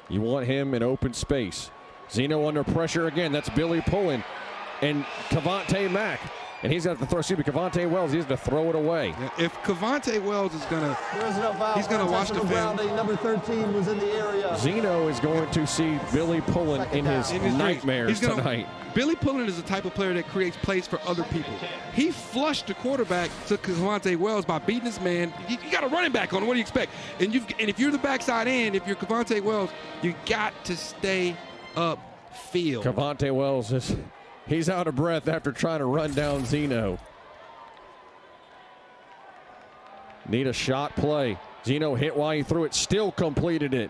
You want him in open space. Zeno under pressure again. That's Billy Pullen and Cavante Mack. And he's got to throw, Cavante Wells, he's going to throw it away. Yeah, if Cavante Wells is going to, he's going to watch the film. Number 13 was in the area. Zeno is going to see Billy Pullen in his nightmares tonight. Billy Pullen is the type of player that creates plays for other people. He flushed the quarterback to Cavante Wells by beating his man. You got a running back on him. What do you expect? And if you're the backside end, if you're Cavante Wells, you got to stay upfield. Cavante Wells he's out of breath after trying to run down Zeno. Need a shot play. Zeno hit while he threw it, still completed it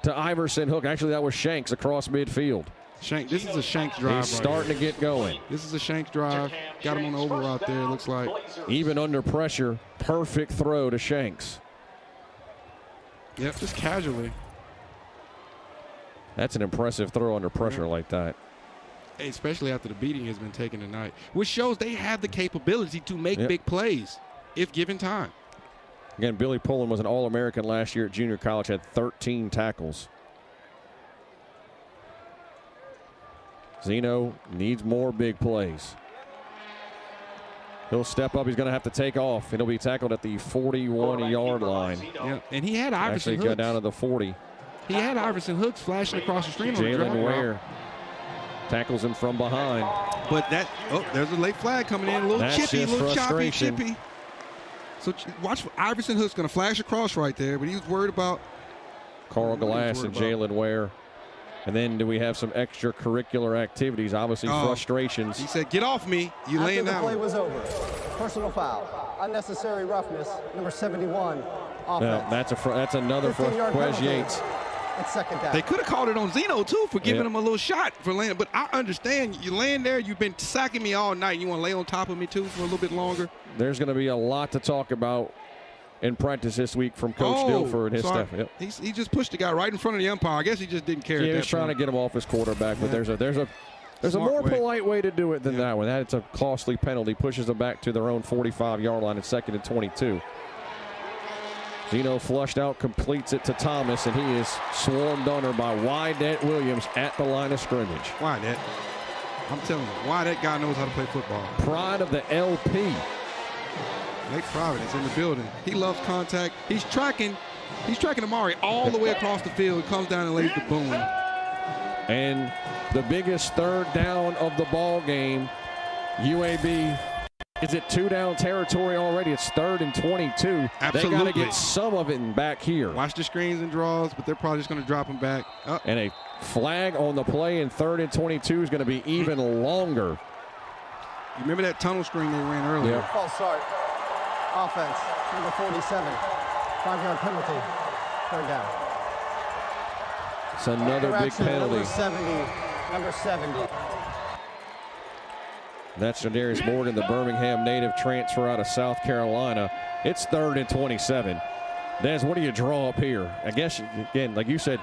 to Iverson Hook. Actually, that was Shanks across midfield. This is a Shanks drive. He's starting to get going. This is a Shanks drive. Got him on the over route there, it looks like. Even under pressure, perfect throw to Shanks. Yep, just casually. That's an impressive throw under pressure like that. Especially after the beating has been taken tonight, which shows they have the capability to make big plays if given time. Again, Billy Pullen was an All-American last year at junior college, had 13 tackles. Zeno needs more big plays. He'll step up. He's going to have to take off. It'll be tackled at the 41-yard line. Yeah, and he had Iverson Hooks. Actually got down to the 40. He had Iverson Hooks flashing across the stream. Jalen Ware tackles him from behind. But there's a late flag coming in. A little chippy, a little choppy, chippy. So watch, Iverson Hook's going to flash across right there, but he was worried about Carl Glass and Jalen Ware. And then do we have some extracurricular activities? Obviously, frustrations. He said, "Get off me! You laying down." After the play was over, personal foul, unnecessary roughness, number 71. Offense. That's another for Quez Yates. It's second down. They could have called it on Zeno too for giving him a little shot for laying. But I understand you laying there. You've been sacking me all night. You want to lay on top of me too for a little bit longer. There's going to be a lot to talk about in practice this week from Coach Dilfer and his staff. Yep. He just pushed the guy right in front of the umpire. I guess he just didn't care. Yeah, he was trying to get him off his quarterback, but there's a more polite way to do it than that one. That's a costly penalty. Pushes them back to their own 45-yard line at 2nd and 22. Zeno flushed out, completes it to Thomas, and he is swarmed under by Wydette Williams at the line of scrimmage. Wydette. I'm telling you, Wydette guy knows how to play football. Pride of the LP. Lake Providence in the building. He loves contact. He's tracking Amari all the way across the field. He comes down and lays the boom. And the biggest third down of the ball game, UAB is at 2-down territory already. It's 3rd and 22. Absolutely. They got to get some of it back here. Watch the screens and draws, but they're probably just going to drop him back. And a flag on the play in 3rd and 22 is going to be even longer. You remember that tunnel screen they ran earlier? Yep. False start. Offense, number 47. 5-yard penalty. 3rd down. It's another big penalty. Number 70. That's Jadarius Morgan, the Birmingham native transfer out of South Carolina. It's 3rd and 27. Des, what do you draw up here? I guess, again, like you said,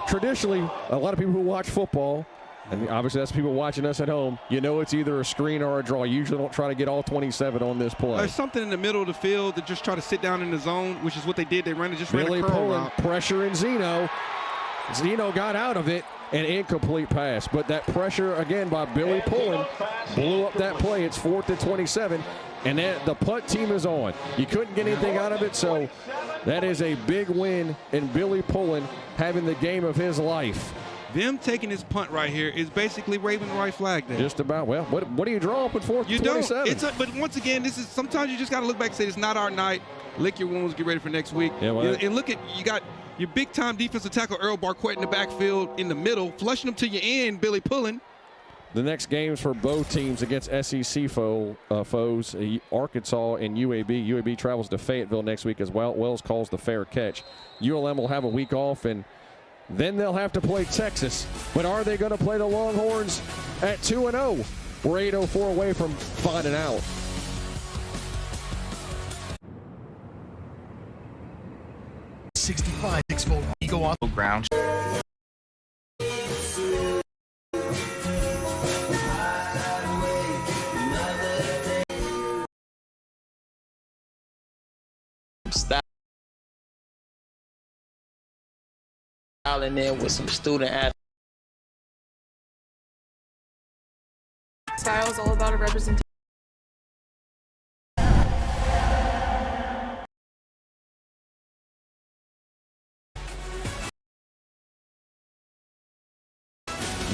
traditionally, a lot of people who watch football, and obviously that's people watching us at home, you know it's either a screen or a draw. You usually don't try to get all 27 on this play. There's something in the middle of the field that just try to sit down in the zone, which is what they did. They ran a Billy curl Pullen route. Pressuring Zeno. Zeno got out of it. An incomplete pass, but that pressure again by Billy Pullen blew up that play. It's 4th and 27, and the punt team is on. You couldn't get anything out of it, so that is a big win, and Billy Pullen having the game of his life. Them taking this punt right here is basically waving the right flag there. Just about. Well, what do you draw up at 4th and 27? But once again, this is sometimes you just got to look back and say it's not our night. Lick your wounds, get ready for next week. Yeah, well, and look at, you got your big-time defensive tackle Earl Barquette in the backfield in the middle, flushing them to your end, Billy Pullen. The next games for both teams against SEC foes, Arkansas and UAB. UAB travels to Fayetteville next week as well. Wells calls the fair catch. ULM will have a week off, and then they'll have to play Texas. But are they going to play the Longhorns at 2-0? We're 8:04 away from finding out. 765 6-volt Ego Auto ground. In there with some student athletes. Style is all about a representation.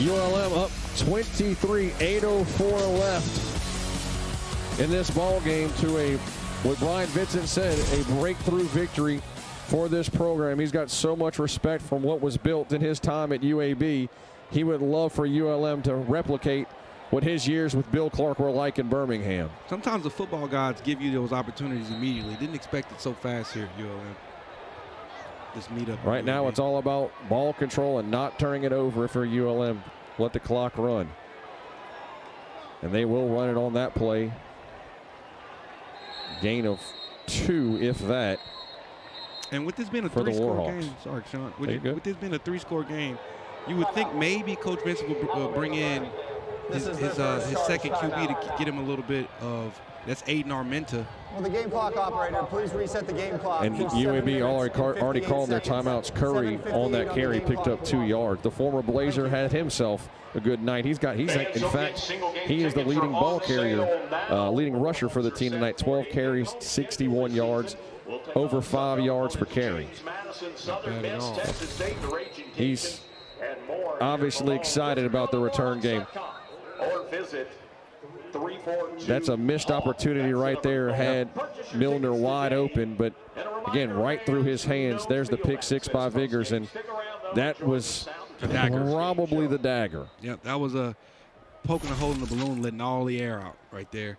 ULM up 23, 8:04 left in this ball game to what Brian Vincent said, a breakthrough victory for this program. He's got so much respect from what was built in his time at UAB. He would love for ULM to replicate what his years with Bill Clark were like in Birmingham. Sometimes the football gods give you those opportunities immediately. Didn't expect it so fast here at ULM. This meetup. Right now it's all about ball control and not turning it over for ULM. Let the clock run. And they will run it on that play. Gain of 2, if that. And with this being a for the three-score Warhawks. game, sorry, Sean. With this being a three-score game, you would think maybe Coach Vincent will bring in his second QB to get him a little bit of. That's Aiden Armenta. Will the game clock operator please reset the game clock? And UAB already called their timeouts. Curry on that carry picked up 2 yards. The former Blazer had himself a good night. In fact, he is the leading ball carrier, leading rusher for the team tonight. 12 carries, 61 yards, over 5 yards per carry. Not bad at all. He's obviously excited about the return game. That's a missed opportunity right there. Had Milner wide open, but again, right through his hands. There's the pick 6 by Viggers, and that was probably the dagger. Yep, that was a poking a hole in the balloon, letting all the air out right there.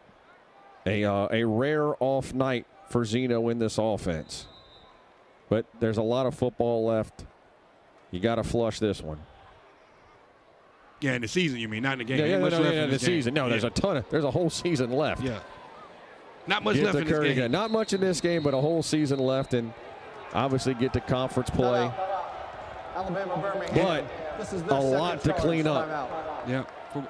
A rare off night for Zeno in this offense. But there's a lot of football left. You got to flush this one. Yeah, in the season, you mean, not in the game. Yeah, in the season. No, there's there's a whole season left. Yeah. Not much left in this game. Not much in this game, but a whole season left, and obviously get to conference play. Alabama, Birmingham. But a lot to clean up. Yeah.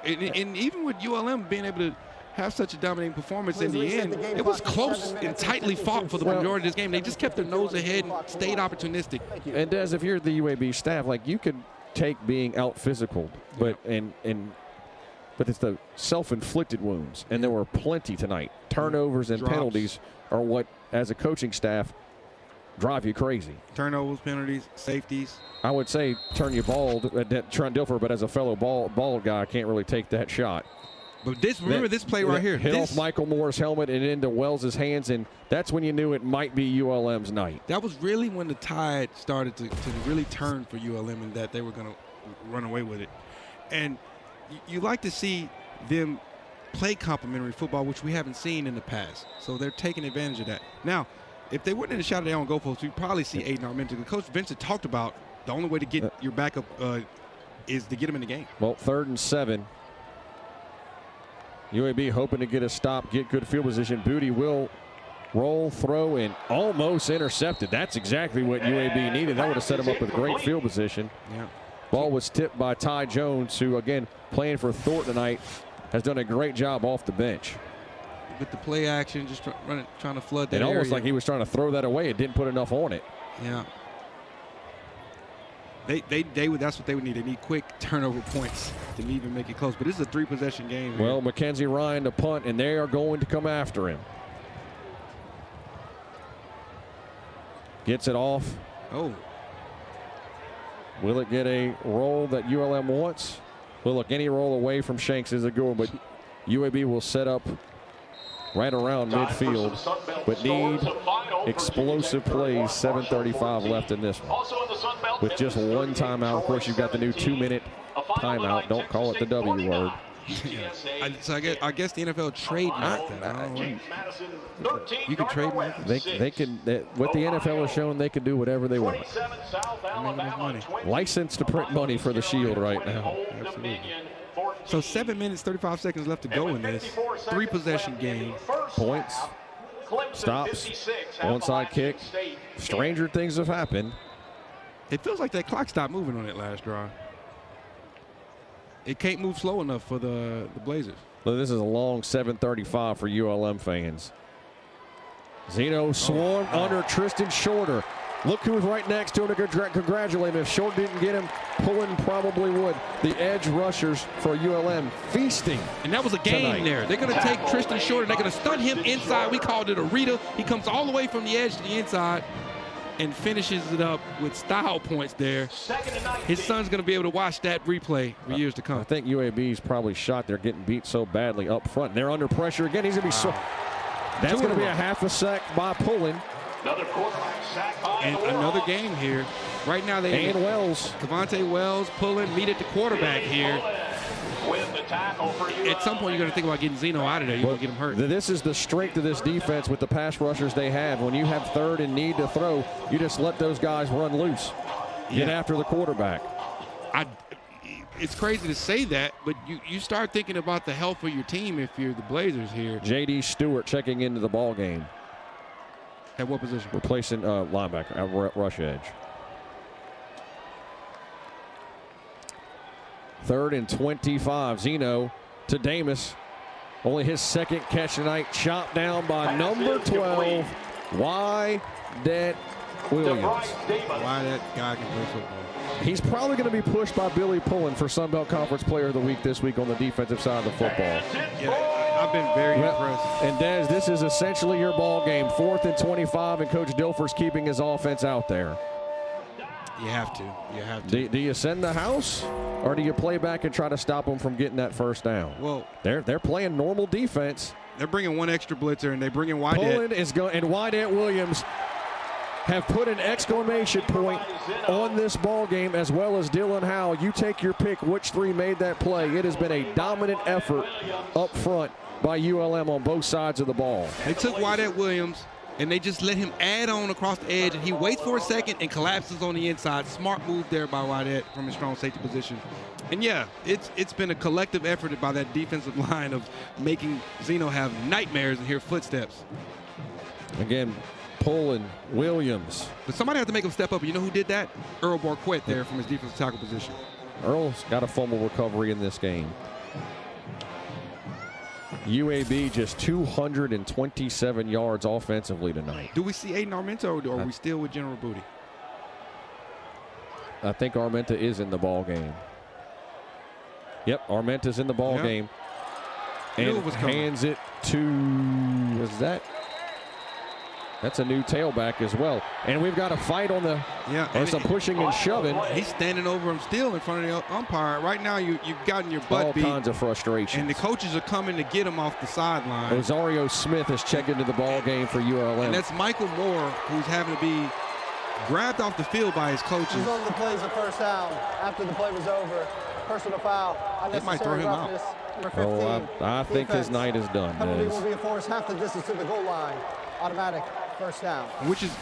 And even with ULM being able to have such a dominating performance in the end, it was close and tightly fought for the majority of this game. They just kept their nose ahead and stayed opportunistic. And Des, if you're the UAB staff, like, you could take being out physical, but but it's the self-inflicted wounds, and there were plenty tonight. Turnovers and penalties are what, as a coaching staff, drive you crazy. Turnovers, penalties, safeties. I would say turn you bald at Trent Dilfer, but as a fellow bald guy, I can't really take that shot. But remember this play right here. Hit off Michael Moore's helmet and into Wells' hands, and that's when you knew it might be ULM's night. That was really when the tide started to really turn for ULM, and that they were going to run away with it. And you like to see them play complementary football, which we haven't seen in the past. So they're taking advantage of that. Now, if they weren't in a shot of their own goal post, you'd probably see Aiden Armenta. Coach Vincent talked about the only way to get your backup is to get him in the game. Well, 3rd and 7. UAB hoping to get a stop, get good field position. Booty will roll, throw, and almost intercepted. That's exactly what UAB needed. That would have set him up with great field position. Yeah. Ball was tipped by Ty Jones, who, again, playing for Thornton tonight, has done a great job off the bench. With the play action, just trying to flood that area. Almost like he was trying to throw that away. It didn't put enough on it. Yeah. That's what they would need. They need quick turnover points to even make it close. But this is a 3-possession game. Well, Mackenzie Ryan to punt, and they are going to come after him. Gets it off. Oh. Will it get a roll that ULM wants? Well, look, any roll away from Shanks is a good one, but UAB will set up right around midfield, but need explosive plays. 7:35 left in this one. With just one timeout. Of course, you've got the new 2-minute timeout. Don't call it the W word. So I guess the NFL trademarked that. You can trademark it. They can. What the NFL has shown, they can do whatever they want. Licensed to print money for the Shield right now. Absolutely. So 7 minutes, 35 seconds left to go in this 3-possession game. Points Stops. Onside kick. Stranger things have happened. It feels like that clock stopped moving on that last drive. It can't move slow enough for the Blazers. So this is a long 7:35 for ULM fans. Zeno swarmed under Tristan Shorter. Look who's right next to him to congratulate him. If Short didn't get him, Pullen probably would. The edge rushers for ULM feasting. And that was a game tonight. there. They're going to take Tristan Shorter. They're going to stun him inside. We called it a Rita. He comes all the way from the edge to the inside and finishes it up with style points there. His son's going to be able to watch that replay for years to come. I think UAB's probably shot. They're getting beat so badly up front. And they're under pressure again. He's going to be That's going to be a half a sack by Pullen. And another game here. Right now they and Wells. Cavante Wells Pullen meet at the quarterback here. At some point, you're going to think about getting Zeno out of there. You're going to get him hurt. This is the strength of this defense with the pass rushers they have. When you have third and need to throw, you just let those guys run loose. Get after the quarterback. It's crazy to say that, but you start thinking about the health of your team if you're the Blazers here. J.D. Stewart checking into the ball game. At what position? Replacing linebacker at rush edge. 3rd and 25. Zeno to Damus. Only his second catch tonight. Chopped down by number 12, Wyatt Williams. Why that guy can play football. He's probably going to be pushed by Billy Pullen for Sun Belt Conference Player of the Week this week on the defensive side of the football. Yeah, I've been very impressed. And Des, this is essentially your ball game. 4th and 25, and Coach Dilfer's keeping his offense out there. You have to. You have to. Do you send the house, or do you play back and try to stop them from getting that first down? Well, they're playing normal defense. They're bringing one extra blitzer, and they bring in Wyatt. Pullen is going, and Wyatt Williams have put an exclamation point on this ball game, as well as Dylan Howell. You take your pick which three made that play. It has been a dominant effort up front by ULM on both sides of the ball. They took Wyatt Williams, and they just let him add on across the edge, and he waits for a second and collapses on the inside. Smart move there by Wyatt from his strong safety position. And yeah, it's been a collective effort by that defensive line of making Zeno have nightmares and hear footsteps. Again, Pullen, Williams. But somebody had to make him step up. You know who did that? Earl Borquette there from his defensive tackle position. Earl's got a fumble recovery in this game. UAB just 227 yards offensively tonight. Do we see Aiden Armenta, or are we still with General Booty? I think Armenta is in the ball game. Yep, Armenta's in the ball game. And hands it to, that's a new tailback as well. And we've got a fight on the, and some pushing and shoving. He's standing over him still in front of the umpire. Right now, you've gotten your butt beat. All kinds of frustration. And the coaches are coming to get him off the sideline. Rosario Smith has checked into the ball game for ULM. And that's Michael Moore, who's having to be grabbed off the field by his coaches. He's on the plays of first down after the play was over. Personal foul. They might throw him out. I think his night is done. Penalty will be enforced half the distance to the goal line. Automatic first down.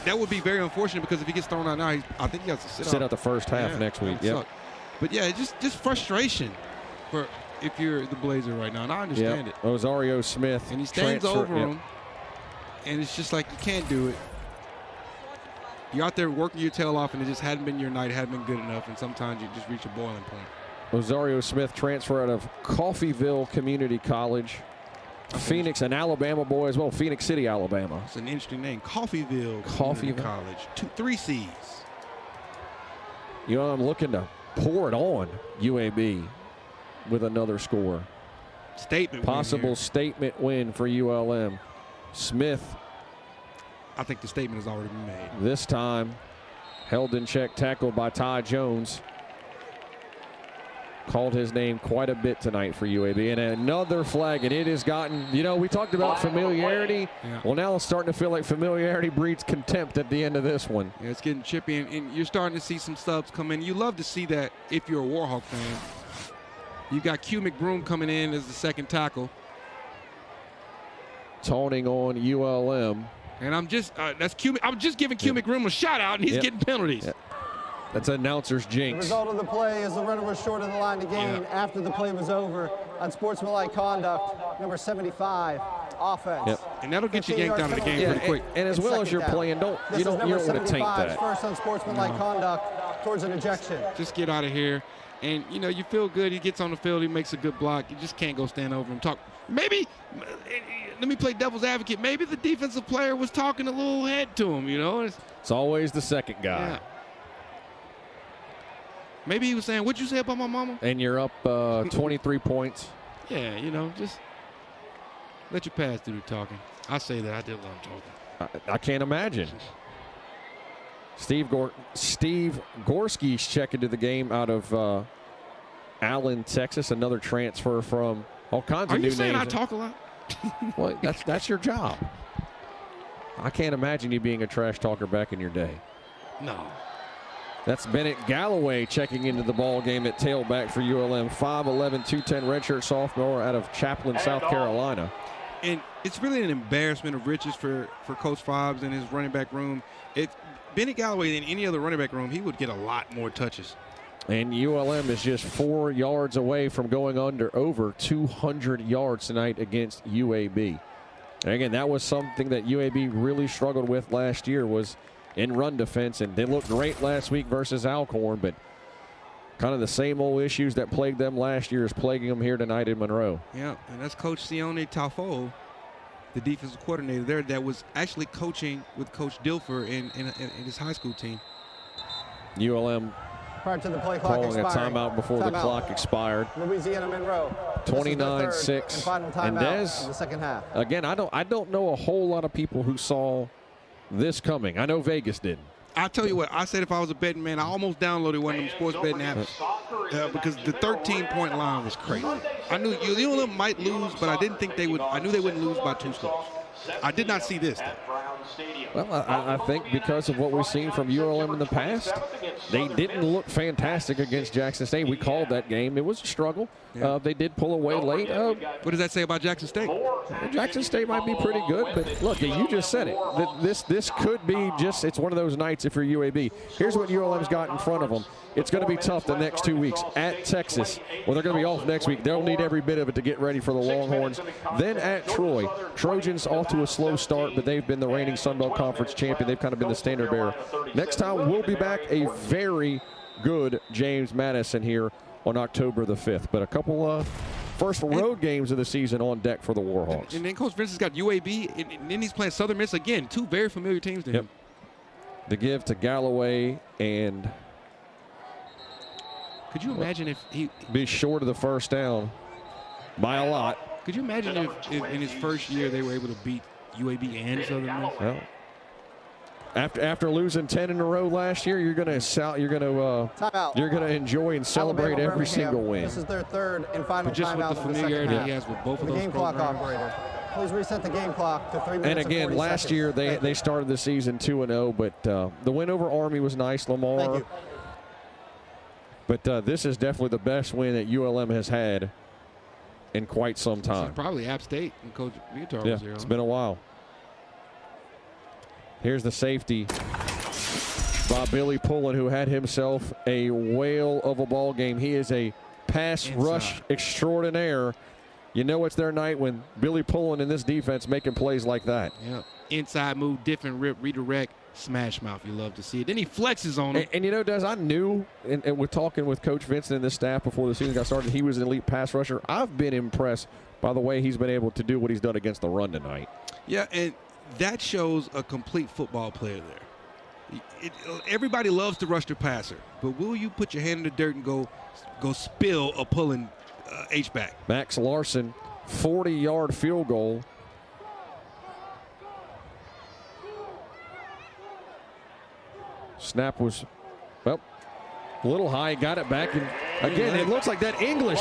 That would be very unfortunate, because if he gets thrown out now, I think he has to sit out the first half next week. Yeah. But yeah, just frustration for if you're the Blazer right now, and I understand it. Rosario Smith, and he stands over him, and it's just like you can't do it. You're out there working your tail off, and it just hadn't been your night, hadn't been good enough, and sometimes you just reach a boiling point. Rosario Smith transfer out of Coffeyville Community College. Phoenix, an Alabama boy as well. Phoenix City, Alabama. It's an interesting name. Coffeyville College. 3 C's. I'm looking to pour it on UAB with another score. Possible statement win for ULM. Smith. I think the statement has already been made. This time, held in check, tackled by Ty Jones. Called his name quite a bit tonight for UAB. And another flag, and it has gotten, we talked about familiarity. Yeah. Well, now it's starting to feel like familiarity breeds contempt at the end of this one. Yeah, it's getting chippy, and you're starting to see some subs come in. You love to see that if you're a Warhawk fan. You got Q McBroom coming in as the second tackle. Taunting on ULM. And I'm just giving Q McBroom a shout out, and he's getting penalties. That's an announcer's The jinx. result of the play is the runner was short of the line to gain after the play was over. Unsportsmanlike conduct, number 75, offense. Yep. And that'll get you yanked out of the game pretty quick. And as well as you're playing, you don't want to taint that. First unsportsmanlike conduct towards an ejection. Just get out of here. And, you know, you feel good. He gets on the field. He makes a good block. You just can't go stand over him. Talk. Maybe, let me play devil's advocate. Maybe the defensive player was talking a little head to him, you know. It's always the second guy. Yeah. Maybe he was saying, what'd you say about my mama? And you're up 23 points. Yeah, you know, just let your pass do the talking. I say that. I did a lot of talking. I can't imagine. Steve Gorski's checking to the game out of Allen, Texas. Another transfer from all kinds of new names. Are you saying I talk a lot? Well, that's your job. I can't imagine you being a trash talker back in your day. No. That's Bennett Galloway checking into the ball game at tailback for ULM. 5'11", 210 redshirt sophomore out of Chaplin, South Carolina. And it's really an embarrassment of riches for Coach Fobbs and his running back room. If Bennett Galloway in any other running back room, he would get a lot more touches. And ULM is just 4 yards away from going over 200 yards tonight against UAB. And again, that was something that UAB really struggled with last year, was in run defense, and they looked great last week versus Alcorn, but kind of the same old issues that plagued them last year is plaguing them here tonight in Monroe. Yeah, and that's Coach Sione Taufo, the defensive coordinator there, that was actually coaching with Coach Dilfer in his high school team. ULM Prior to the play clock calling a timeout before the clock expired. Louisiana Monroe. 29-6. And final timeout of the second half. Again, I don't know a whole lot of people who saw this coming. I know Vegas didn't. I'll tell you what, I said if I was a betting man, I almost downloaded one of them sports betting apps because the 13-point line was crazy. I knew ULM might lose, but I didn't think they would. I knew they wouldn't lose by 2 scores. I did not see this. Well, I think because of what we've seen from ULM in the past, they didn't look fantastic against Jackson State. We called that game. It was a struggle. Yeah. They did pull away late. What does that say about Jackson State? Jackson State might be pretty good, but look, you just said it. This could be just, it's one of those nights if you're UAB. Here's what ULM's got in front of them. It's going to be tough the next 2 weeks. At Texas, well, they're going to be off next week. They'll need every bit of it to get ready for the Longhorns. Then at Troy, Trojans off to a slow start, but they've been the reigning Sun Belt Conference champion. They've kind of been the standard bearer. Next time, we'll be back a very good James Madison here on October the 5th. But a couple first road games of the season on deck for the Warhawks. And then Coach Vincent's got UAB, and then he's playing Southern Miss again. 2 very familiar teams to him. The give to Galloway, and could you imagine if he be short of the first down by a lot? Could you imagine if in his first year they were able to beat UAB and Southern Miss? Well, after losing 10 in a row last year, you're gonna enjoy and celebrate every single win. This is their third and final but just timeout with the of the familiarity second half. he has with both of The those game clock programs. operator. Please reset the game clock to 3 minutes And again, 40 last seconds. year they started the season 2-0, but the win over Army was nice, Lamar. Thank you. But this is definitely the best win that ULM has had in quite some time. Probably App State and Coach Viator Yeah, was there. it's been a while. Here's the safety by Billy Pullen, who had himself a whale of a ball game. He is a pass rush extraordinaire. You know it's their night when Billy Pullen and this defense making plays like that. Yeah, inside move, different rip, redirect, smash mouth. You love to see it. Then he flexes on him. And you know, Des, I knew, and we're talking with Coach Vincent and the staff before the season got started, he was an elite pass rusher. I've been impressed by the way he's been able to do what he's done against the run tonight. Yeah, and that shows a complete football player there. Everybody loves to rush the passer, but will you put your hand in the dirt and go spill a pulling H-back? Max Larson, 40-yard field goal. Snap was, well, a little high, got it back, and again, it looks like that English,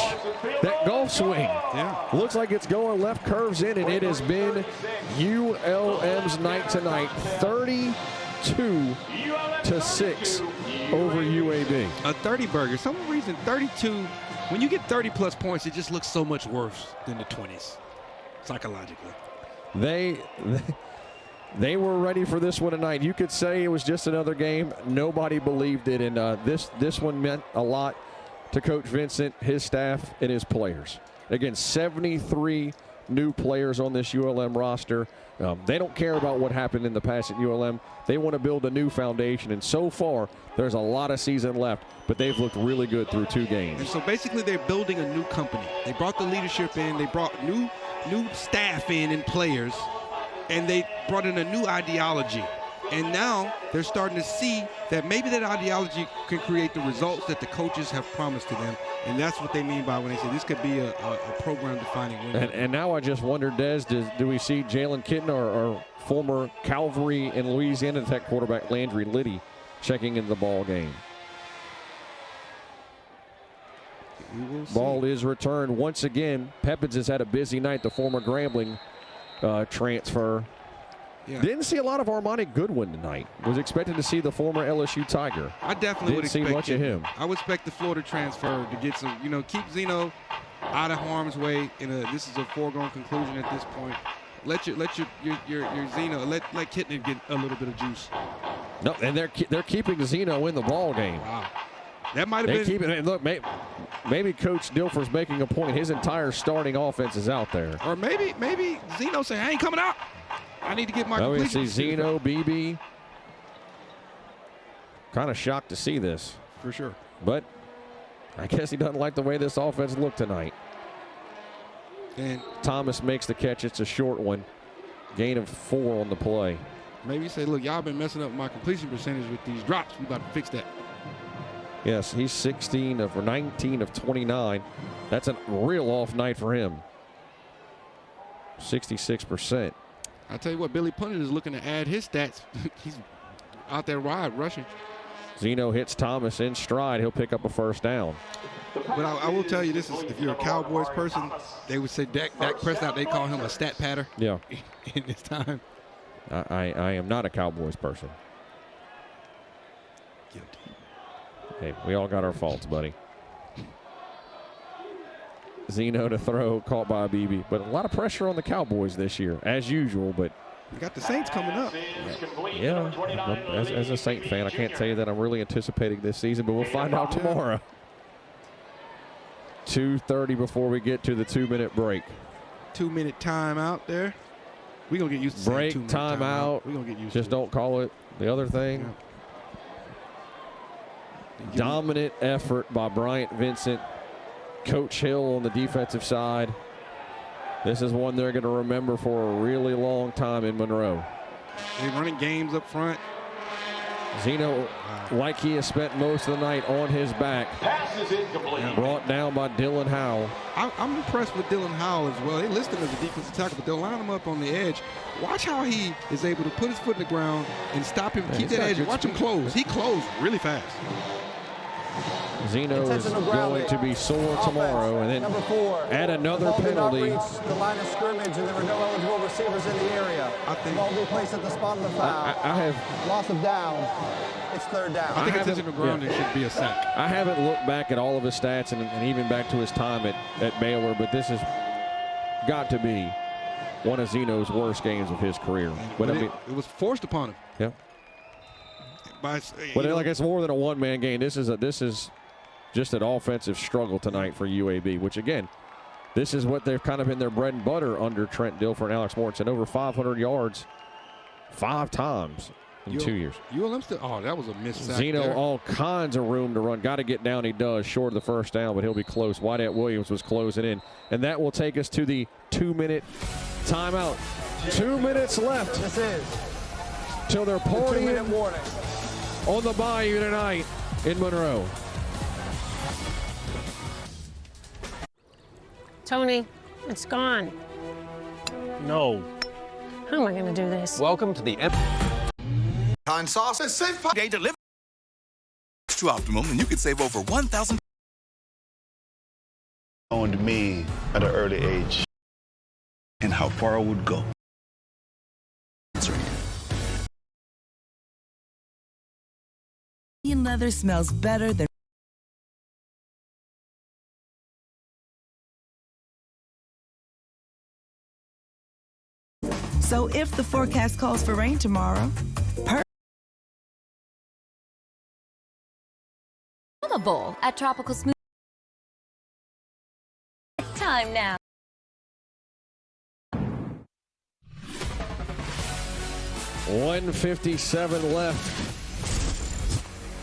that golf swing. Yeah. Looks like it's going left, curves in, and it has been ULM's night tonight. 32-6 over UAB. A 30 burger. Some reason 32, when you get 30-plus points, it just looks so much worse than the 20s, psychologically. They were ready for this one tonight. You could say it was just another game. Nobody believed it, and this one meant a lot to Coach Vincent, his staff, and his players. Again, 73 new players on this ULM roster. They don't care about what happened in the past at ULM. They want to build a new foundation, and so far, there's a lot of season left, but they've looked really good through 2 games. And so basically they're building a new company. They brought the leadership in, they brought new staff in and players, and they brought in a new ideology. And now they're starting to see that maybe that ideology can create the results that the coaches have promised to them. And that's what they mean by when they say this could be a program-defining win. And now I just wonder, Des, do we see Jalen Kitten or former Calvary and Louisiana Tech quarterback Landry Liddy checking into the ball game? Ball is returned once again. Pepins has had a busy night, the former Grambling transfer. Yeah. Didn't see a lot of Armani Goodwin tonight. Was expected to see the former LSU Tiger. I definitely would expect see much of him. I would expect the Florida transfer to get some, keep Zeno out of harm's way. This is a foregone conclusion at this point. Let your Zeno, let Kitten get a little bit of juice. No, and they're keeping Zeno in the ball game. Wow. That might have been. Look, maybe Coach Dilfer's making a point. His entire starting offense is out there. Or maybe Zeno saying, I ain't coming out. I need to get my completion. We see Zeno, BB. Kind of shocked to see this. For sure. But I guess he doesn't like the way this offense looked tonight. And Thomas makes the catch. It's a short one. Gain of 4 on the play. Maybe say, look, y'all been messing up my completion percentage with these drops. We about to fix that. Yes, he's 19 of 29. That's a real off night for him. 66%. I tell you what, Billy Punnett is looking to add his stats. He's out there wide rushing. Zeno hits Thomas in stride. He'll pick up a first down. But I will tell you, this is, if you're a Cowboys person, they would say Dak Prescott, they call him a stat patter. Yeah. In this time. I am not a Cowboys person. Guilty. Hey, we all got our faults, buddy. Zeno to throw, caught by BB. But a lot of pressure on the Cowboys this year, as usual. But you got the Saints coming up. Yeah, as a Saint fan, I can't tell you that I'm really anticipating this season, but we'll find out tomorrow. 2:30 before we get to the 2-minute break. 2-minute timeout there. We're going to get used to break, saying timeout. We're going to get used Just to it. don't call it the other thing. Yeah. Dominant effort by Bryant Vincent. Coach Hill on the defensive side. This is one they're going to remember for a really long time in Monroe. They're running games up front. Zeno, like he has spent most of the night on his back. Brought down by Dylan Howell. I'm impressed with Dylan Howell as well. They list him as a defensive tackle, but they'll line him up on the edge. Watch how he is able to put his foot in the ground and stop him, keep that edge. Watch him close. He closed really fast. Zeno is going to be sore tomorrow, and then add another penalty. The line of scrimmage, and there were no eligible receivers in the area. I think ball be placed at the spot of the foul. I have loss of down. It's third down. I think intentional grounding should be a sack. I haven't looked back at all of his stats and even back to his time at Baylor, but this has got to be one of Zeno's worst games of his career. But it was forced upon him. Yeah. But like it's more than a one-man game. This is just an offensive struggle tonight for UAB, which again, this is what they've kind of been their bread and butter under Trent Dilfer and Alex Mortensen. Over 500 yards 5 times in 2 years. ULM still, that was a missed sack. Zeno, there. all kinds of room to run. Got to get down, he does. Short of the first down, but he'll be close. Wyatt Williams was closing in. And that will take us to the 2-minute timeout. 2 minutes left. This is till they're partying the 2-minute warning on the Bayou tonight in Monroe. Tony, it's gone. No. How am I going to do this? Welcome to the Time sauce is safe day delivered to Optimum, and you could save over 1,000. Found me at an early age and how far I would go. Leather smells better than So if the forecast calls for rain tomorrow, Bowl at Tropical Smoothie. Time now. $157 left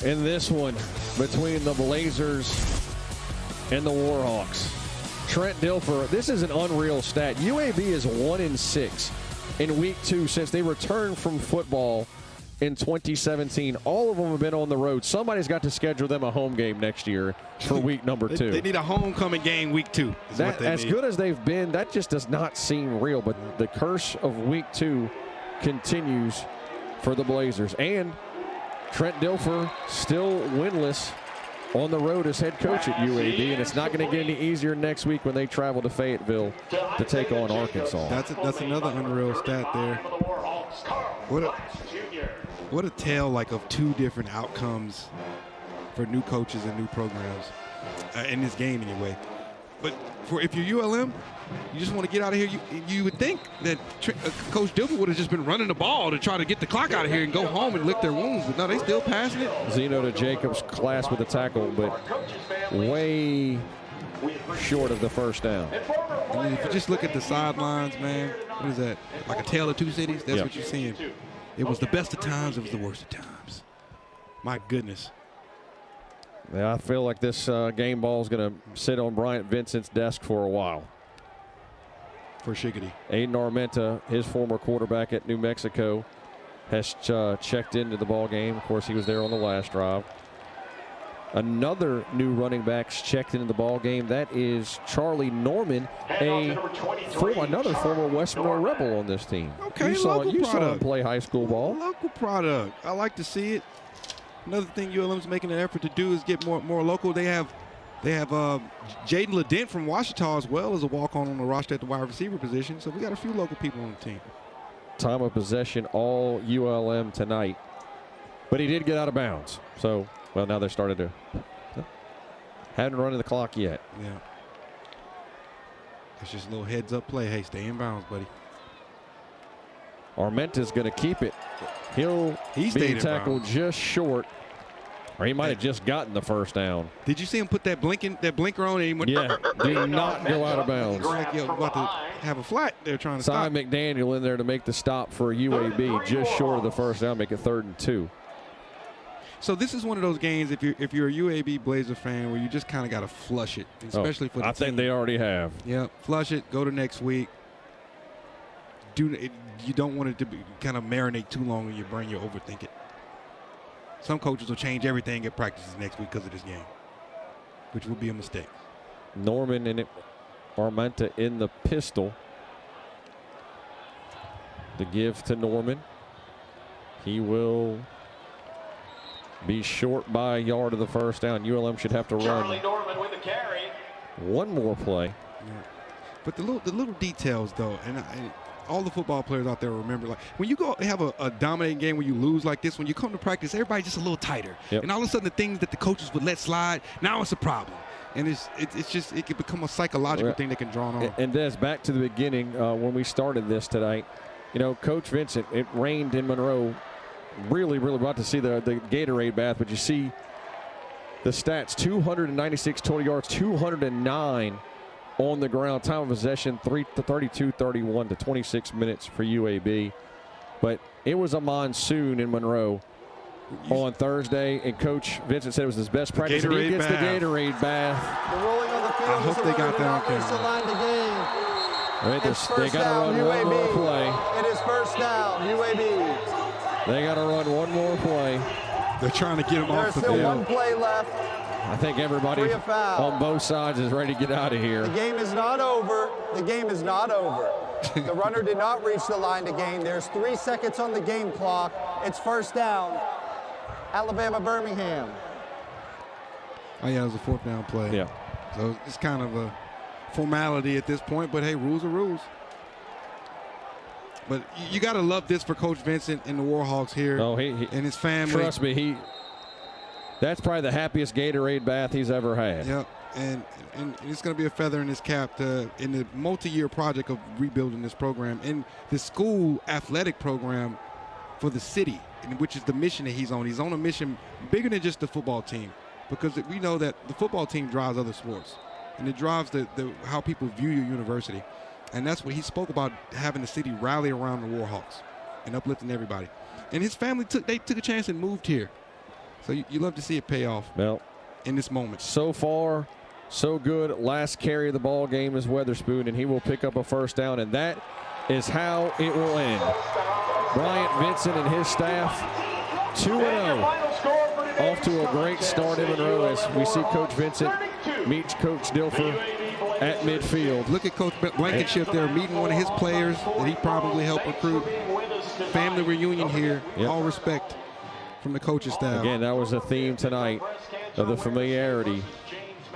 in this one between the Blazers and the Warhawks. Trent Dilfer, this is an unreal stat. UAB is 1-6 in week 2 since they returned from football in 2017. All of them have been on the road. Somebody's got to schedule them a home game next year for week number 2. They need a homecoming game week 2. That, as good as they've been, that just does not seem real. But the curse of week 2 continues for the Blazers. And Trent Dilfer still winless on the road as head coach at UAB, and it's not going to get any easier next week when they travel to Fayetteville to take on Arkansas. That's another unreal stat there. What a tale like of 2 different outcomes for new coaches and new programs in this game anyway. But if you're ULM, you just want to get out of here. You would think that Coach Dilfer would have just been running the ball to try to get the clock out of here and go home and lick their wounds. But no, they still passing it. Zeno to Jacobs, class with the tackle, but way short of the first down. I mean, if you just look at the sidelines, man, what is that? Like a tale of 2 cities? That's what you're seeing. It was the best of times. It was the worst of times. My goodness. Yeah, I feel like this game ball is going to sit on Bryant Vincent's desk for a while. For Shiggity. Aiden Armenta, his former quarterback at New Mexico, has checked into the ball game. Of course, he was there on the last drive. Another new running back's checked into the ball game. That is Charlie Norman, another former West Monroe Rebel on this team. Okay, you saw him play high school ball. Local product. I like to see it. Another thing ULM's making an effort to do is get more local. They have Jaden LeDent from Ouachita as well as a walk-on the roster at the wide receiver position. So we got a few local people on the team. Time of possession, all ULM tonight. But he did get out of bounds. So, well, now they started to. Haven't run the clock yet. Yeah. It's just a little heads-up play. Hey, stay in bounds, buddy. Armenta's going to keep it. He'll be tackled just short. Or he might have just gotten the first down. Did you see him put that blinker on and he went, yeah, do not go out of bounds. Like you're about to have a flat. They're trying to stop. Cy McDaniel in there to make the stop for UAB, just short of the first down, make it 3rd and 2. So this is one of those games, if you're a UAB Blazer fan, where you just kind of got to flush it, especially for the team. I think they already have. Yeah, flush it, go to next week. You don't want it to be kind of marinate too long in your brain. You overthink it. Some coaches will change everything at practices next week because of this game, which would be a mistake. Norman and Armenta in the pistol. The give to Norman. He will be short by a yard of the first down. ULM should have to run one more play. Yeah. But the little details, though, and all the football players out there remember, like when you go have a dominating game where you lose like this, when you come to practice, everybody's just a little tighter. Yep. And all of a sudden the things that the coaches would let slide, now it's a problem. And it can become a psychological thing that can draw on. And Des, back to the beginning when we started this tonight, you know, Coach Vincent, it rained in Monroe. Really about to see the Gatorade bath, but you see the stats: 296 total yards, 209 on the ground. Time of possession 32-31 to 26 minutes for UAB. But it was a monsoon in Monroe on Thursday, and Coach Vincent said it was his best practice. And he gets the Gatorade bath. The rolling on the field. I hope they got that on camera. They got to run UAB. one more play. It is first down, UAB. They got to run one more play. They're trying to get him off the field. There's still one play left. I think everybody on both sides is ready to get out of here. The game is not over. The game is not over. The runner did not reach the line to gain. There's 3 seconds on the game clock. It's first down. Alabama-Birmingham. Oh, yeah, it was a 4th down play. Yeah. So it's kind of a formality at this point, but hey, rules are rules. But you got to love this for Coach Vincent and the Warhawks here and his family. Trust me, That's probably the happiest Gatorade bath he's ever had. Yep, and it's going to be a feather in his cap in the multi-year project of rebuilding this program and the school athletic program for the city, which is the mission that he's on. He's on a mission bigger than just the football team, because we know that the football team drives other sports, and it drives how people view your university. And that's what he spoke about, having the city rally around the Warhawks and uplifting everybody. And his family took a chance and moved here. So you love to see it pay off in this moment. So far, so good. Last carry of the ball game is Weatherspoon, and he will pick up a first down, and that is how it will end. Bryant Vincent and his staff 2-0. Off to a great start in Monroe as we see Coach Vincent meet Coach Dilfer at midfield. Look at Coach Blankenship there meeting one of his players that he probably helped recruit. Family reunion here. Yep. All respect from the coaching staff. Again, that was a theme tonight of the familiarity,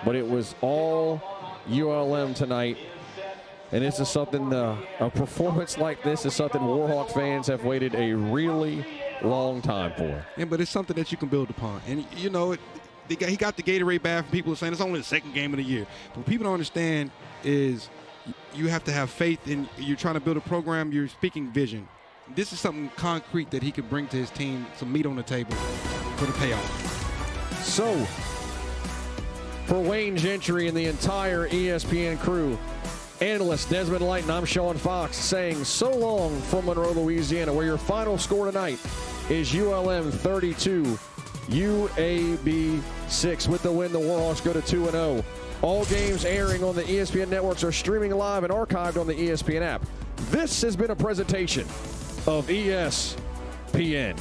but it was all ULM tonight. And this is something, a performance like this is something Warhawk fans have waited a really long time for. Yeah, but it's something that you can build upon. And, you know, he got the Gatorade bath. People are saying it's only the second game of the year. But what people don't understand is you have to have faith in, you're trying to build a program, you're speaking vision. This is something concrete that he could bring to his team, some meat on the table for the payoff. So, for Wayne Gentry and the entire ESPN crew, analyst Desmond Light and I'm Sean Fox saying so long from Monroe, Louisiana, where your final score tonight is ULM 32, UAB 6. With the win, the Warhawks go to 2-0. All games airing on the ESPN networks are streaming live and archived on the ESPN app. This has been a presentation of ESPN.